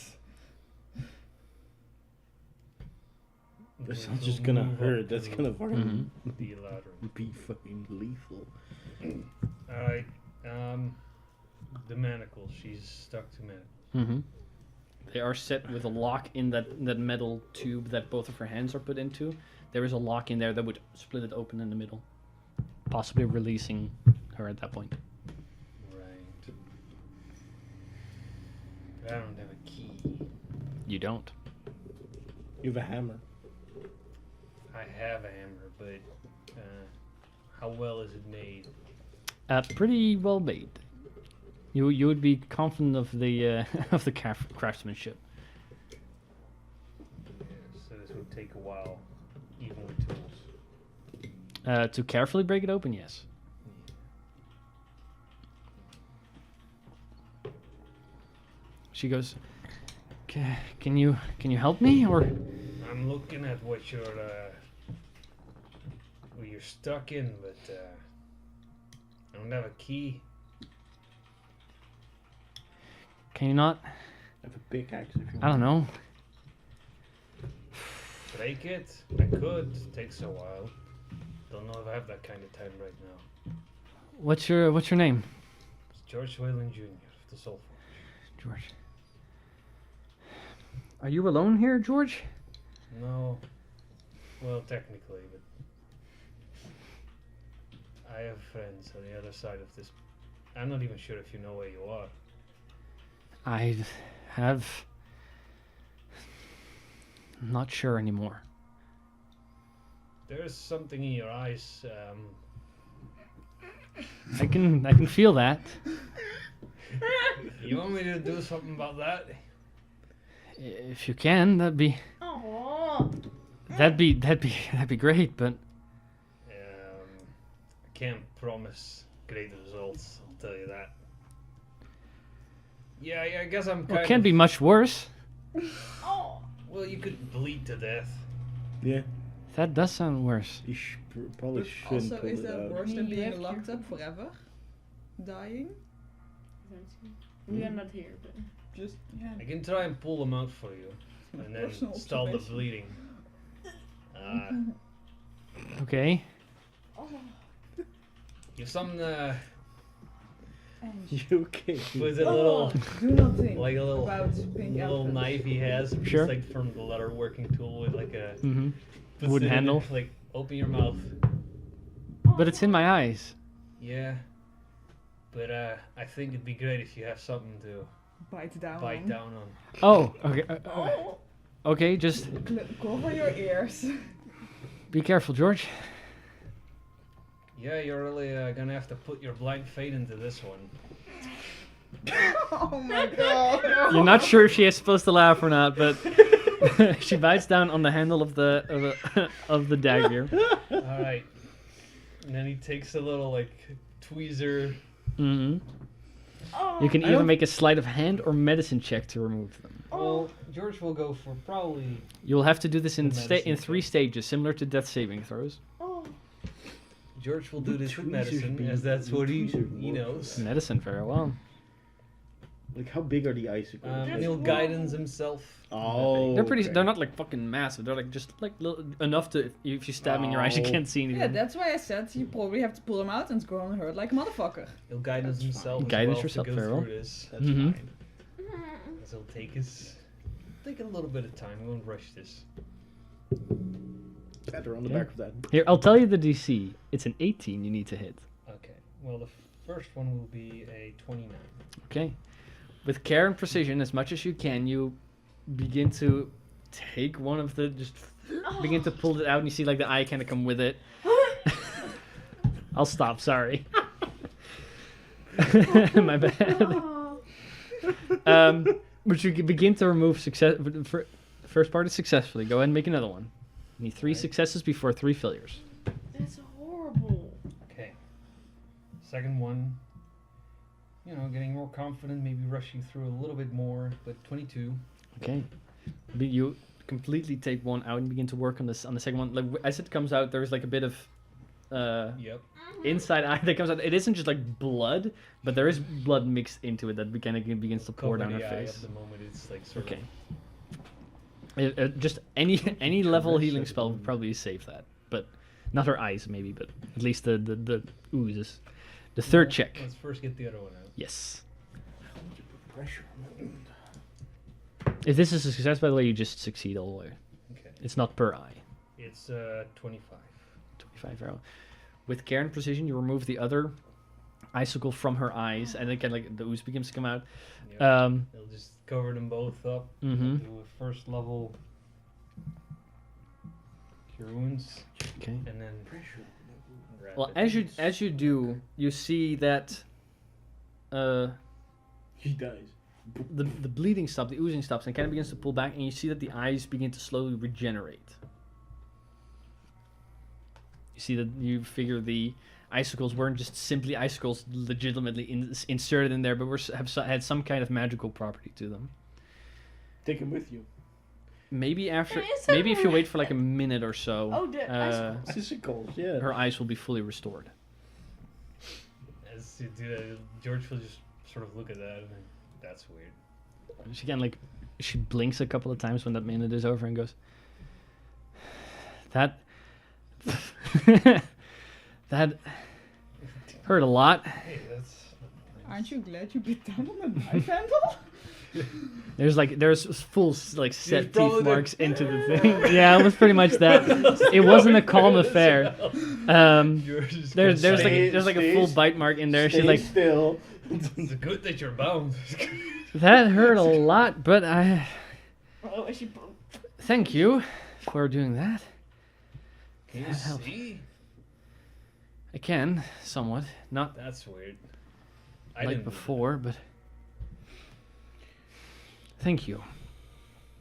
That's not just gonna hurt. That's gonna fucking Be louder. be fucking lethal. Alright, the manacles. She's stuck to manacles. Mm-hmm. They are set with a lock in that metal tube that both of her hands are put into. There is a lock in there that would split it open in the middle, possibly releasing her at that point. Right. I don't have a key. You don't. You have a hammer. I have a hammer, but how well is it made? Pretty well made. You would be confident of the of the craftsmanship. Yeah, so this would take a while, even with tools. To carefully break it open, yes. She goes, "Can you help me?" Or I'm looking at what you're stuck in, but I don't have a key. can you not? I have a pickaxe if you want. I don't know. Break it? I could. It takes a while. Don't know if I have that kind of time right now. What's your name? It's George Whalen Jr. of the Soul Forge. George. Are you alone here, George? No. Well, technically, but I have friends on the other side of this. I'm not even sure if you know where you are. I have. I'm not sure anymore. There's something in your eyes. I can feel that. You want me to do something about that? If you can, that'd be Oh! great. But I can't promise great results. I'll tell you that. Yeah, I guess I'm kind well, it can't be much worse. Oh! Well, you could bleed to death. Yeah. That does sound worse. You probably But shouldn't also, pull is it that out. worse I than mean, you being have locked to- up forever? Dying? We are not here, but... Just, yeah. I can try and pull them out for you, and then Personal stall the observation. bleeding. Okay. Oh! You have some And You okay? with a little do not think like a little about pink little elephants. knife he has. Sure. It's like from the leather working tool with like a Mm-hmm. puts Wooden it in handle. it, like open your mouth. But it's in my eyes. Yeah. But I think it'd be great if you have something to Bite down. bite on. down on. Oh, okay. Oh! Okay, just Cover your ears. be careful, George. Yeah, you're really gonna have to put your blind faith into this one. Oh my god. You're not sure if she is supposed to laugh or not, but she bites down on the handle of the dagger. All right. And then he takes a little like tweezer, Mm-hmm. Oh. You can I either don't- make a sleight of hand or medicine check to remove them. Well, George will go for probably. You'll have to do this in The medicine in 3 check. stages, similar to death saving throws. Oh. George will do this with Tweezers medicine, be- as that's what he tweezers work knows. for that. Medicine, very well. Like, how big are the icicles? He'll guidance himself. Oh, They're pretty. okay. They're not like fucking massive. They're like just like enough to if you stab in your eyes, you Oh. can't see anything. Yeah, that's why I said you probably have to pull them out and it's going to hurt like a motherfucker. He'll guidance That's himself. fine. As Guidance well yourself, to go very well. through this. That's Mhm. fine. As he'll take a little bit of time. We won't rush this. Better on the Okay. back of that. Here, I'll tell you the DC. It's an 18 you need to hit. Okay. Well, the first one will be a 29. Okay. With care and precision, as much as you can, you begin to take one of the begin to pull it out, and you see like the eye kind of come with it. I'll stop. Sorry. My bad. But you can begin to remove success. First part is successfully. Go ahead and make another one. You need 3 Alright. successes before 3 failures. That's horrible. Okay. Second one. You know, getting more confident, maybe rushing through a little bit more, but 22. Okay. But you completely take one out and begin to work on this on the second one. Like as it comes out, there's like a bit of Yep. inside eye that comes out. It isn't just like blood, but there is blood mixed into it that begins to pour Cover down her the eye face. At the moment, it's like sort Okay. of. Just any level healing spell would probably save that, but not her eyes maybe, but at least the oozes. The third check. Let's first get the other one out. Yes. Pressure on that wound. If this is a success, by the way, you just succeed all the way. Okay. It's not per eye. It's 25. 25 arrow. With care and precision, you remove the other icicle from her eyes, and again, like the ooze begins to come out. Yep. They'll just cover them both up. Mhm. Do a first level cure wounds, Okay. and then Pressure. Well, rapid as you do, you see that He dies. the bleeding stops, the oozing stops, and kind of begins to pull back, and you see that the eyes begin to slowly regenerate. You see that you figure the icicles weren't just simply icicles legitimately inserted in there, but had some kind of magical property to them. Take him with you. Maybe after, There is maybe if you some- wait for like a minute or so, Oh, the icicles. Icicles, yeah. her eyes will be fully restored. As you do that, George will just sort of look at that, and then, that's weird. She can like, she blinks a couple of times when that minute is over and goes, that that hurt a lot. Hey, that's. Aren't you glad you bit down on the knife handle? There's full like set teeth probably the- marks into the thing. Yeah, it was pretty much that. It wasn't a calm affair. George is There's gonna like say, there's like a full bite mark in there. She's Stay like, still. It's good that you're bound. that hurt a lot, but Oh, is she thank you for doing that. Can you That helps. see? I can somewhat, not That's weird. I like didn't do before, but thank you. that.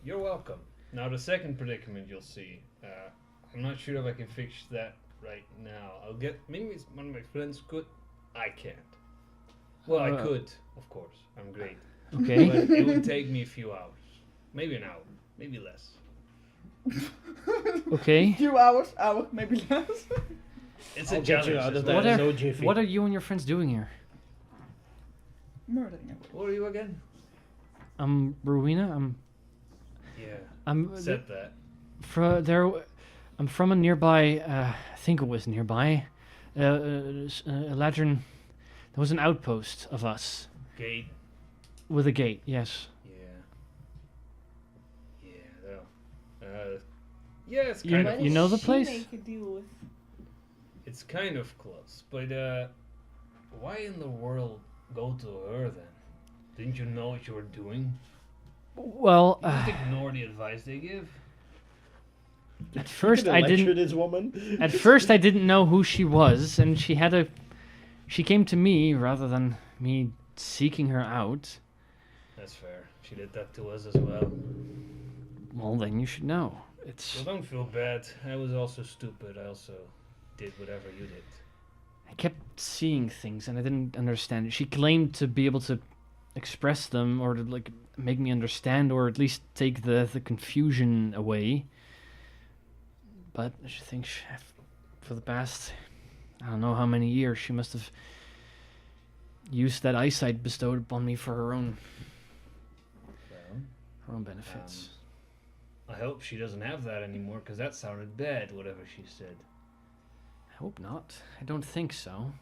You're welcome. Now the second predicament you'll see. I'm not sure if I can fix that right now. I'll get maybe one of my friends could. I can't. Well, I could, of course. I'm great. Okay. But it would take me a few hours, maybe an hour, maybe less. Okay. Few hours, maybe less. It's I'll a get you challenge. out as of well. that. What no are jiffy. what are you and your friends doing here? Murdering him. What are you again? I'm Rowena. Yeah. I'm Said that. I'm from a nearby. I think it was nearby. A lantern. There was an outpost of us Gate. with a gate. Yes. Yeah. Yeah, it's You kind kn- of. you know the She place? make a deal with. It's kind of close, but why in the world go to her then? Didn't you know what you were doing? Well, You just ignore the advice they give. at first Gonna I lecture didn't. this woman. At first I didn't know who she was, and she came to me rather than me seeking her out. That's fair. She did that to us as well. Well, then you should know. It's Well, don't feel bad. I was also stupid. I also did whatever you did. I kept seeing things and I didn't understand it. She claimed to be able to express them or to like make me understand or at least take the confusion away. But I think for the past, I don't know how many years, she must have used that eyesight bestowed upon me for her own benefits. I hope she doesn't have that anymore, because that sounded bad, whatever she said. I hope not. I don't think so.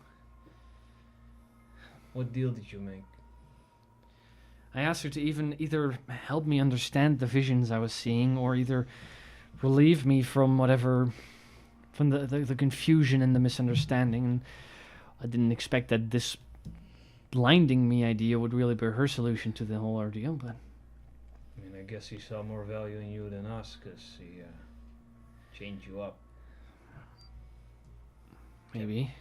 What deal did you make? I asked her to either help me understand the visions I was seeing or either relieve me from the confusion and the misunderstanding. And I didn't expect that this blinding me idea would really be her solution to the whole ordeal, but... I mean, I guess he saw more value in you than us, because he changed you up. Maybe.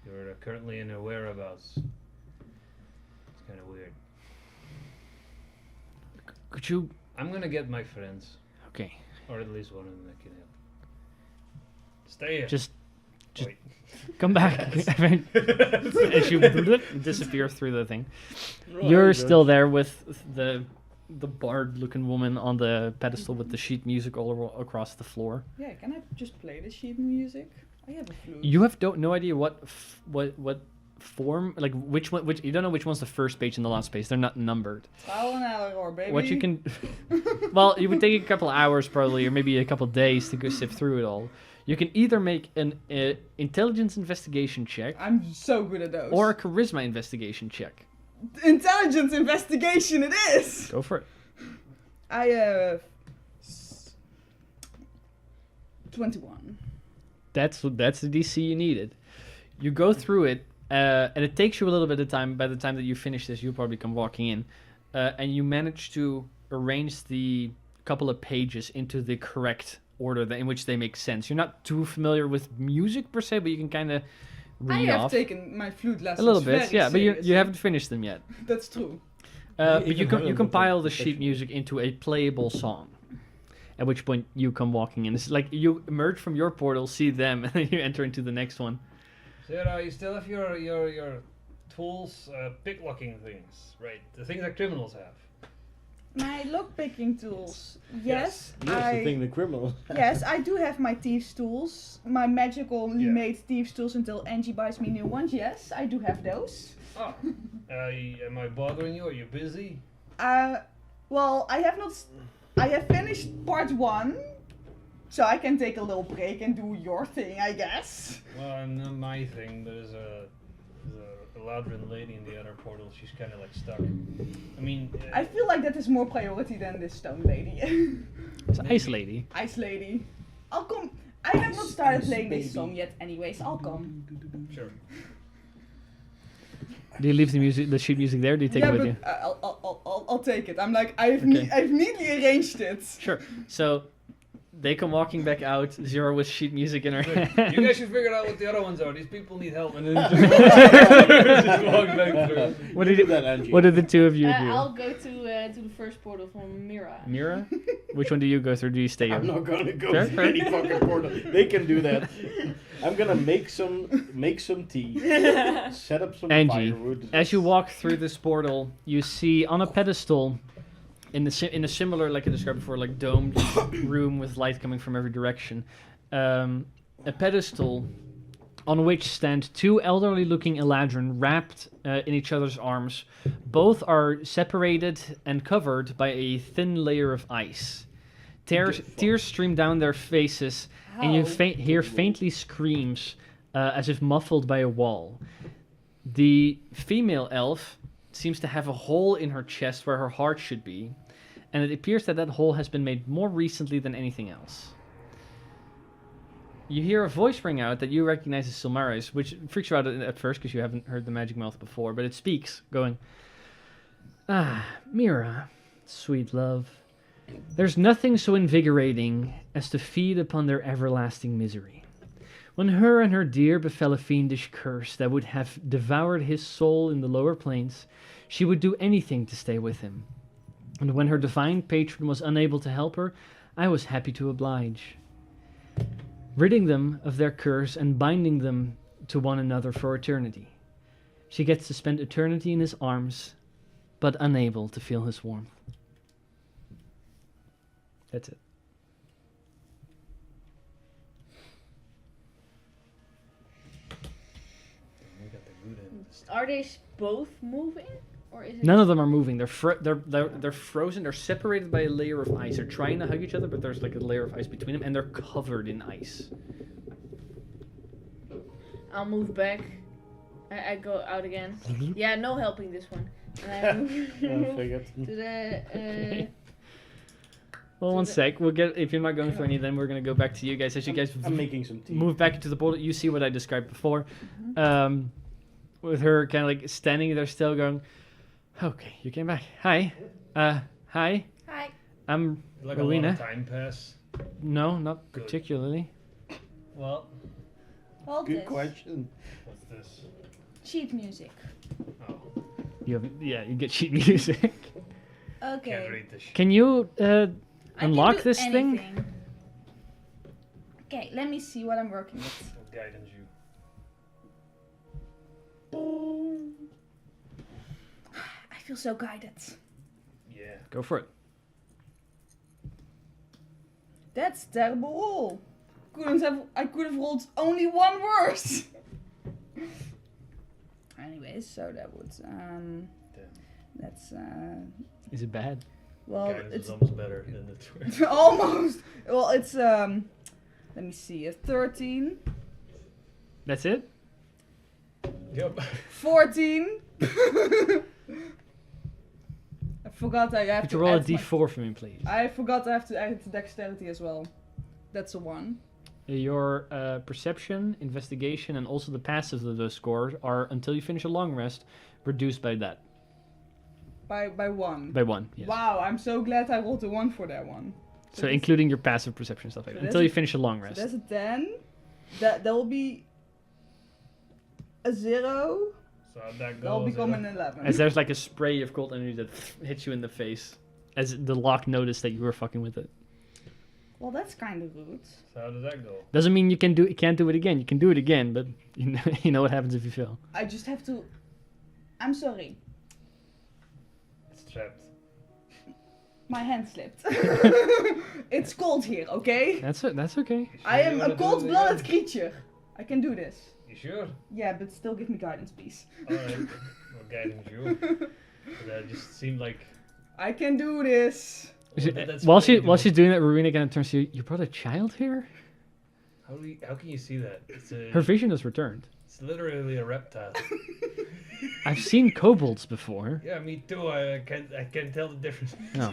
You're currently in her whereabouts. It's kind of weird. Could you... I'm gonna get my friends. Okay. Or at least one of them that can help. Stay here. Just Wait. come back. As you disappear through the thing. You're still there with the bard-looking woman on the pedestal with the sheet music all across the floor. Yeah, can I just play the sheet music? I have a flute. You have no idea what form, like which you don't know which one's the first page and the last page. They're not numbered. Trial and error, baby. What you can, well, it would take a couple of hours probably, or maybe a couple of days to go sift through it all. You can either make an intelligence investigation check, I'm so good at those. or a charisma investigation check. Intelligence investigation it is! Go for it. I have 21. That's the DC you needed. You go through it, and it takes you a little bit of time. By the time that you finish this, you'll probably come walking in, and you manage to arrange the couple of pages into the correct order in which they make sense. You're not too familiar with music per se, but you can kind of read I have off taken my flute lessons a little bit, very yeah. But you seriously. haven't finished them yet. That's true. But you even you compile the sheet music into a playable song. At which point you come walking in. It's like you emerge from your portal, see them, and then you enter into the next one. Sarah, you still have your tools, picklocking things, right? The things that criminals have. My lock-picking tools. Yes, That's the thing the criminals. Yes, I do have my thieves' tools. My magically Yeah. made thieves' tools until Angie buys me new ones. Yes, I do have those. Oh, am I bothering you? Are you busy? Well, I have not. I have finished part 1, so I can take a little break and do your thing, I guess. Well, not my thing. There's a Ladrin lady in the other portal. She's kind of like stuck. I mean, I feel like that is more priority than this stone lady. It's Ice Lady. Ice lady. I'll come. I have not started Ice playing baby. this song yet, anyways. I'll come. sure. Do you leave the sheet music there? Or do you take yeah, it with but you? I'll take it. I'm like I've Okay. I've neatly arranged it. Sure. So they come walking back out, Zero with sheet music in her hand. You guys should figure out what the other ones are. These people need help. And then just walk back through. What did what did the two of you do? I'll go to the first portal from Mira. Mira? Which one do you go through? Do you stay I'm in? not gonna go Fair, through fair. any fucking portal. They can do that. I'm gonna make some tea. Set up some Angie, firewood. as you walk through this portal, you see on a pedestal, in a similar, like I described before, like domed room with light coming from every direction, a pedestal on which stand two elderly-looking Eladrin wrapped in each other's arms. Both are separated and covered by a thin layer of ice. Tears stream down their faces, and you hear faintly screams as if muffled by a wall. The female elf seems to have a hole in her chest where her heart should be, and it appears that hole has been made more recently than anything else. You hear a voice ring out that you recognize as Silmara's, which freaks you out at first because you haven't heard the magic mouth before, but it speaks, going, "Ah, Mira, sweet love. There's nothing so invigorating as to feed upon their everlasting misery. When her and her dear befell a fiendish curse that would have devoured his soul in the lower planes, she would do anything to stay with him. And when her divine patron was unable to help her, I was happy to oblige. Ridding them of their curse and binding them to one another for eternity. She gets to spend eternity in his arms, but unable to feel his warmth. That's it. We got the good end. Are they both moving? Or is it None of them are moving. They're frozen. They're separated by a layer of ice. They're trying to hug each other, but there's like a layer of ice between them, and they're covered in ice. I'll move back. I go out again. Yeah, no helping this one. And I move Figured. to the. Well, one sec. We'll get. If you're not going for any, then we're gonna go back to you guys. As you guys I'm making some tea. move back into the border, you see what I described before. With her kind of like standing there, still going. Okay, you came back. Hi. Hi. Hi. I'm Like a lot Rowena. of time pass. No, not Good. particularly. Well, Hold Good this. question. what's this? Sheet music. Oh, You have, you get sheet music. can't Okay. read this shit. Can you I can unlock do this thing? anything. Okay, let me see what I'm working with. What guidance you? I feel so guided. Yeah. Go for it. That's terrible roll. I could have rolled only one worse. Anyways, so that would Damn. that's Is it bad? well Guidance it's is almost better than the twist. almost well it's let me see a 13, That's it? Yep. 14. I forgot I have Could to you roll a add my- d4 for me, please? I forgot I have to add dexterity as well. That's a 1. Your perception, investigation, and also the passives of those scores are, until you finish a long rest, reduced by that. By 1. By 1, yes. Wow, I'm so glad I rolled a 1 for that one. So that's- including your passive perception stuff like So that. that's Until a- you finish a long So rest. that's a 10. That will be a 0. So how'd that go? That'll become Zero? an 11. As there's like a spray of cold energy that hits you in the face. As the lock noticed that you were fucking with it. Well, that's kind of rude. So how does that go? Doesn't mean you can't do it again. You can do it again, but you know what happens if you fail. I just have to. I'm sorry. It's trapped. My hand slipped. It's cold here, okay? That's okay. You sure I you am wanna a do it cold-blooded again? creature. I can do this. You sure? Yeah, but still give me guidance, please. Alright. What guidance you? That just seemed like. I can do this. Is Well, it- that's while what they while do. she's doing that, Rowena kind of turns to you. You brought a child here? How can you see that? It's Her vision has returned. It's literally a reptile. I've seen kobolds before. Yeah, me too. I can't tell the difference. No.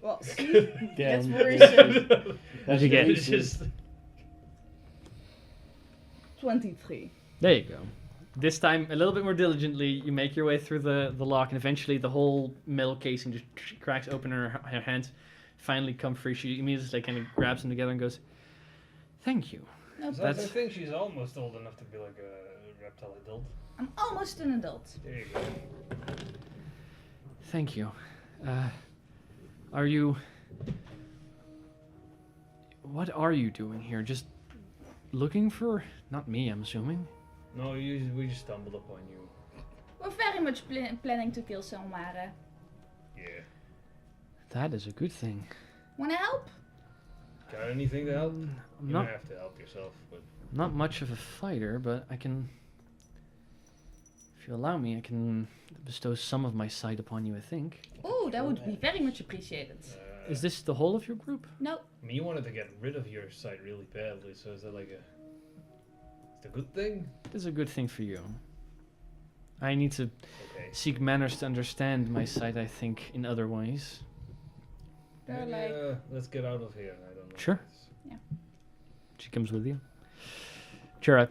Well, see? That's Damn. worrisome. What'd you get? It's just 23. There you go. This time, a little bit more diligently, you make your way through the lock, and eventually the whole metal casing just cracks open, and her hands finally come free. She immediately kind of grabs them together and goes, "Thank you." No So I That's- think she's almost old enough to be like a reptile adult. I'm almost an adult. There you go. Thank you. Are you... What are you doing here? Just looking for... Not me, I'm assuming. No, we just stumbled upon you. We're very much planning to kill Selmare. Yeah. That is a good thing. Wanna help? Got anything to help? I'm You not, don't have to help yourself, but not much of a fighter, but I can... If you allow me, I can bestow some of my sight upon you, I think. Oh, that would be very much appreciated. Is this the whole of your group? No, I mean, you wanted to get rid of your sight really badly, so is that like a... It's a good thing? It is a good thing for you. I need to Okay. seek manners to understand my sight, I think, in other ways. they're Maybe, like. let's get out of here. I don't know. Sure. Yeah. She comes with you. Chira,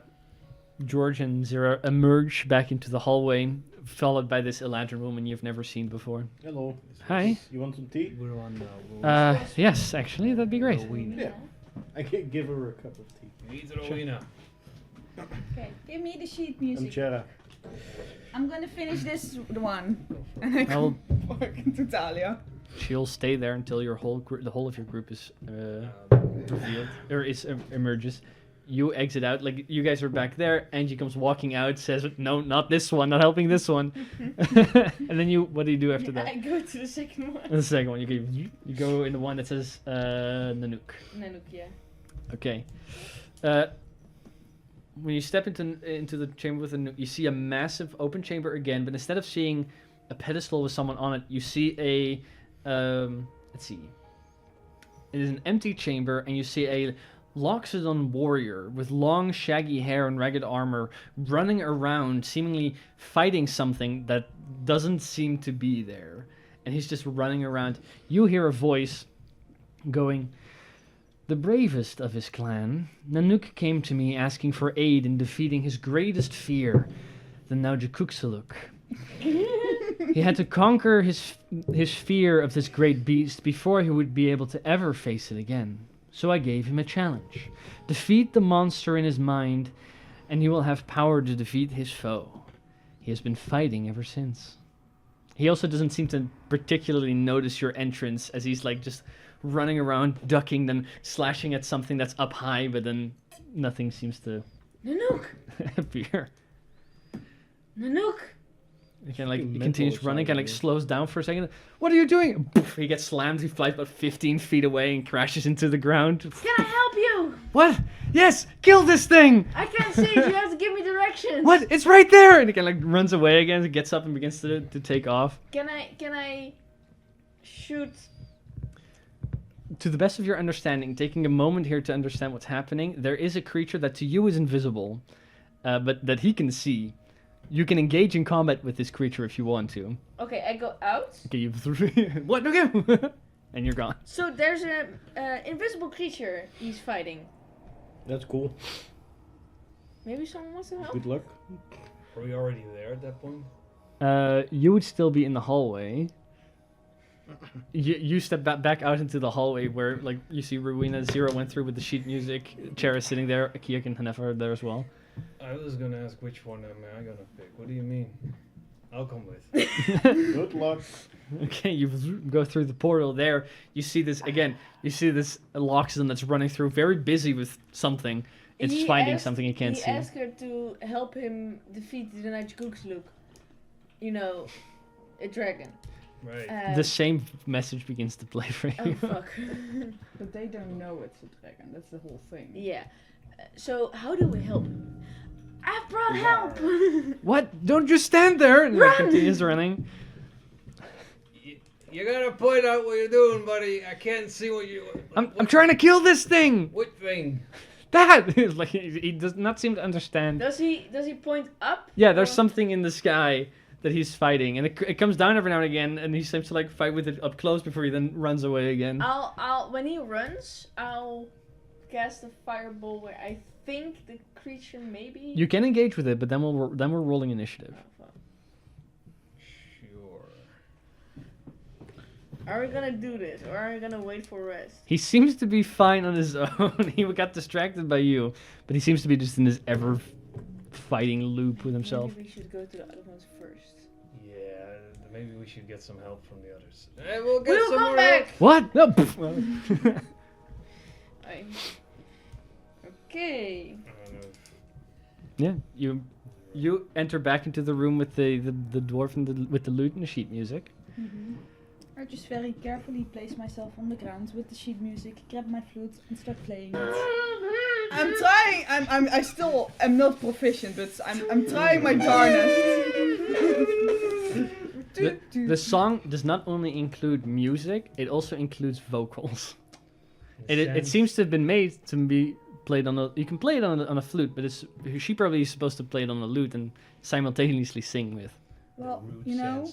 George and Zira emerge back into the hallway, followed by this Eladrin woman you've never seen before. Hello. Hi. You want some tea? We're on. We're Yes, actually, that'd be great. Yeah. I can give her a cup of tea. Needs Rowena. Okay, give me the sheet I'm music. Chera. I'm gonna finish this one. And I I'll, go back to Talia. she'll stay there until your whole the whole of your group is revealed or is emerges. you exit out. Like, you guys are back there. Angie comes walking out, says, no, not this one, not helping this one. And then what do you do after that? I go to the second one. The second one, you go in the one that says Nanook. Nanook, yeah. Okay. When you step into the chamber with Nanook, you see a massive open chamber again, but instead of seeing a pedestal with someone on it, you see a let's see. It is an empty chamber, and you see a Loxodon warrior with long, shaggy hair and ragged armor running around, seemingly fighting something that doesn't seem to be there. And he's just running around. You hear a voice going, "The bravest of his clan, Nanook came to me asking for aid in defeating his greatest fear, the Naujikuksaluk. He had to conquer his fear of this great beast before he would be able to ever face it again. So I gave him a challenge. Defeat the monster in his mind, and he will have power to defeat his foe. He has been fighting ever since." He also doesn't seem to particularly notice your entrance, as he's like just running around, ducking, then slashing at something that's up high, but then nothing seems to Nanook! appear. Nanook! He can like he Mental continues running, kind of like side, slows down for a second. What are you doing? Poof, he gets slammed. He flies about 15 feet away and crashes into the ground. Can I help you? What? Yes, kill this thing. I can't see it. You have to give me directions. What? It's right there. And he kind of like runs away again. He gets up and begins to take off. Can I shoot? To the best of your understanding, taking a moment here to understand what's happening, there is a creature that to you is invisible, but that he can see. You can engage in combat with this creature if you want to. Okay, I go out. Okay, you what? Okay, and you're gone. So there's an invisible creature he's fighting. That's cool. Maybe someone wants to help. Good luck. Are we already there at that point? You would still be in the hallway. You step back out into the hallway where, like, you see Rowena. Zero went through with the sheet music. Chera is sitting there. Akiak and Hanefa are there as well. I was gonna ask which one am I gonna pick. What do you mean? I'll come with. Good luck. Okay, you go through the portal there. You see this again. You see this Loxodon that's running through, very busy with something. It's He finding asked- something it can't he see. asked her to help him defeat the Naujikuksaluk. You know, a dragon. Right. The same message begins to play for Oh you. fuck. But they don't know it's a dragon. That's the whole thing. Yeah. So how do we help him? I've brought help. What? Don't just stand there! And he Run! continues running. You gotta point out what you're doing, buddy. I can't see what you. I'm trying to kill this thing! What thing? That! Like, he does not seem to understand. Does he point up? Yeah, there's Or- something in the sky that he's fighting, and it comes down every now and again, and he seems to like fight with it up close before he then runs away again. I'll when he runs, I'll cast a fireball where I think the creature maybe. You can engage with it, but then we're rolling initiative. Oh, fuck. Sure. Are we gonna do this, or are we gonna wait for rest? He seems to be fine on his own. He got distracted by you, but he seems to be just in this ever fighting loop with himself. Maybe we should go to the other ones first. Yeah, maybe we should get some help from the others. Hey, we'll get We'll some come more back. What? No. Aye. Okay. help. Yeah, you enter back into the room with the dwarf and with the lute and the sheet music. I just very carefully place myself on the ground with the sheet music, grab my flute and start playing it. I'm trying. I still am not proficient, but I'm trying my darnest. The song does not only include music; it also includes vocals. It seems to have been made to be played on a. You can play it on a flute, but she probably is supposed to play it on a lute and simultaneously sing with. Well, you know,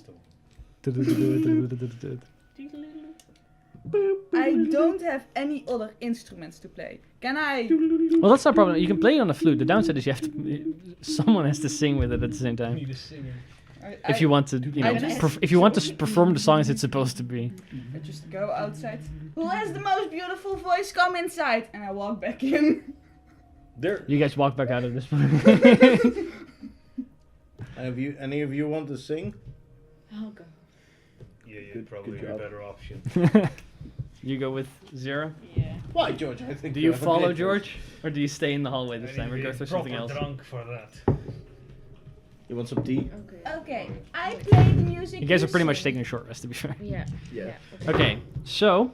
I don't have any other instruments to play. Can I? Well, that's not a problem. You can play it on a flute. The downside is someone has to sing with it at the same time. Need a singer. If you want to, if you want to perform the song as it's supposed to be. I just go outside. Who has the most beautiful voice? Come inside, and I walk back in. There. You guys walk back out of this one. Have you? Any of you want to sing? Oh god. Yeah, Good probably a job. better option. You go with Zero. Yeah. Why, George? I think Do you have a follow great George, or do you stay in the hallway I this need time, to or be go through something proper else? drunk for that. voice. You want some tea? Okay. Okay, I play the music. You guys are pretty much sing. taking a short rest, to be fair. Yeah. Yeah. Okay, so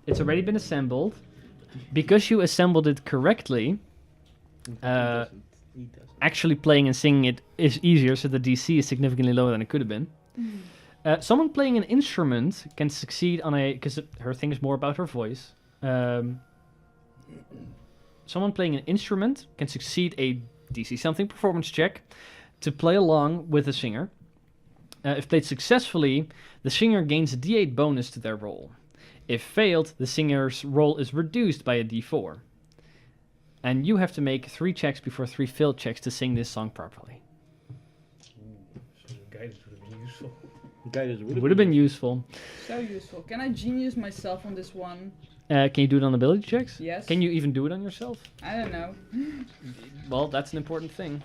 it's already been assembled. Because you assembled it correctly, actually playing and singing it is easier, so the DC is significantly lower than it could have been. Someone playing an instrument can succeed on because her thing is more about her voice. Someone playing an instrument can succeed a DC something performance check to play along with the singer. If played successfully, the singer gains a D8 bonus to their roll. If failed, the singer's roll is reduced by a D4. And you have to make 3 checks before 3 failed checks to sing this song properly. So the guidance would have been useful. Guidance Would have been useful. So useful. Can I genius myself on this one? Can you do it on ability checks? Yes. Can you even do it on yourself? I don't know. Well, that's an important thing.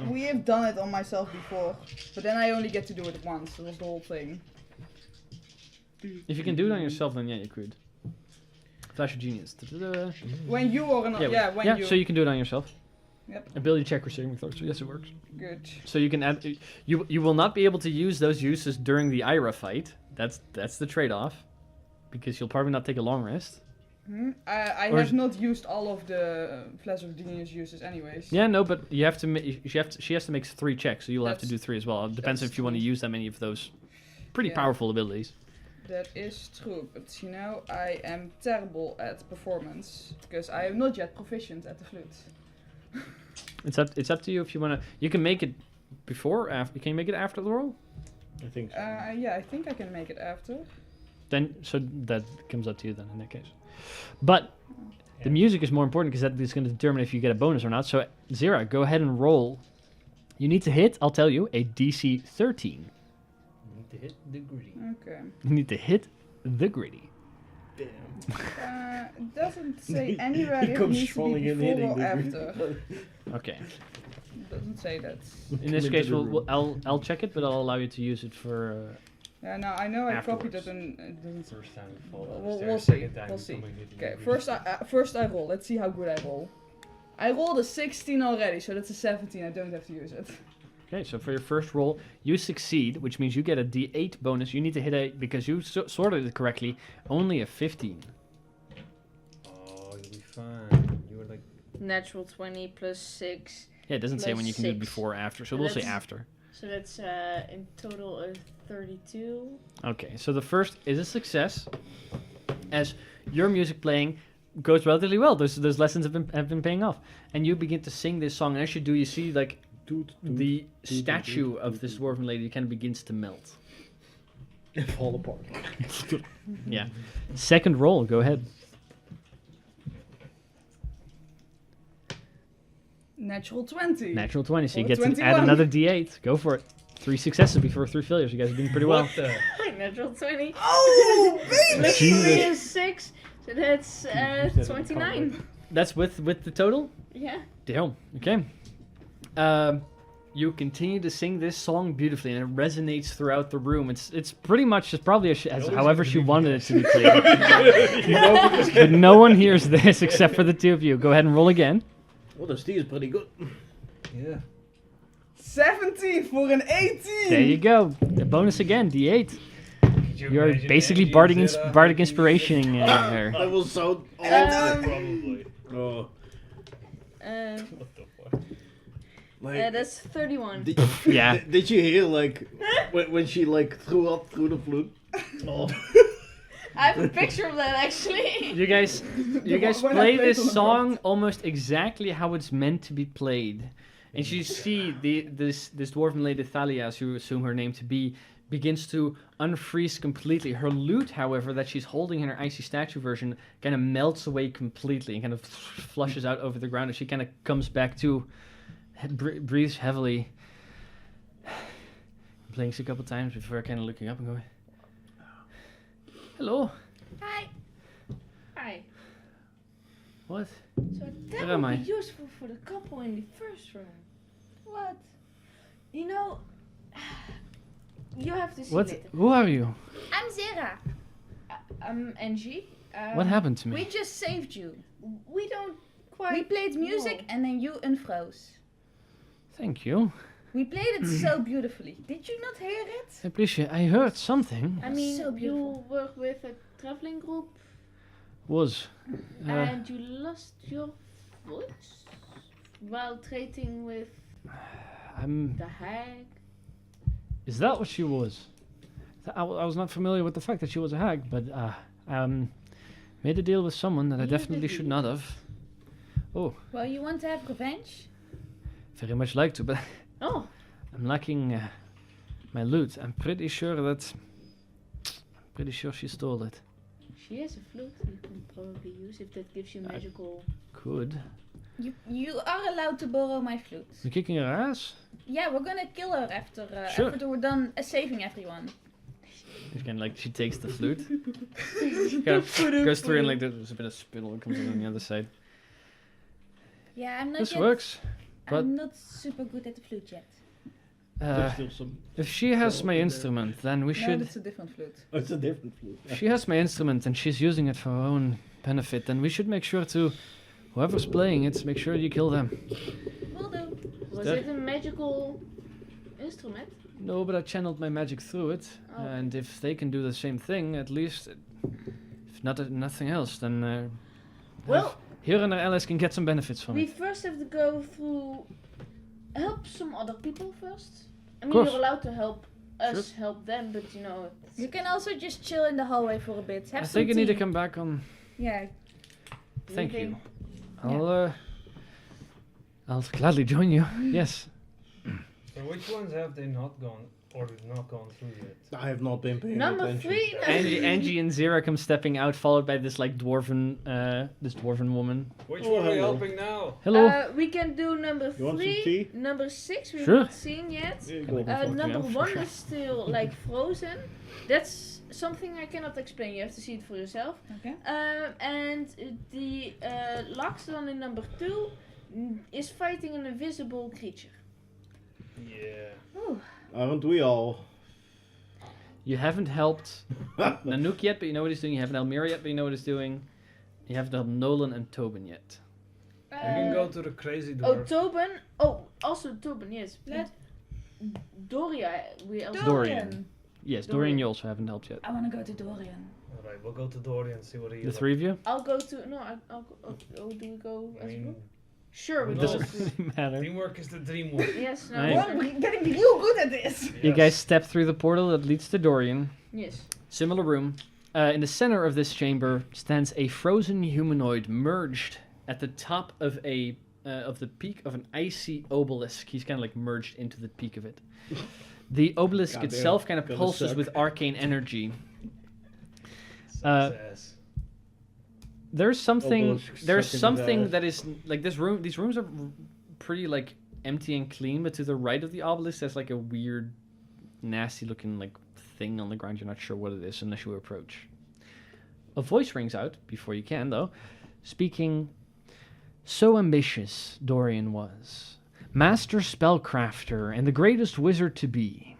We have done it on myself before, but then I only get to do it once. That was the whole thing. If you can do it on yourself, then yeah, you could. Flash of genius. Da-da-da. When you are an when you. So you can do it on yourself. Yep. Ability check or saving throw. So yes, it works. Good. So you can add. You will not be able to use those uses during the Ira fight. That's the trade-off, because you'll probably not take a long rest. I Or have is- not used all of the Flash of Genius uses anyways. Yeah, no, but you have to. She has to make 3 checks, so you'll have to That's- do 3 as well. It depends that's if you want to true. use that many of those pretty Yeah. powerful abilities. That is true, but you know, I am terrible at performance because I am not yet proficient at the flute. It's up to you if you want to. You can make it before, after. Can you make it after the roll? I think so. Yeah, I think I can make it after. Then so that comes up to you then in that case. But the music is more important because that is going to determine if you get a bonus or not. So Zira, go ahead and roll. You need to hit. I'll tell you a DC 13. You need to hit the gritty. Okay. You need to hit the gritty. It doesn't say anywhere He if it comes needs to falling be and before hitting or the after. Okay. It doesn't say that. In this Come case, into the room. I'll check it, but I'll allow you to use it for. Yeah, no, I know I copied Afterwards. it and it doesn't. First time you fall down We'll the stairs, see, second time we'll you see. come and hit the Okay, gritty. first I roll. Let's see how good I roll. I rolled a 16 already, so that's a 17. I don't have to use it. Okay, so for your first roll, you succeed, which means you get a D8 bonus. You need to hit a because you sorted it correctly. Only a 15. Oh, you'll be fine. You were like, Natural 20 plus 6. Yeah, it doesn't say when you can do it 6. before or after, so And we'll say that's- after. So that's in total 32. Okay, so the first is a success, as your music playing goes relatively well. Those lessons have been paying off, and you begin to sing this song. And as you do, you see like the statue of this dwarven lady kind of begins to melt. fall apart. Yeah. Second roll, go ahead. Natural 20. Natural 20, so you Or get to add 21. another D8. Go for it. 3 successes before 3 failures. You guys are doing pretty well. what the? Natural 20. Oh, Plus Jesus. 3 is 6. So that's said it 29. That's with the total? Yeah. Damn. Okay. You continue to sing this song beautifully, and it resonates throughout the room. It's pretty much it's probably as always however have to she be wanted it to be played. But no one hears this except for the 2 of you. Go ahead and roll again. Well, the tea is pretty good. Yeah. 17 for an 18. There you go. The bonus again, D8. Could you You're imagine basically Angie bardic, and Zeta bardic making inspiration her. That will sound Probably. Oh, What the fuck? like, That's 31. did, Yeah. Did you hear like when she like threw up through the flute? Oh. I have a picture of that actually. You guys When I play played this on the song almost exactly how it's meant to be played. And you see this dwarven lady Thalia, as you assume her name to be, begins to unfreeze completely. Her lute, however, that she's holding in her icy statue version, kind of melts away completely and kind of flushes out over the ground. And she kind of comes back to, breathes heavily, blinks a couple times before kind of looking up and going, "Hello, Hi. Hi. what?" So Where that am would I? be useful for the couple in the first room. What? You know, you have to see What? later. Who are you? I'm Zera. I'm Angie. What happened to me? We just saved you. We don't quite. We played music know. and then you unfroze. Thank you. We played it so beautifully. Did you not hear it? I appreciate. I heard something. I mean, So beautiful. you work with a traveling group Was. and you lost your voice while trading with the hag. Is that what she was? I was not familiar with the fact that she was a hag, but made a deal with someone that I You definitely did should it. not have. Oh, Well, you want to have revenge? very much like to, but Oh, I'm lacking my loot. I'm pretty sure she stole it. she has a flute you can probably use if that gives you magical. Could. You are allowed to borrow my flute. You're kicking her ass? Yeah, we're gonna kill her Sure. after we're done saving everyone. It's kind of like she takes the flute, kind of goes through and like there's a bit of spittle comes in on the other side. Yeah, I'm not This yet. works. but- I'm not super good at the flute yet. There's still some. If she has So my in there. instrument, then we No, should. it's a different flute. Oh, it's a different flute. If she has my instrument and she's using it for her own benefit, then we should make sure to, whoever's playing it, make sure you kill them. Will do. Was that- it a magical instrument? No, but I channeled my magic through it, Oh. and if they can do the same thing, at least, if not nothing else, then Well, here and her allies can get some benefits from we it. first have to go through. Help some other people first. I mean, course. you're allowed to help us help them, but you know. You can also just chill in the hallway for a bit. Have I some think you need to tea. come back on. Yeah. Thank you. Okay. I'll gladly join you. Yes. So which ones have they not gone or not gone through yet? I have not been paying Number attention. 3. Angie and Zira come stepping out, followed by this like dwarven woman. Which Oh, one are we hello. helping now? Hello. We can do number You want some 3. tea? Number 6 we've Sure. not seen yet. Yeah, go on. Number yeah, for 1 sure. is still like frozen. That's something I cannot explain. You have to see it for yourself. Okay. And the last one in number 2 is fighting an invisible creature. Yeah. Aren't we all? You haven't helped Nanook yet, but you know what he's doing. You haven't helped Mira yet, but you know what he's doing. You haven't helped Nolan and Tobin yet. You can go to the crazy Oh, door. Tobin. Oh, also Tobin, yes. Let Doria, we also. Dorian. Yes, Dorian Dorian. you also haven't helped yet. I want to go to Dorian. Alright, we'll go to Dorian and see what he The is. three of you? I'll go to. No, I'll go. Oh, do we go I as a mean, group? Sure, we It go. doesn't as a group. Doesn't matter. teamwork is the dream work. Yes, no. Nice. sure. We're getting real good at this. You guys step through the portal that leads to Dorian. Yes. Similar room. In the center of this chamber stands a frozen humanoid merged at the top of the peak of an icy obelisk. He's kind of like merged into the peak of it. The obelisk Goddamn, itself kind of gonna pulses suck. with arcane energy. Sucks ass. There's something. Obelisk There's sucking something ass. that is like this room. These rooms are pretty like empty and clean, but to the right of the obelisk, there's like a weird, nasty-looking like thing on the ground. You're not sure what it is unless you approach. A voice rings out before you can, though, speaking. So ambitious Dorian was, master spellcrafter and the greatest wizard to be.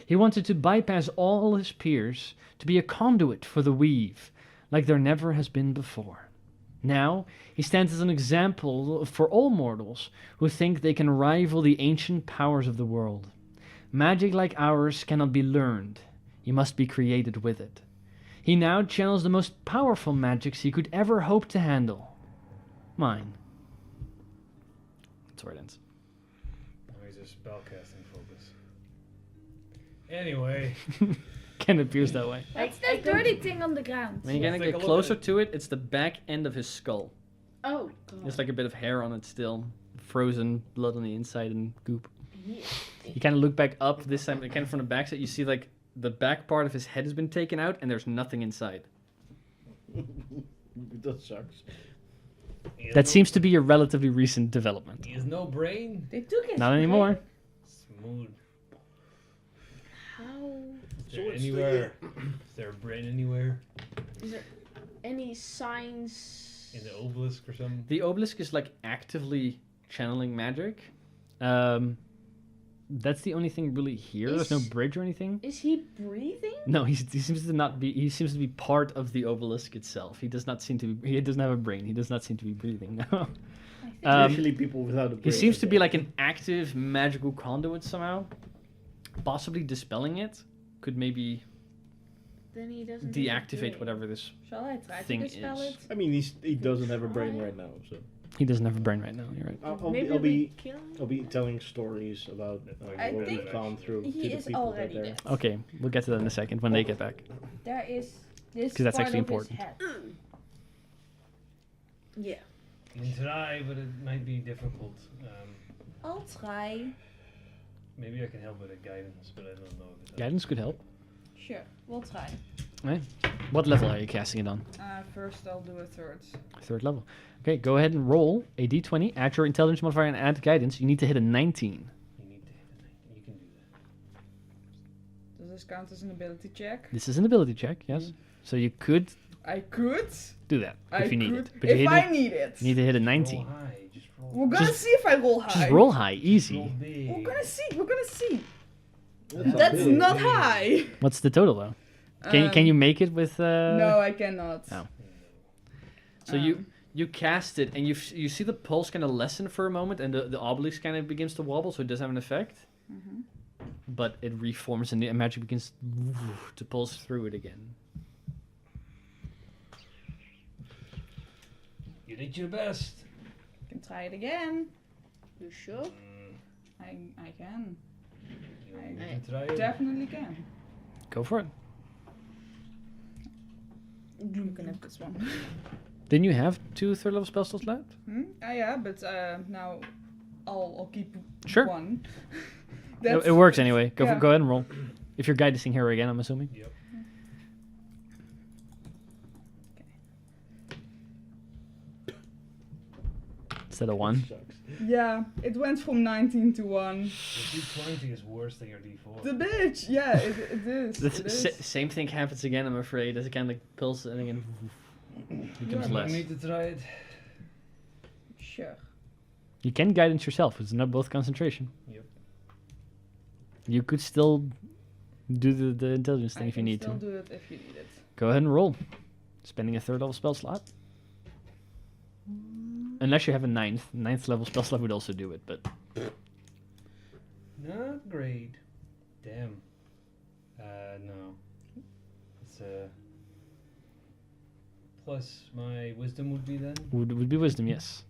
He wanted to bypass all his peers to be a conduit for the weave, like there never has been before. Now, he stands as an example for all mortals who think they can rival the ancient powers of the world. Magic like ours cannot be learned. You must be created with it. He now channels the most powerful magics he could ever hope to handle. Mine. That's where it ends. Oh, he's a spellcasting focus. Anyway, Kind of appears that way. What's I that don't- dirty thing on the ground? When you Let's kind take of a get look at closer it. to it, it's the back end of his skull. Oh god. There's like a bit of hair on it still. Frozen blood on the inside and goop. Yeah. You kind of look back up this time, kind of from the back side, you see like the back part of his head has been taken out and there's nothing inside. That sucks. he has That no- seems to be a relatively recent development. He has no brain. They took it. Not anymore. Smooth. How Is there it's anywhere? Is there a brain anywhere is there any signs in the obelisk or something? The obelisk is like actively channeling magic. That's the only thing really here. There's no Is- bridge or anything. Is he breathing? No, he seems to not be. He seems to be part of the obelisk itself. He does not seem to be. He doesn't have a brain. He does not seem to be breathing. No. Usually people without a brain. He seems to be are like an active magical conduit somehow. Possibly dispelling it could maybe Then he doesn't. have a deactivate brain. whatever this. Shall I try Thing to dispel is- it? I mean, he doesn't have a brain right now, so He doesn't have a brain right now. You're right. Maybe I'll we be kill him? I'll be telling stories about I what think we've gone through He to the is people that already are. dead. Okay, we'll get to that in a second when they get back. There is this 'Cause that's part actually of his important. head. Yeah. You can try, but it might be difficult. I'll try. Maybe I can help with a guidance, but I don't know. If it Guidance could help. Sure, we'll try. What level are you casting it on? First, I'll do a third. Third level. Okay, go ahead and roll a d20. Add your intelligence modifier and add guidance. You need to hit a 19. You need to hit a 19. You can do that. Does this count as an ability check? This is an ability check, yes. So you could I could. do that I if you need could. it. But you If I hit need it. it, you need to hit a Roll 19. high. Just roll. We're gonna Just- see if I roll high. Just roll high, Roll easy. big. We're gonna see. We're gonna see. That's That's big. not high. What's the total though? Can you make it with? No, I cannot. Oh. So you cast it and you see the pulse kind of lessen for a moment and the obelisk kind of begins to wobble, so it does have an effect. Mhm. But it reforms and the magic begins to pulse through it again. You did your best. Can try it again. You sure? I can. You I- need to try it. Definitely can. Go for it. You can have this one. Didn't you have 2 third level spell slots left? Yeah, but now I'll keep Sure. one. It works anyway. Go yeah. go ahead and roll. If you're guiding here again, I'm assuming. Yep. Instead of 1. Sucks. Yeah, it went from 19 to 1. Your D20 is worse than your D4. The bitch! Yeah, it is. The It is. same thing happens again, I'm afraid, as it kind of like pulls and again becomes Yeah. less. You need to try it. Sure. You can guidance yourself. It's not both concentration. Yep. You could still do the intelligence thing I if you can need still to. do it if you need it. Go ahead and roll. Spending a third level spell slot. Unless you have a ninth level spell slot would also do it, but Not great. Damn. No. It's plus my wisdom would be then? would be wisdom, yes.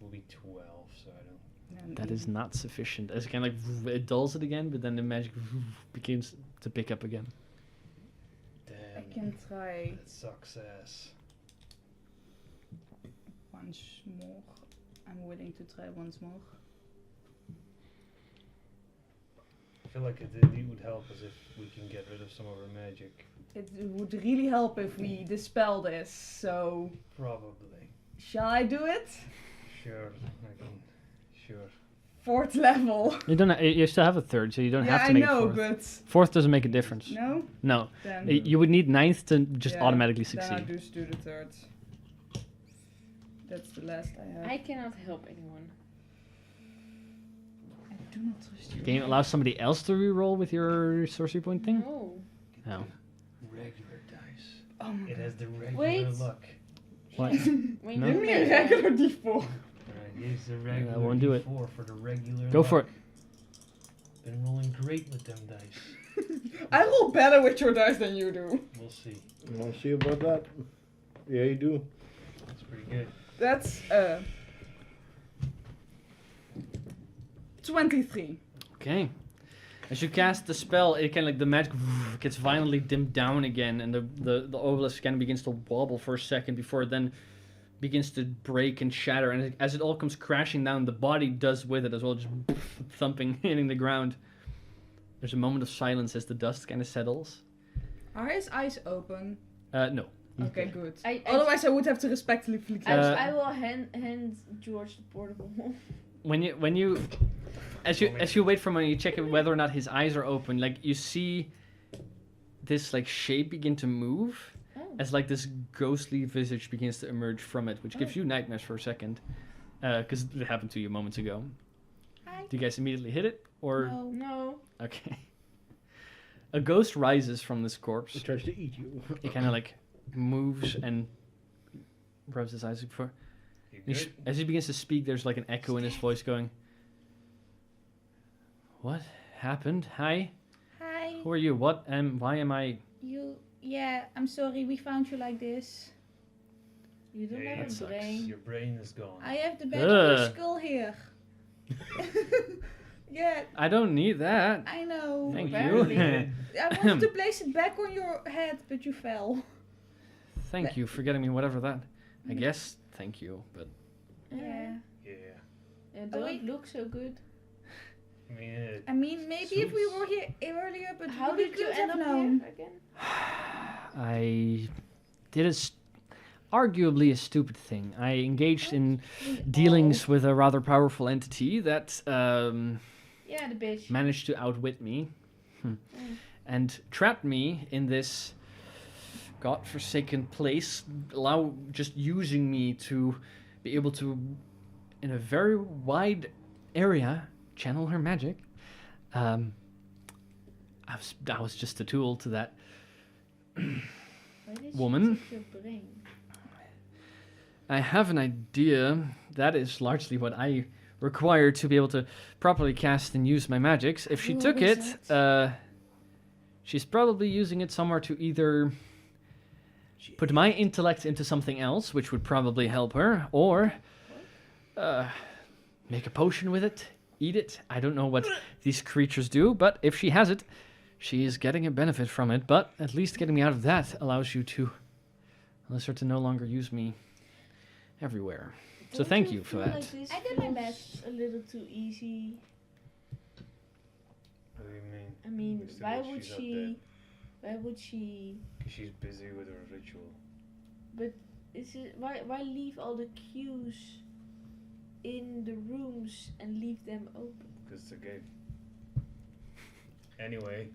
Will be 12, so I don't. That is not sufficient. As it kind of like it dulls it again, but then the magic begins to pick up again. Damn. I can try That sucks ass. once more. I'm willing to try once more. I feel like it would help us if we can get rid of some of our magic. It would really help if we dispel this, so Probably. shall I do it? Sure. I can. Sure. 4th level. You don't. You still have a third, so you don't yeah, have to I make know, it fourth. but Fourth doesn't make a difference. no? No. Then, You would need ninth to just yeah, automatically then I succeed. just do the 3rd. That's the last I have. I cannot help anyone. I do not trust you. Can you allow somebody else to re-roll with your sorcery point thing? No. No. Regular dice. Oh my It has the regular Wait. luck. What? When No? you Give me a make regular d4. Alright, here's the regular won't do it. D4 for the regular Go luck. for it. Been rolling great with them dice. I roll better with your dice than you do. We'll see. You want to see about that? Yeah, you do. That's pretty good. That's 23. Okay. As you cast the spell, it kind of like the magic gets violently dimmed down again, and the obelisk kind of begins to wobble for a second before it then begins to break and shatter. And as it all comes crashing down, the body does with it as well, just thumping, hitting the ground. There's a moment of silence as the dust kind of settles. Are his eyes open? No. Okay, good. I- Otherwise, I would have to respectfully I will hand George the portable. When you as you wait for a moment, you check whether or not his eyes are open. Like you see this like shape begin to move Oh. as like this ghostly visage begins to emerge from it, which gives you nightmares for a second, because it happened to you moments ago. Hi. Do you guys immediately hit it? Or No. No. okay. A ghost rises from this corpse. It tries to eat you. It kind of like moves and rubs his eyes before. You And good? as he begins to speak, there's like an echo in his voice going, "What happened? Hi, Hi. who are you? What am? Why am I?" Yeah, I'm sorry we found you like this. You don't Yeah, have that a sucks. brain. Your brain is gone. I have the back of your Ugh. skull here. Yeah, I don't need that. I know. Thank Apparently. you. I wanted to place it back on your head, but you fell. Thank you for getting me whatever that. I guess. Thank you, but Yeah. Yeah. It Oh, don't wait. look so good. I mean, I mean, maybe if we were here earlier, but How we did you could end have up known. here again? I did arguably a stupid thing. I engaged in dealings with a rather powerful entity that Yeah, the bitch. managed to outwit me Mm. and trapped me in this godforsaken place, just using me to be able to, in a very wide area, channel her magic. I was just a tool to that. Why did Woman. she take your brain? I have an idea. That is largely what I require to be able to properly cast and use my magics. If she You're a took it, wizard. she's probably using it somewhere to either put my intellect into something else, which would probably help her, or make a potion with it, eat it. I don't know what these creatures do, but if she has it, she is getting a benefit from it. But at least getting me out of that allows her to no longer use me everywhere. So Don't thank you for feel that. Like this I did my feels best. A little too easy. what do you mean? I mean, Mr. why Rich, would she's not she? dead. Why would she? 'Cause she's busy with her ritual. Is it why leave all the cues in the rooms and leave them open? Because it's a game. Anyway,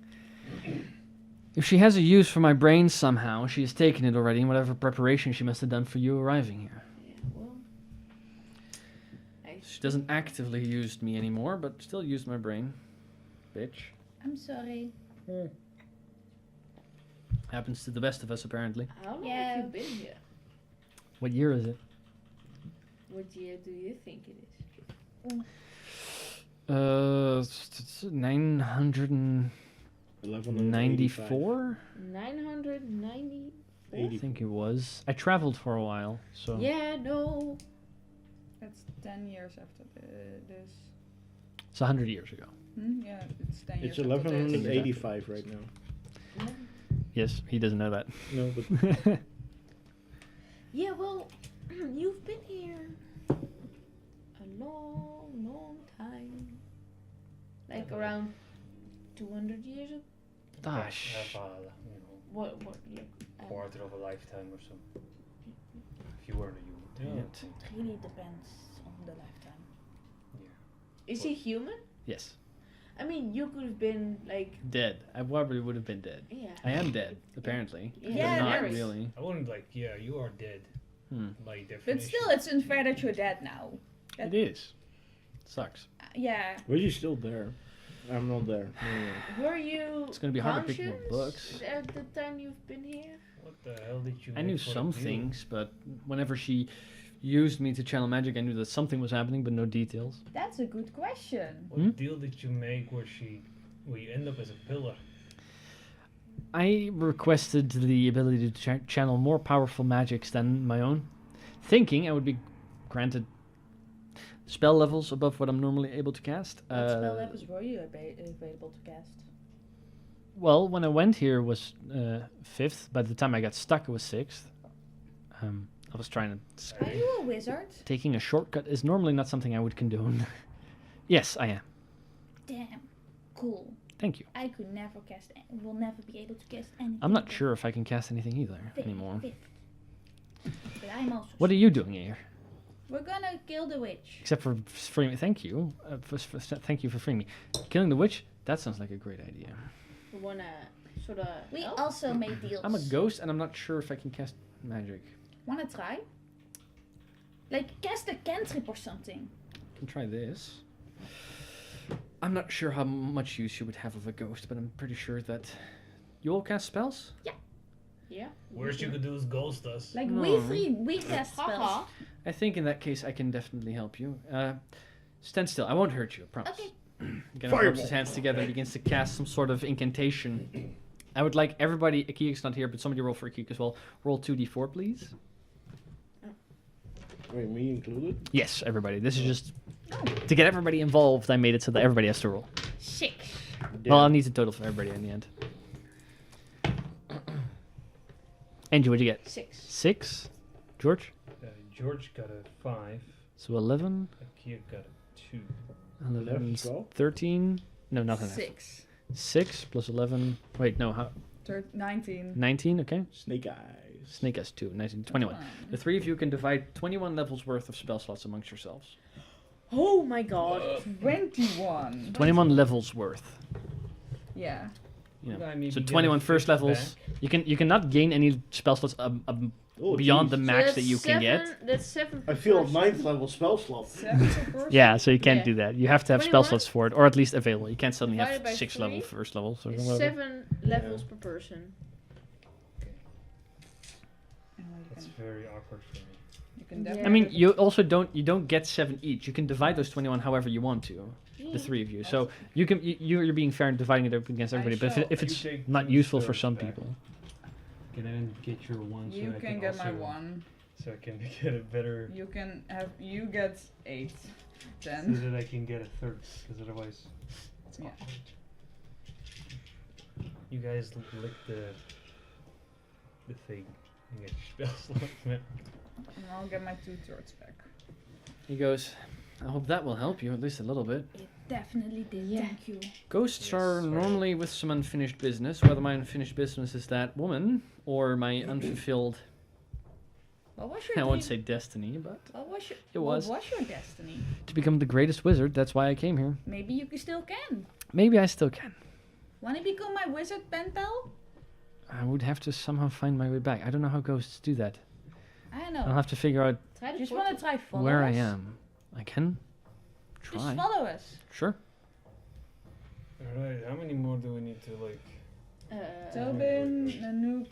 If she has a use for my brain somehow, she has taken it already in whatever preparation she must have done for you arriving here. Yeah, well. She doesn't actively use me anymore, but still used my brain. Bitch. I'm sorry. Happens to the best of us, apparently. How long Yeah. have you been here? What year is it? What year do you think it is? 994? 990. I think it was. I traveled for a while, so. Yeah, no. That's 10 years after this. It's 100 years ago. Yeah, it's 10 years It's after this. 1185 right now. Yeah. Yes, he doesn't know that. No, but Yeah, well, you've been here a long, long time. Like around 200 years ago. Gosh. What, yeah. quarter of a lifetime or so. If you weren't a human. Dang it. It really depends on the lifetime. Is he human? Yes. I mean, you could have been like, Dead. I probably would have been dead. yeah. I am dead, apparently. Yeah, but not there is. really. I wouldn't like, yeah, you are dead. By definition. But still, it's unfair that you're dead now. It is. Sucks. Yeah. but you're still there. I'm not there. No. Were you It's gonna be hard to pick more conscious books. at the time you've been here? What the hell did you I make knew for a some deal? things, but whenever she used me to channel magic, I knew that something was happening, but no details. That's a good question. What deal did you make where you end up as a pillar? I requested the ability to channel more powerful magics than my own, thinking I would be granted spell levels above what I'm normally able to cast. What spell levels were you available to cast? Well, when I went here was 5th. By the time I got stuck, it was 6th. I was trying to... Are you a wizard? Taking a shortcut is normally not something I would condone. Yes, I am. Damn. Cool. Thank you. I could never cast. Will never be able to cast anything. I'm not but sure if I can cast anything either fifth, anymore. fifth. But I'm also. What are you doing here? We're gonna kill the witch. Except for freeing me. Thank you. Thank you for freeing me. Killing the witch? That sounds like a great idea. You wanna sort of. We also made deals. I'm a ghost and I'm not sure if I can cast magic. Wanna try? Like cast a cantrip or something. I can try this. I'm not sure how much use you would have of a ghost, but I'm pretty sure that you all cast spells. Yeah. Worst you could do is ghost us. Like No. we three, we cast spells. Haha. I think in that case I can definitely help you. Stand still. I won't hurt you. I promise. Okay. Again, rubs his hands together and begins to cast some sort of incantation. I would like everybody. Akiyak's not here, but somebody roll for Akiyak as well. Roll 2d4, please. Wait, me included? Yes, everybody. This is just to get everybody involved. I made it so that everybody has to roll. 6. Well, I'll need a total for everybody in the end. Angie, what'd you get? 6. 6. George? George got a 5. So 11. Akira got a 2. 11. 12? 13. No, nothing. 6. 6 plus 11. Wait, no. How? 19. 19, okay. Snake eyes. Snake has 2. 19, 21. The three of you can divide 21 levels worth of spell slots amongst yourselves. Oh my god. 21. 21 levels worth. Yeah. You know. I mean, So you get 21 a first 5th levels. You cannot gain any spell slots Oh, beyond the jeez. max that you can get. That's 7. I feel per 9th person. level spell slot. 7 per person? Yeah, so you can't Yeah. do that. You have to have spell 21? slots for it, or at least available. You can't suddenly Divided have by 6 3? level first levels or It's whatever. 7 levels per person. That's very awkward for me. You can Yeah. definitely I mean, you also don't get 7 each. You can divide those 21 however you want to, the three of you. So you can you're being fair and dividing it up against everybody. But if You it's take not 2 useful for stones some back. people, Can I then get your 1 so You I can get my also 1. So I can get a better. You can have. You get 8. So Then. that I can get a third, because otherwise it's Yeah. awkward. You guys lick the thing and get your spell slot, man. And I'll get my 2/3 back. he goes, I hope that will help you at least a little bit. It definitely did. Yeah. Thank you. Ghosts Yes, are sorry. normally with some unfinished business. Whether my unfinished business is that woman or my unfulfilled, What was your I won't dream? say destiny, but What was your, It was. What was your destiny? to become the greatest wizard. That's why I came here. Maybe you still can. Maybe I still can. Wanna become my wizard pen pal? I would have to somehow find my way back. I don't know how ghosts do that. I don't I'll know. have to figure out Try the Just portal. wanna try follow where I us? am. I can Just try. follow us. Sure. Alright, how many more do we need to like? Tobin, Nanook,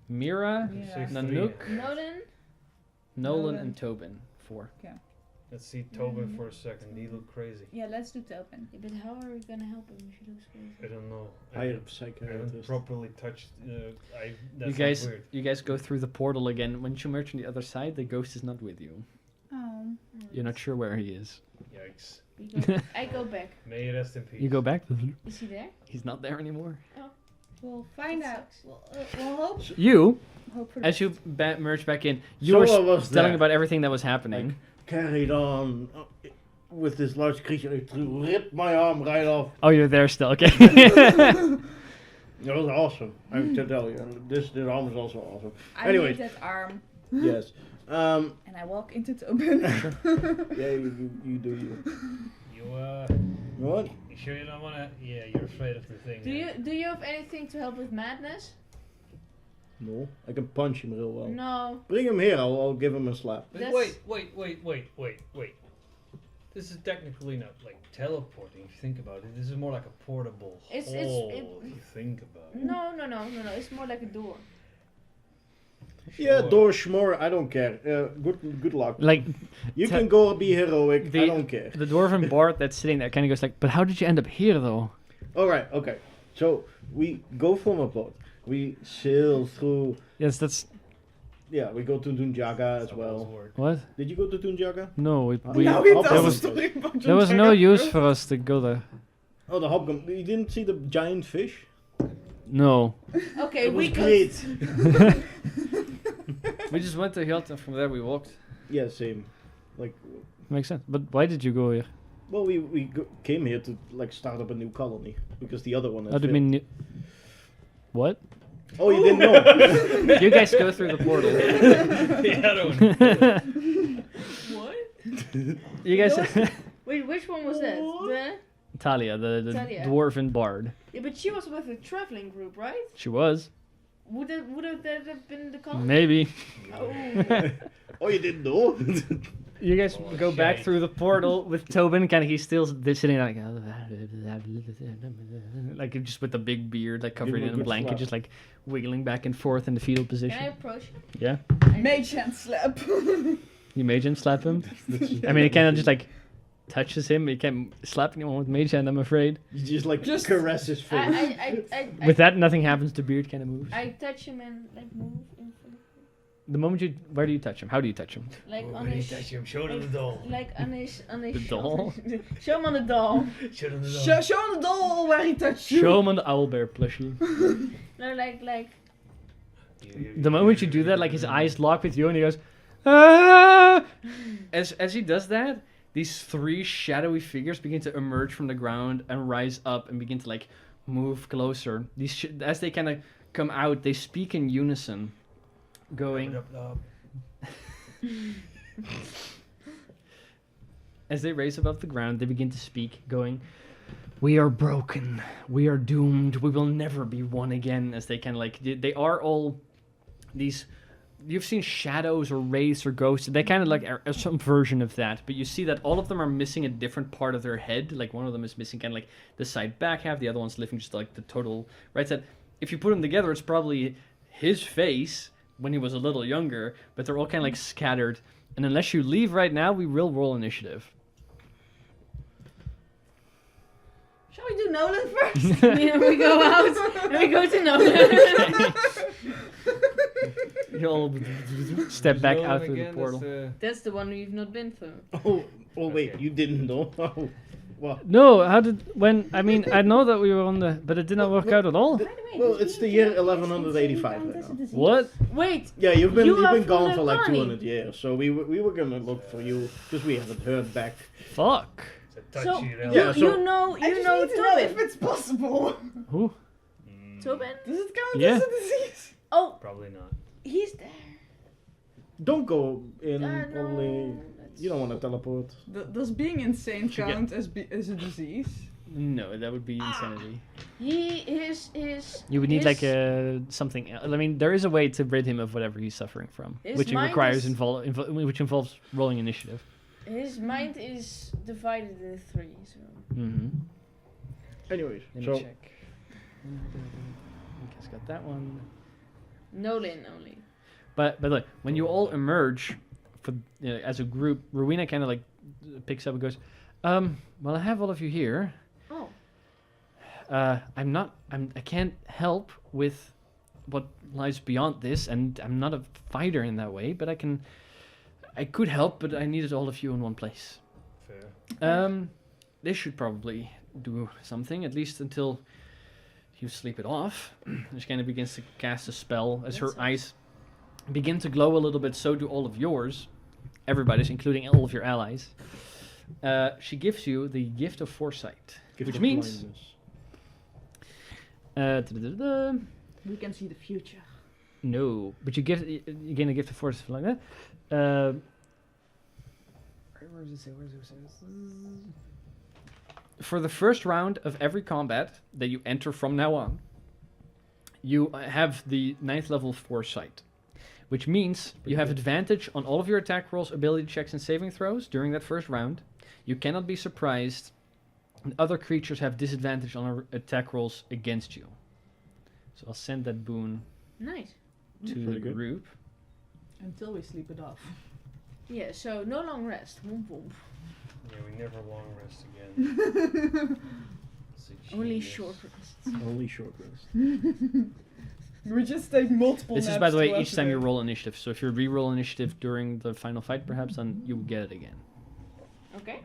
Mira, Mira. Six, Nanook, Nolan. Nolan, Nolan. and Tobin. 4. Let's see Tobin for a second. He look crazy. Yeah, let's do Tobin. Yeah, but how are we gonna help him if he looks crazy? I don't know. I I have haven't psychiatrist. properly touched. That You sounds guys, weird. you guys go through the portal again. Once you merge on the other side, the ghost is not with you. Oh. You're not sure where he is. Yikes. We go, I go back. May he rest in peace. You go back. Is he there? He's not there anymore. We'll find That out. sucks. We'll hope. You, Hope for as you merge back in, you So were I was telling there. about everything that was happening. Carried on with this large creature. It ripped my arm right off. Oh, you're there still. Okay. It was awesome. I have to tell you. This arm is also awesome. I Anyways. need that arm. Yes. And I walk into Tobin. Yeah, you do you. You What? you sure you don't wanna? Yeah, you're afraid of the thing. Do you have anything to help with madness? No, I can punch him real well. No. Bring him here. I'll give him a slap. But That's- wait. This is technically not like teleporting. If you think about it, this is more like a portable It's- hole. it- If you think about it. No. It's more like a door. Yeah, Sure. door schmore. I don't care. Good luck. Like You te- can go be heroic. the- I don't care. the dwarven bard that's sitting there kind of goes like, but how did you end up here though? All right. Okay. So we go from a boat. We sail through. Yes, that's Yeah, we go to Dunjaga as Some well. buzzword. what? Did you go to Dunjaga? No, we Now he I'll tells there a was story about there was John no Jacob. use for us to go there. Oh, the hobgoblin. You didn't see the giant fish? No, Okay, It we was could. great. we just went to Hilton. From there we walked. Yeah, same. Like, Makes sense. But why did you go here? well, we came here to like start up a new colony because the other one. Had I failed. mean, what? Oh, you didn't know? You guys go through the portal. The other one. What? You guys, Wait, which one was that? The Talia, the Talia. dwarven bard. yeah, but she was with the traveling group, right? She was Would that have been the colony? maybe. Oh. Oh, you didn't know? You guys Oh, go back shite. through the portal with Tobin. Kind of, he's still sitting like, like just with the big beard, like covered Give him a in a good blanket, slap. just like wiggling back and forth in the fetal Can I position. approach him? Yeah, Mage hand slap. you mage hand slap him. I mean, it kind of just like touches him. You can't slap anyone with mage hand, I'm afraid. You just like Just- caress his face. With that, nothing happens. The beard kind of moves. I touch him and like move in front of him. The moment you, where do you touch him? How do you touch him? Like Oh, on when you his touch him, show him the doll. like on his The doll? shoulder. Show him on the doll. Show him the doll. Show him the doll where he touched you. Show him on the owlbear plushie. No, like The moment you do that, like his eyes lock with you, and he goes, ah! As he does that, these 3 shadowy figures begin to emerge from the ground and rise up and begin to like move closer. These as they kind of come out, they speak in unison, going. As they raise above the ground, they begin to speak, going, "We are broken. We are doomed. We will never be one again." As they kind of like, they are all these. You've seen shadows or wraiths or ghosts. They kind of like are some version of that, but you see that all of them are missing a different part of their head. Like one of them is missing kind of like the side back half. The other one's living just like the total right side. If you put them together, it's probably his face when he was a little younger, but they're all kind of like scattered. And unless you leave right now, we will roll initiative. Shall we do Nolan first? yeah, we go out and we go to Nolan. You'll step back out through the portal. That's the one we've not been through. Oh wait, Okay. you didn't know? Oh, what? No, how did I mean, I know that we were on the, but it did not work out at all. Well, it's the year 1185 right now. What? Wait, Yeah, you've been You are been from gone the for like Connie. 200 years, so we were gonna look for you because we haven't heard back. Fuck. It's a touchy so relic. Yeah, so- you know I just Tobin. need to know if it's possible. Who? Tobin? Does it count Yeah. as a disease? Oh, Probably not. he's there. Don't go in. No, Only you don't want to teleport. Does being insane Should get- count as a disease? No, that would be insanity. He his You would need his- like a something. I mean, there is a way to rid him of whatever he's suffering from, His which mind requires is- which involves rolling initiative. his mind is divided in 3. So Mm-hmm. Anyways, Let me so check. Just got that one. Nolan only. But look, when you all emerge for as a group, Rowena kind of like picks up and goes, well, I have all of you here. Oh, I can't help with what lies beyond this, and I'm not a fighter in that way, but I could help, but I needed all of you in one place. Fair. This should probably do something, at least until you sleep it off. She kind of begins to cast a spell. As her eyes begin to glow a little bit, so do all of yours. Everybody's, including all of your allies. She gives you the gift of foresight, gift which of means... blindness. We can see the future. No, but you gain a gift of foresight like that. Where does it say? For the first round of every combat that you enter from now on, you have the 9th level foresight, which means you have advantage on all of your attack rolls, ability checks, and saving throws during that first round. You cannot be surprised, and other creatures have disadvantage on attack rolls against you. So I'll send that boon nice. to Pretty the good. group. Until we sleep it off. Yeah, so no long rest. Womp womp. Yeah, we never long rest again. It's a Only genius. short rest. Only short rest. We just take multiple This is, naps by the way, throughout each the time you day. roll initiative. So if you re-roll initiative during the final fight, perhaps, then you will get it again. Okay.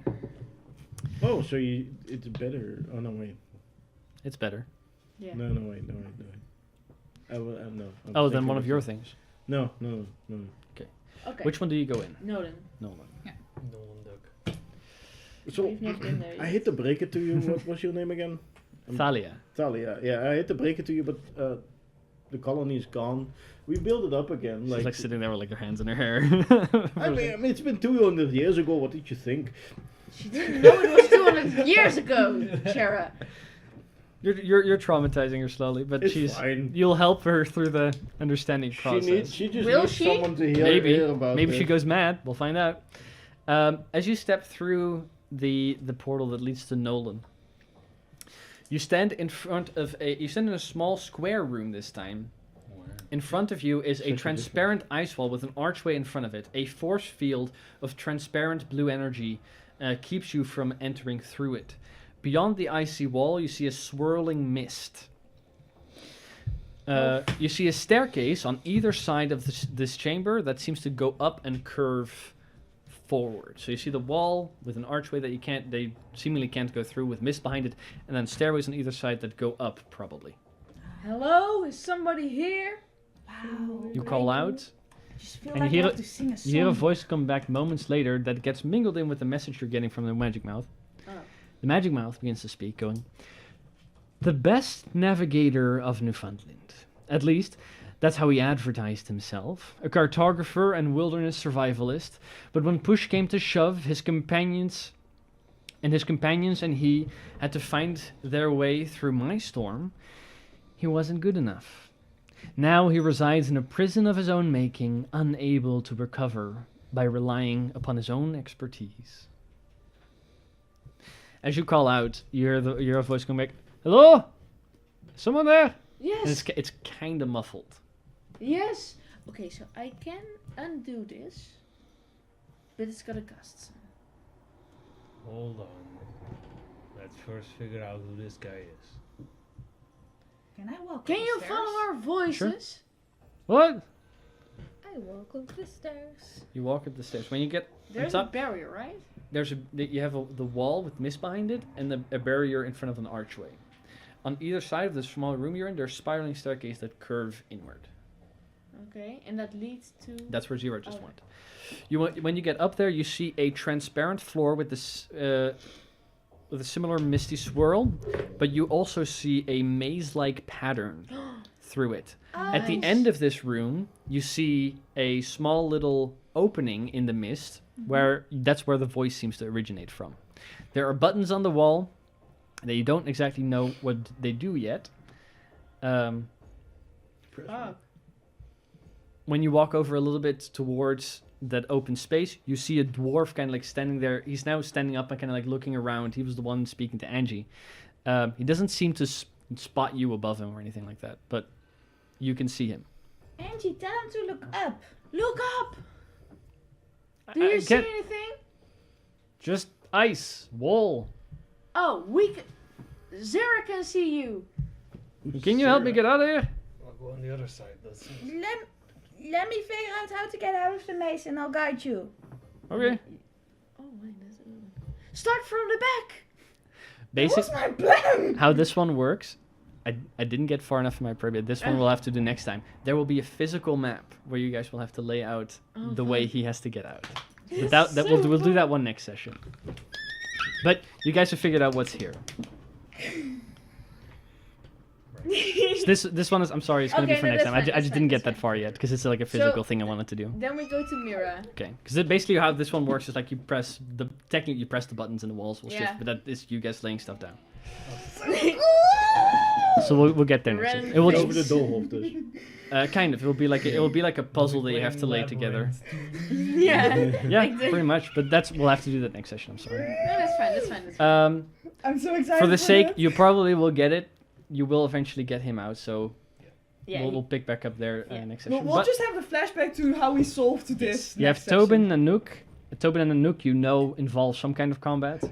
Oh, so it's better. Oh no, wait. It's better. Yeah. No, wait. I will. No. I'm Oh, then thinking one of your something. things. No. Okay. Which one do you go in? Nolan. Nolan. Nolan Duck. So We've not been there I yet. hate to break it to you. What was your name again? Thalia. Talia. Yeah, I hate to break it to you, but the colony is gone. We built it up again. She's like sitting there with like her hands in her hair. I mean, it's been 200 years ago. What did you think? She didn't know it was 200 years ago, Shara. You're traumatizing her slowly, but It's she's fine. you'll help her through the understanding process. She just Will needs she? someone to hear Maybe about maybe it. she goes mad. We'll find out. As you step through the portal that leads to Nolan, you stand in a small square room this time. In front of you is a transparent ice wall with an archway in front of it. A force field of transparent blue energy keeps you from entering through it. Beyond the icy wall, you see a swirling mist. You see a staircase on either side of this chamber that seems to go up and curve forward. So you see the wall with an archway that they seemingly can't go through with mist behind it, and then stairways on either side that go up probably. Hello, is somebody here? Wow. You call out, I just feel and like you I hear have to sing a song. you hear a voice come back moments later that gets mingled in with the message you're getting from the magic mouth. Oh. The magic mouth begins to speak, going, "The best navigator of Newfoundland. At least, that's how he advertised himself. A cartographer and wilderness survivalist. But when push came to shove, his companions and he had to find their way through my storm. He wasn't good enough. Now he resides in a prison of his own making, unable to recover by relying upon his own expertise." As you call out, you hear a voice come back, "Hello? Someone there?" Yes. And it's kind of muffled. Yes. Okay, so I can undo this, but it's gonna cost some. Hold on. Let's first figure out who this guy is. Can I walk Can up you the follow stairs? our voices? What? I walk up the stairs. You walk up the stairs. When you get There's on a top, barrier, right? you have the wall with mist behind it and a barrier in front of an archway. On either side of the small room you're in, there's spiraling staircase that curve inward. Okay, and that leads to. That's where Zero just Okay. went. When you get up there, you see a transparent floor with this with a similar misty swirl, but you also see a maze-like pattern through it. At the end of this room, you see a small little opening in the mist, where that's where the voice seems to originate from. There are buttons on the wall that you don't exactly know what they do yet. When you walk over a little bit towards that open space, you see a dwarf kind of like standing there. He's now standing up and kind of like looking around. He was the one speaking to Angie. He doesn't seem to spot you above him or anything like that, but you can see him. Angie, tell him to look up. Look up! Do you see anything? Just ice, wall. Oh, Zara can see you. Can you help me get out of here? I'll go on the other side. Let's see. Let me figure out how to get out of the maze and I'll guide you. Okay. Oh, wait, that's start from the back! Basic. What's my plan? How this one works, I didn't get far enough in my preview. This one we'll have to do next time. There will be a physical map where you guys will have to lay out the way he has to get out. But we'll do that one next session. But you guys have figured out what's here. So this one is, I'm sorry, it's going to be Okay, for no, next that's time. fine, I just that's didn't fine, get that's that far yet because it's like a physical thing I wanted to do. Then we go to Mira. Okay, because basically how this one works is like you press the buttons and the walls will shift, but that is you guys laying stuff down. So we'll get there next. Random It will Over the doolhof dus. kind of. It will be like a puzzle that you have to lay together. Yeah. Yeah, Exactly. pretty much. But we'll have to do that next session. I'm sorry. No, that's fine, that's fine. I'm so excited. For the sake, that. you probably will get it. You will eventually get him out. So Yeah. we'll pick back up there next session. We'll But just have the flashback to how we solved this. you have Tobin and Nook. Tobin and Nook, you know, involve some kind of combat,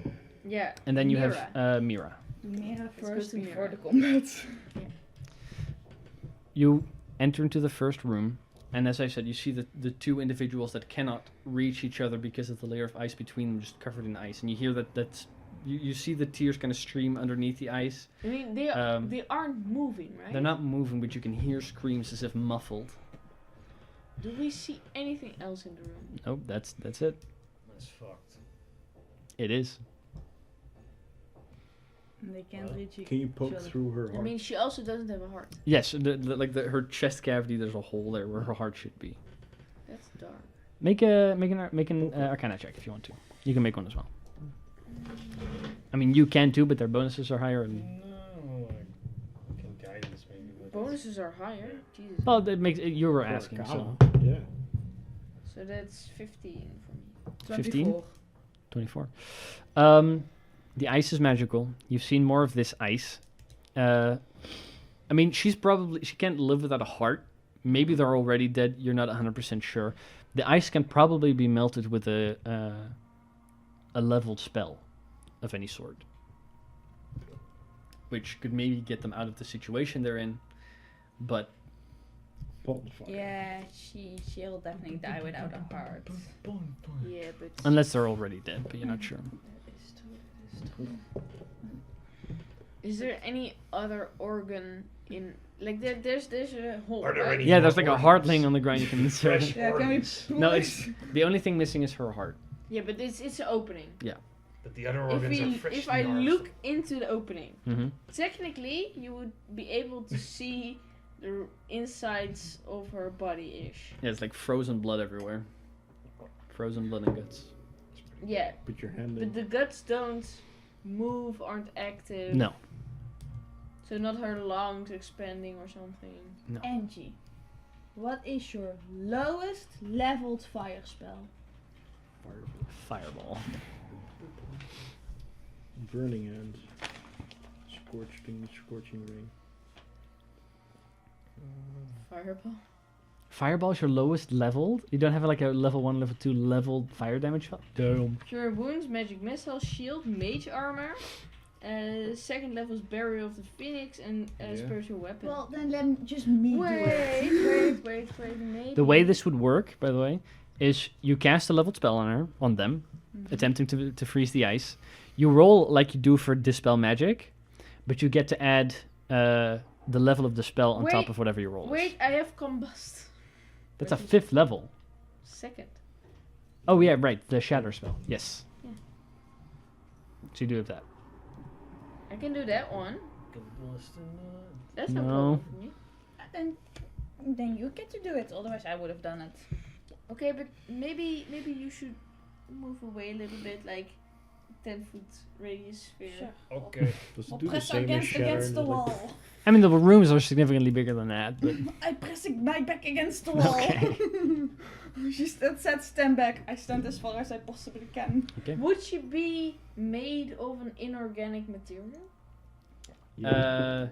Yeah. and then you Mira. have Mira. Mira go first to before Mira. the combat. You enter into the first room, and as I said, you see the two individuals that cannot reach each other because of the layer of ice between them, just covered in ice. And you hear that's you see the tears kind of stream underneath the ice. I mean, they aren't moving, right? They're not moving, but you can hear screams as if muffled. Do we see anything else in the room? Nope, that's it. That's fucked. It is. And they can't reach each Can you poke other. through her I heart? mean, she also doesn't have a heart. Yes, her chest cavity. There's a hole there where her heart should be. That's dark. Make an Arcana check if you want to. You can make one as well. I mean, you can too, but their bonuses are higher. And No, I can guidance maybe. But Bonuses are higher. Jesus. well, that makes you were For asking. So Arcana, yeah. So that's 15 for me. 24. 24. The ice is magical. You've seen more of this ice. I mean, she can't live without a heart. Maybe they're already dead. You're not 100% sure. The ice can probably be melted with a leveled spell of any sort, which could maybe get them out of the situation they're in. But Yeah, she'll definitely die without a heart. Yeah, but unless they're already dead, but you're not sure. is there any other organ in like there's a hole? Are there right? any- Yeah, there's like a heart organs. laying on the ground you can insert. Fresh Yeah, can we organs. No, it's the only thing missing is her heart. Yeah, but it's an opening. But the other If organs are we fresh. if I look into the opening, Mm-hmm. technically you would be able to see the insides of her body-ish. Yeah, it's like frozen blood everywhere. Frozen blood and guts. Yeah, Put your hand but in. the guts don't move, aren't active. No. So not her lungs expanding or something. Angie, what is your lowest leveled fire spell? Fireball. Burning hand. Scorching ray. Fireball. Fireball is your lowest leveled? You don't have like a level 1, level 2 leveled fire damage spell? Damn. Cure wounds, magic missile, shield, mage armor. Second level is Barrier of the Phoenix and Yeah. spiritual weapon. Well, then let just me do it. wait, maybe. The way this would work, by the way, is you cast a leveled spell on them, Mhm. attempting to freeze the ice. You roll like you do for Dispel Magic, but you get to add the level of the spell on top Wait, of whatever you roll. Wait, I have combust. That's a Which is 5th level. Second. Oh yeah, right, the Shatter spell. Yes. Yeah. So you do have that. I can do that one. That's no No. problem for me. Then you get to do it. Otherwise, I would have done it. Okay, but maybe you should move away a little bit, like 10-foot radius sphere. Sure. Okay. Does I'll it do the press same as against shatter? against the Like- wall. I mean, the rooms are significantly bigger than that, but I press my back against the wall. Okay. She said stand back. I stand as far as I possibly can. okay. Would she be made of an inorganic material? Uh,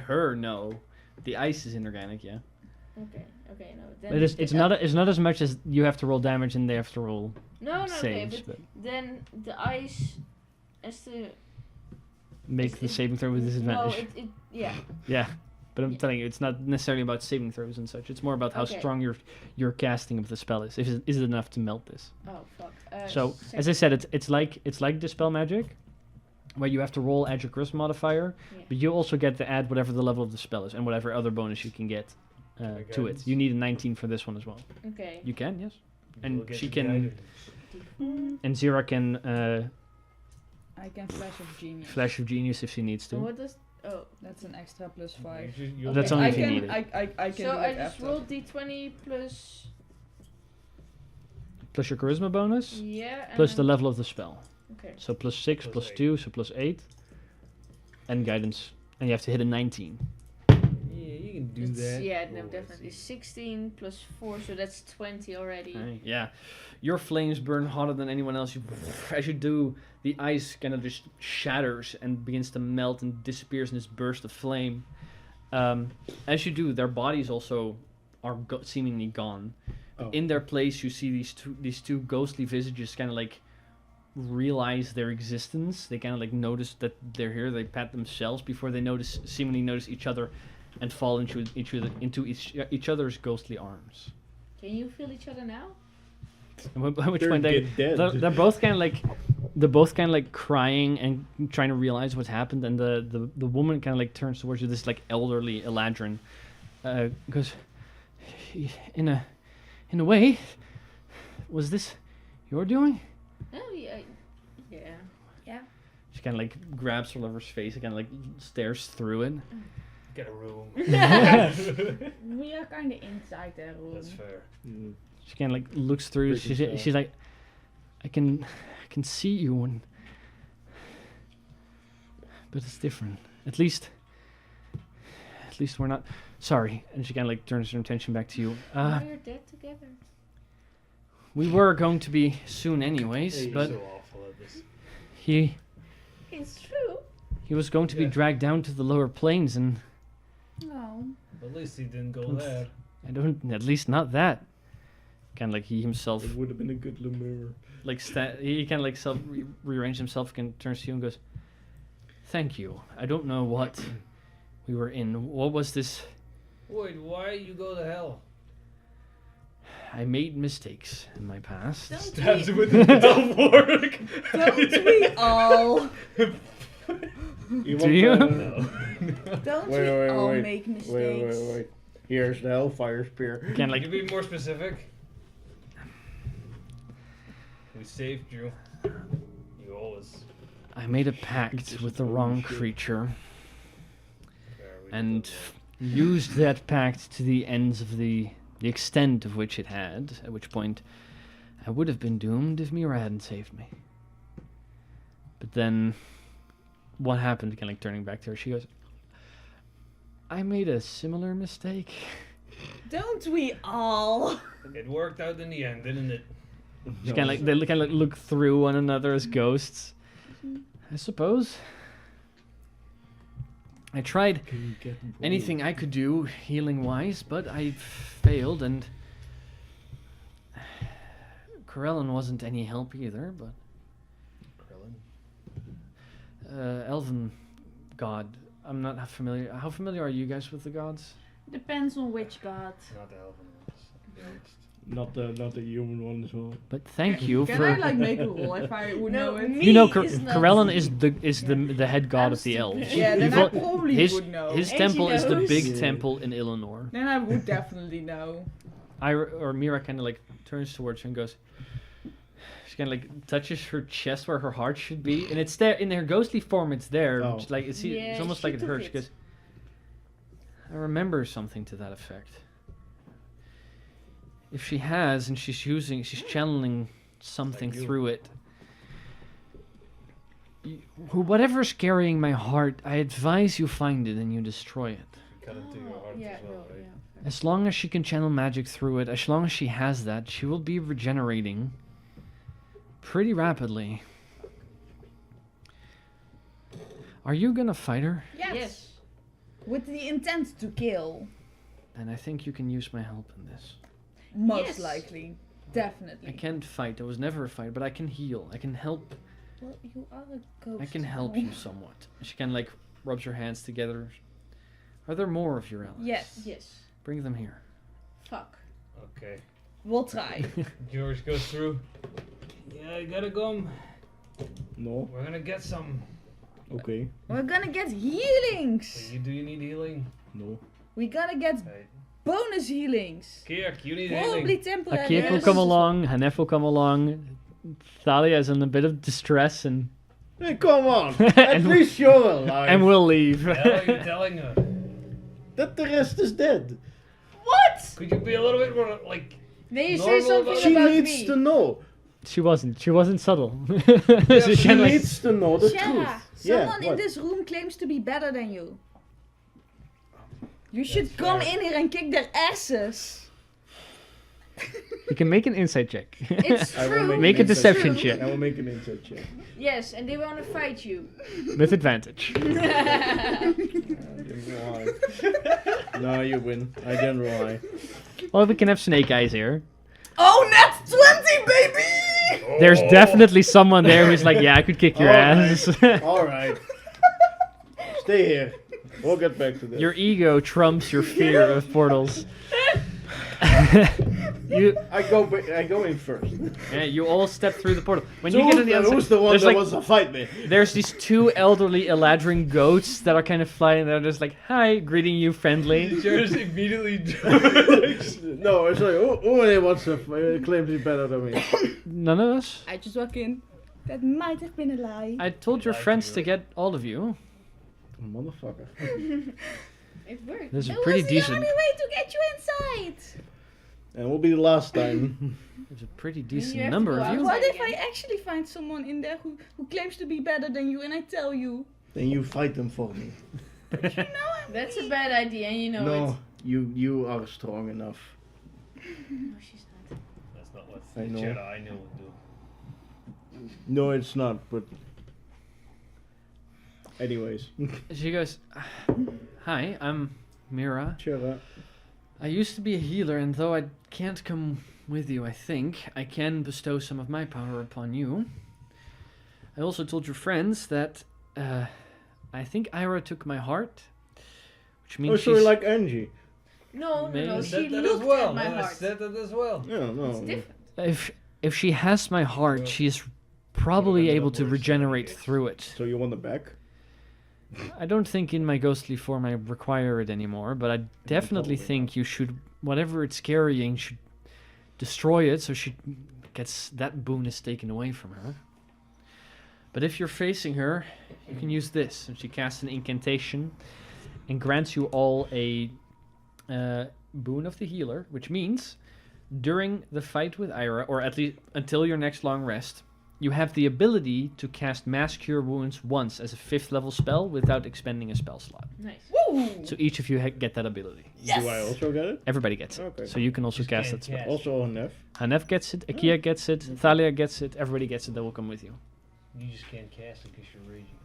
her no. The ice is inorganic, yeah. Okay, no. Then But it's not as much as you have to roll damage and they have to roll No, okay, saves, but but then the ice has to make the saving throw with disadvantage. No, yeah. Yeah, but I'm Yeah. telling you, it's not necessarily about saving throws and such. It's more about how Okay. strong your casting of the spell is. Is it enough to melt this? Oh fuck. So as I said, it's like Dispel Magic, where you have to roll add your charisma modifier, Yeah. but you also get to add whatever the level of the spell is and whatever other bonus you can get to it. Guidance? You need a 19 for this one as well. Okay. You can, yes. And We'll get she to can- guidance. And Zira can I can Flash of Genius. Flash of Genius if she needs So to. what does? Oh. That's an extra plus 5. That's Okay, only I if you can, need it. I can So do I it just after. rolled d20 plus. Plus your charisma bonus, Yeah. And plus the then- level of the spell. Okay. So plus 6, Plus plus 8. 2, so plus 8. And guidance. And you have to hit a 19. Yeah, you can do It's- that. Yeah, no, Oh, I definitely. see. 16 plus 4, so that's 20 already. Right, yeah. Your flames burn hotter than anyone else. As you do, the ice kind of just shatters and begins to melt and disappears in this burst of flame. As you do, their bodies also are seemingly gone. Oh. In their place, you see these two ghostly visages kind of like realize their existence. They kind of like notice that they're here. They pat themselves before they seemingly notice each other, and fall into each other's ghostly arms. Can you feel each other now? And at which They're point dead. they're both kind of like crying and trying to realize what's happened. And the woman kind of like turns towards you, this like elderly Eladrin, goes, in a way, was this your doing? Oh yeah. Yeah. She kind of like grabs Oliver's face and kind of like stares through it. Get a room. We are kind of inside the room. That's fair. Mm. She kind of like looks through. Freaking She's like, I can see you, but it's different. At least we're not. Sorry. And she kind of like turns her attention back to you. Now you're dead together. we were going to be soon anyways, Hey, but so awful at this. he It's true. was going to be Yeah. dragged down to the lower planes, and Oh. At least he didn't go there. I don't, at least not that. Kind of like he himself, It would have been a good Lemur. like he kind of like self rearrange himself, and turns to you and goes, "Thank you. I don't know what we were in. What was this? Wait, why you go to hell? I made mistakes in my past. Don't Stabs we, him with the metal fork. don't we all? Do you? Don't Wait, we wait, all wait. make mistakes? Wait. Here's the Hellfire Spear. Kind of Can like you be more specific? We saved you. You always. I made a pact with the wrong creature and used that pact to the ends of the extent of which it had, at which point I would have been doomed if Mira hadn't saved me. But then, what happened, kind of like turning back to her, she goes, I made a similar mistake. Don't we all? It worked out in the end, didn't it? She kind of like, they kind of like look through one another as ghosts. I suppose. I tried anything I could do healing-wise, but I failed, and Corellin wasn't any help either, but Krillin. Elven god. I'm not familiar. How familiar are you guys with the gods? Depends on which god. Not the elven ones, to be honest. Not the human one as well. But thank you Can for. I like make a roll if I would know it? You know, is not- Corellin is the head god I'm of the stupid. elves. Yeah, then You've I al- probably his would know. his And temple she is the knows. big Yeah. temple in Illinois. Then I would definitely know. Or Mira kind of like turns towards her and goes. She kind of like touches her chest where her heart should be, and it's there in her ghostly form. It's there, Oh. which, like it's Yeah, almost she like it took hurts. it. She goes, I remember something to that effect. If she has, and she's channeling something Like you. through it. Whatever's carrying my heart, I advise you find it and you destroy it. Cut into your heart yeah, as well, no, right? yeah. As long as she can channel magic through it, as long as she has that, she will be regenerating pretty rapidly. Are you gonna fight her? Yes. With the intent to kill. Then I think you can use my help in this. Most Yes. likely. I Definitely. can't fight. I was never a fighter, but I can heal. I can help. Well, you are a ghost. I can help now. you somewhat. She kind of like rubs her hands together. Are there more of your allies? Yes. Yes. Bring them here. Fuck. Okay. We'll try. George goes through. Yeah, I gotta go. No. We're gonna get some. Okay. We're gonna get healings. Do you need healing? No. We gotta get Hey. bonus healings. Kirk, you need Probably healing. temporary. Akif will come along. Hanef will come along. Thalia is in a bit of distress and Hey, come on. And At least you're alive. and we'll leave. What the hell are you telling her? That the rest is dead. What? Could you be a little bit more like? May you Normal say something about- She about needs me? to know. She wasn't subtle. She kinda like- needs to know the Shara, truth. someone in what? this room claims to be better than you. You should come in here and kick their asses. You can make an insight check. It's I will true. Make a an insight deception check. check I will make an insight check. Yes, and they want to fight you. with advantage. I didn't lie. No, you win. I didn't lie. Well, we can have Snake Eyes here. Oh, that's 20, baby! There's definitely someone there who's like, yeah, I could kick your ass. Alright. Stay here. We'll get back to this. Your ego trumps your fear of portals. I go in first. Yeah, you all step through the portal. When So you get to the other who's side, the one there's that like wants to fight me? there's these two elderly Eladrin goats that are kind of flying. They're just like, hi, greeting you friendly. George immediately. No, it's like, who wants to claim to be better than me? None of us. I just walk in. That might have been a lie. I told your Like friends you. to get all of you. Motherfucker. It worked. There's a That pretty was decent. the only way to get you inside. And will be the last time. There's a pretty you decent have to number go of you. outside. What if I again. actually find someone in there who claims to be better than you and I tell you? Then you fight them for me. You know I'm That's a weak. bad idea, and you know No, it. you are strong enough. No, she's not. That's not what I know. Jedi, I know what to do. No, it's not. But anyways, She goes, "Hi, I'm Mira. Chera. I used to be a healer, and though I can't come with you, I think I can bestow some of my power upon you. I also told your friends that I think Ira took my heart, which Oh, means so she's like Angie. No, Maybe. no, I she Said that looked as well. at my I heart. said that as well. Yeah, no. It's different. if she has my heart, Well, she is probably ended able up to worse regenerate than it is. through it. So you want it back? I don't think in my ghostly form I require it anymore, but I definitely probably think you should, whatever it's carrying, should destroy it so she gets that boon is taken away from her. But if you're facing her, you can use this, and she casts an incantation and grants you all a boon of the healer, which means during the fight with Ira, or at least until your next long rest, you have the ability to cast Mass Cure Wounds once as a 5th level spell without expending a spell slot. Nice. Woo! So each of you get that ability. Yes! Do I also get it? Everybody gets it. Okay. So you can also Just cast can't that spell. cast. Also on Nef. Hanef gets it, Akia gets it, Thalia gets it, everybody gets it that will come with you. You just can't cast it because you're raging.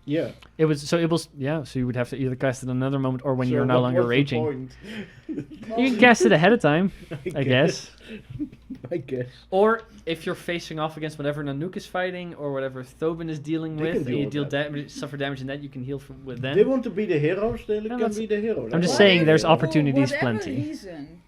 Yeah. It was so you would have to either cast it another moment or when So you're no what longer was the raging. point? You can cast it ahead of time, I guess. I guess. Or if you're facing off against whatever Nanook is fighting or whatever Thobin is dealing They can with, and deal you with deal that. suffer damage in that, you can heal with them. They want to be the heroes, they can that's- be the hero. I'm just That's saying why- there's For opportunities whatever plenty. reason,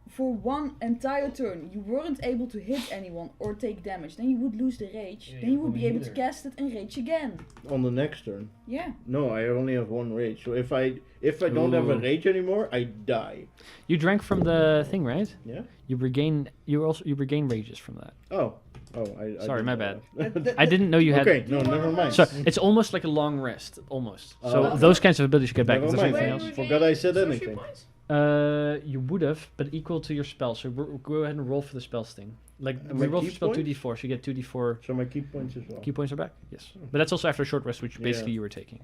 for one entire turn, you weren't able to hit anyone or take damage, then you would lose the rage. Yeah, Then you you would be become a able to healer. cast it and rage again. On the next turn. Yeah. No, I only have one rage. So if I don't have a Ooh. rage anymore, I die. You drank from the thing, right? Yeah? You regain rages from that. Oh. I Sorry, didn't my know bad. that. I didn't know you had. Okay, no, never mind. So it's almost like a long rest, almost. So Oh. those kinds of abilities you get back. Never If there's mind. anything Wait, else, Forgot I said Sorcery anything. points? you would have, but equal to your spell. So go ahead and roll for the spell sting. Like And we my roll for key spell points? 2d4, so you get 2d4 So my key points as well. key points are back. Yes, but that's also after a short rest, which basically Yeah. you were taking.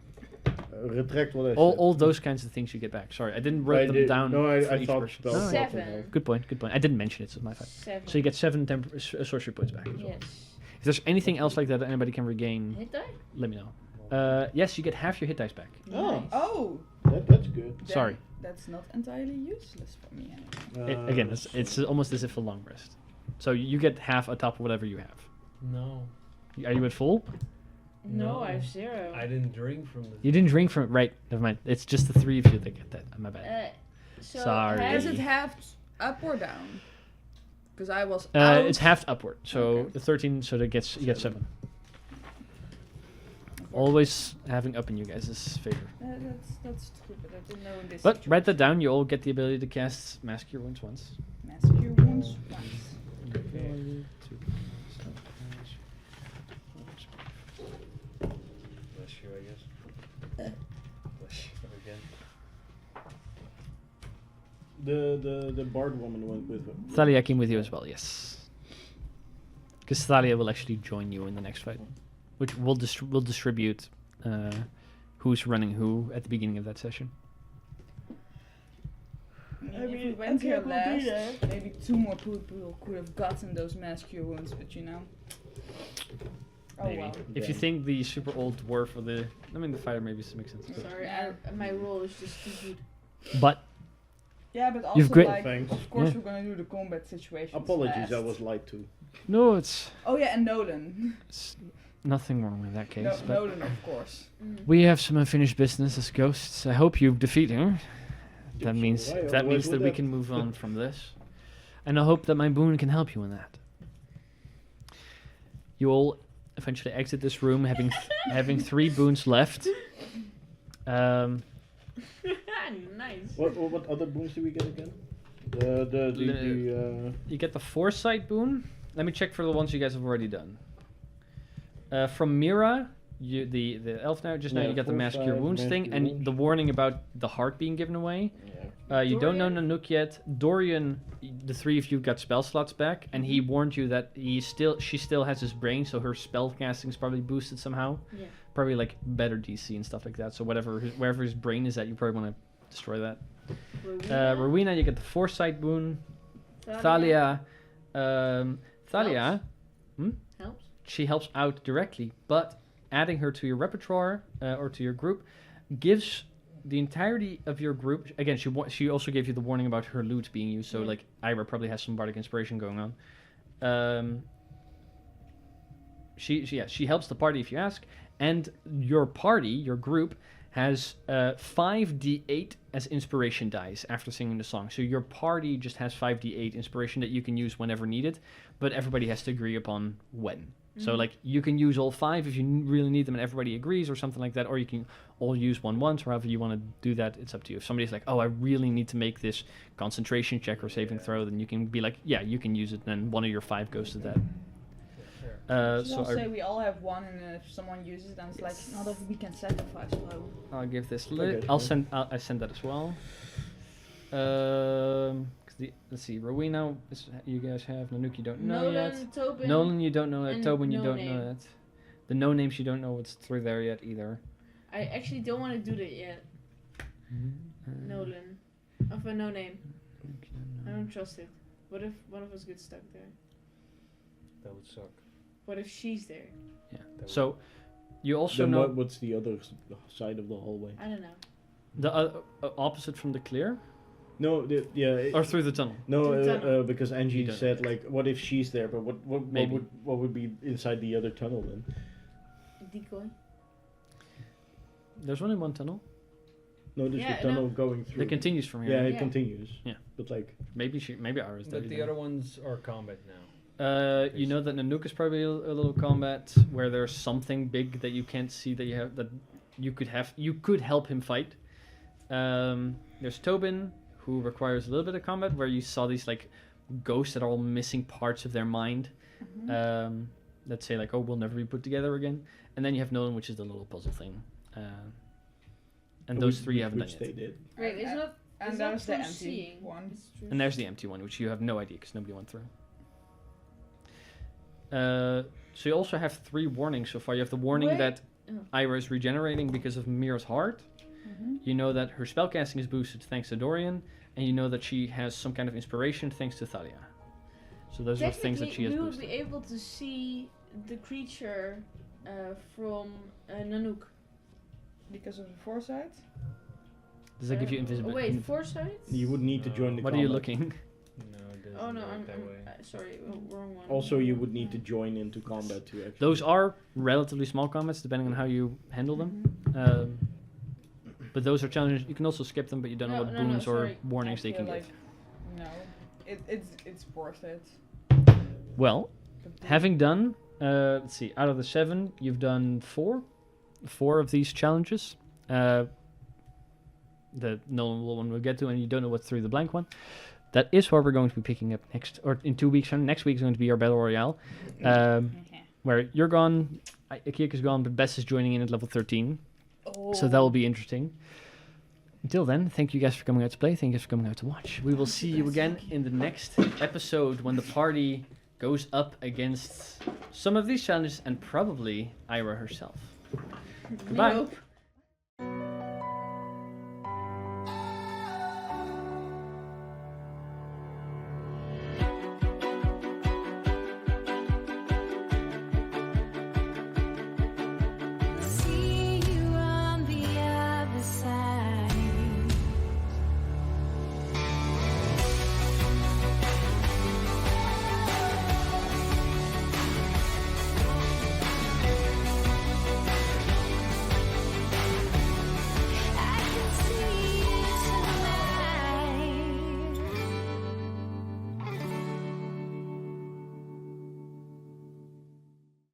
Retract what I said. All those kinds of things you get back. Sorry, I didn't write I them did- down. No, for I each thought person. spell Oh, slots yeah. and all. Seven. Good point. Good point. I didn't mention it, so it's my fault. 7. So you get 7 sorcery points back. Yes. If there's anything else like that that anybody can regain, Hit die? let me know. Yes, you get half your hit dice back. Oh. Nice. Oh! That's good. then Sorry. That's not entirely useless for me anymore. Again, it's almost as if a long rest. So you get half on top of whatever you have. No. Are you at full? No, I have 0. I didn't drink from the. You didn't drink from it, right? Never mind. It's just the 3 of you that get that. My bad. So Sorry. half- Is it half up or down? Because I was out. It's half upward. So Okay. the 13, so that gets you get 7. Always having up in you guys' favor. That's stupid. I didn't know in this But situation. write that down. You all get the ability to cast Mass Cure Wounds once. Mass Cure Wounds once. Bless you, I guess. Bless you again. The bard woman went with him. Thalia came with you as well, yes. Because Thalia will actually join you in the next fight, which will distribute who's running who at the beginning of that session. I mean, if we went here last, maybe 2 more people could have gotten those Mass Cure Wounds, but you know. Oh Maybe. well. If you Yeah. think the super old dwarf or the the fire maybe makes sense. But, Sorry, my roll is just too good. but Yeah, but also You've great- like, Thanks. of course Yeah. we're gonna do the combat situation. Apologies, I was lied to. no, it's Oh yeah, and Nolan. nothing wrong with that case. but Nolan, of course. we have some unfinished business as ghosts. I hope you defeat her. That So means I that always means that would we have. can move on from this, and I hope that my boon can help you in that. You all eventually exit this room, having 3 boons left. Nice. What other boons do we get again? You get the foresight boon. Let me check for the ones you guys have already done. From Mira, the elf now just now Yeah, you get the mass cure foresight, wounds mass thing, cure and wounds. the warning about the heart being given away. Yeah. You don't know Dorian? Nanook yet. Dorian, the 3 of you got spell slots back, and he warned you that she still has his brain, so her spell casting is probably boosted somehow. Yeah. Probably like better DC and stuff like that. So wherever his brain is at, you probably want to destroy that. Rowena, you get the foresight boon. Thalia, Thalia, Helps. she helps out directly, but adding her to your repertoire or to your group gives the entirety of your group. Again, she also gave you the warning about her loot being used, so Yeah. like Ira probably has some bardic inspiration going on. She helps the party if you ask, and your party, your group, has 5d8 as inspiration dice after singing the song. So your party just has 5d8 inspiration that you can use whenever needed, but everybody has to agree upon when. So Mhm. like you can use all 5 if you really need them and everybody agrees or something like that, or you can all use one once, or however you want to do that. It's up to you. If somebody's like, oh, I really need to make this concentration check or saving throw, then you can be like, yeah, you can use it, and then one of your 5 goes to that. Just So I'll say we all have one, and then if someone uses it, then it's like, not that we can sacrifice flow. I'll give this. Okay, I'll sure. send. I send that as well. 'Cause let's see. Rowena, you guys have. Nanook, you don't know yet. Nolan, Tobin. Nolan, you don't know that. and Tobin, you no don't name. know that. The no names, you don't know what's through there yet either. I actually don't want to do that yet. Nolan. Of a no name. I don't trust it. What if one of us gets stuck there? That would suck. What if she's there? That So, you also Then know what's the other side of the hallway? I don't know. the opposite from the clear, No, or through the tunnel. no, Through the tunnel. because You Angie don't said know. like, what if she's there? But what Maybe. would be inside the other tunnel then? Decoy. There's only one tunnel. No, there's Yeah, the tunnel no. going through. It continues from here. Yeah, it Yeah. continues. Yeah. But like, Maybe Ira's there. But the other ones are combat now. You know that Nanook is probably a little combat where there's something big that you can't see that you could help him fight. There's Tobin, who requires a little bit of combat, where you saw these like ghosts that are all missing parts of their mind. That say like, oh, we'll never be put together again. And then you have Nolan, which is the little puzzle thing. And those three you haven't done which yet. they did. Wait, it's not. And it's there's not the through empty seeing. one. It's through And there's the empty one, which you have no idea because nobody went through. So you also have 3 warnings so far. You have the warning Wait. that Oh. Ira is regenerating because of Mira's heart. You know that her spellcasting is boosted thanks to Dorian, and you know that she has some kind of inspiration thanks to Thalia. So those are things that she has we would boosted. be able to see the creature from Nanook. Because of the foresight. Does that give you Oh, invisibility? wait, foresight? You would need to join the. What are you combat. looking? No, it doesn't Oh no, work I'm that way. sorry, wrong one. Also, you would need to join into combat to actually. Those are relatively small combats depending on how you handle them. But those are challenges. You can also skip them, but you don't know No, what no, no, boons or sorry. warnings they I can feel give. No, it's worth it. Well, having done, let's see, out of the 7, you've done 4 of these challenges. The Nolan one we'll get to, and you don't know what's through the blank one. That is what we're going to be picking up next, or in 2 weeks. Next week is going to be our Battle Royale, where you're gone, Akiyak is gone, but Bess is joining in at level 13. So that will be interesting. Until then, thank you guys for coming out to play. Thank you guys for coming out to watch. We will see you again in the next episode when the party goes up against some of these challenges and probably Ira herself. Goodbye. We hope.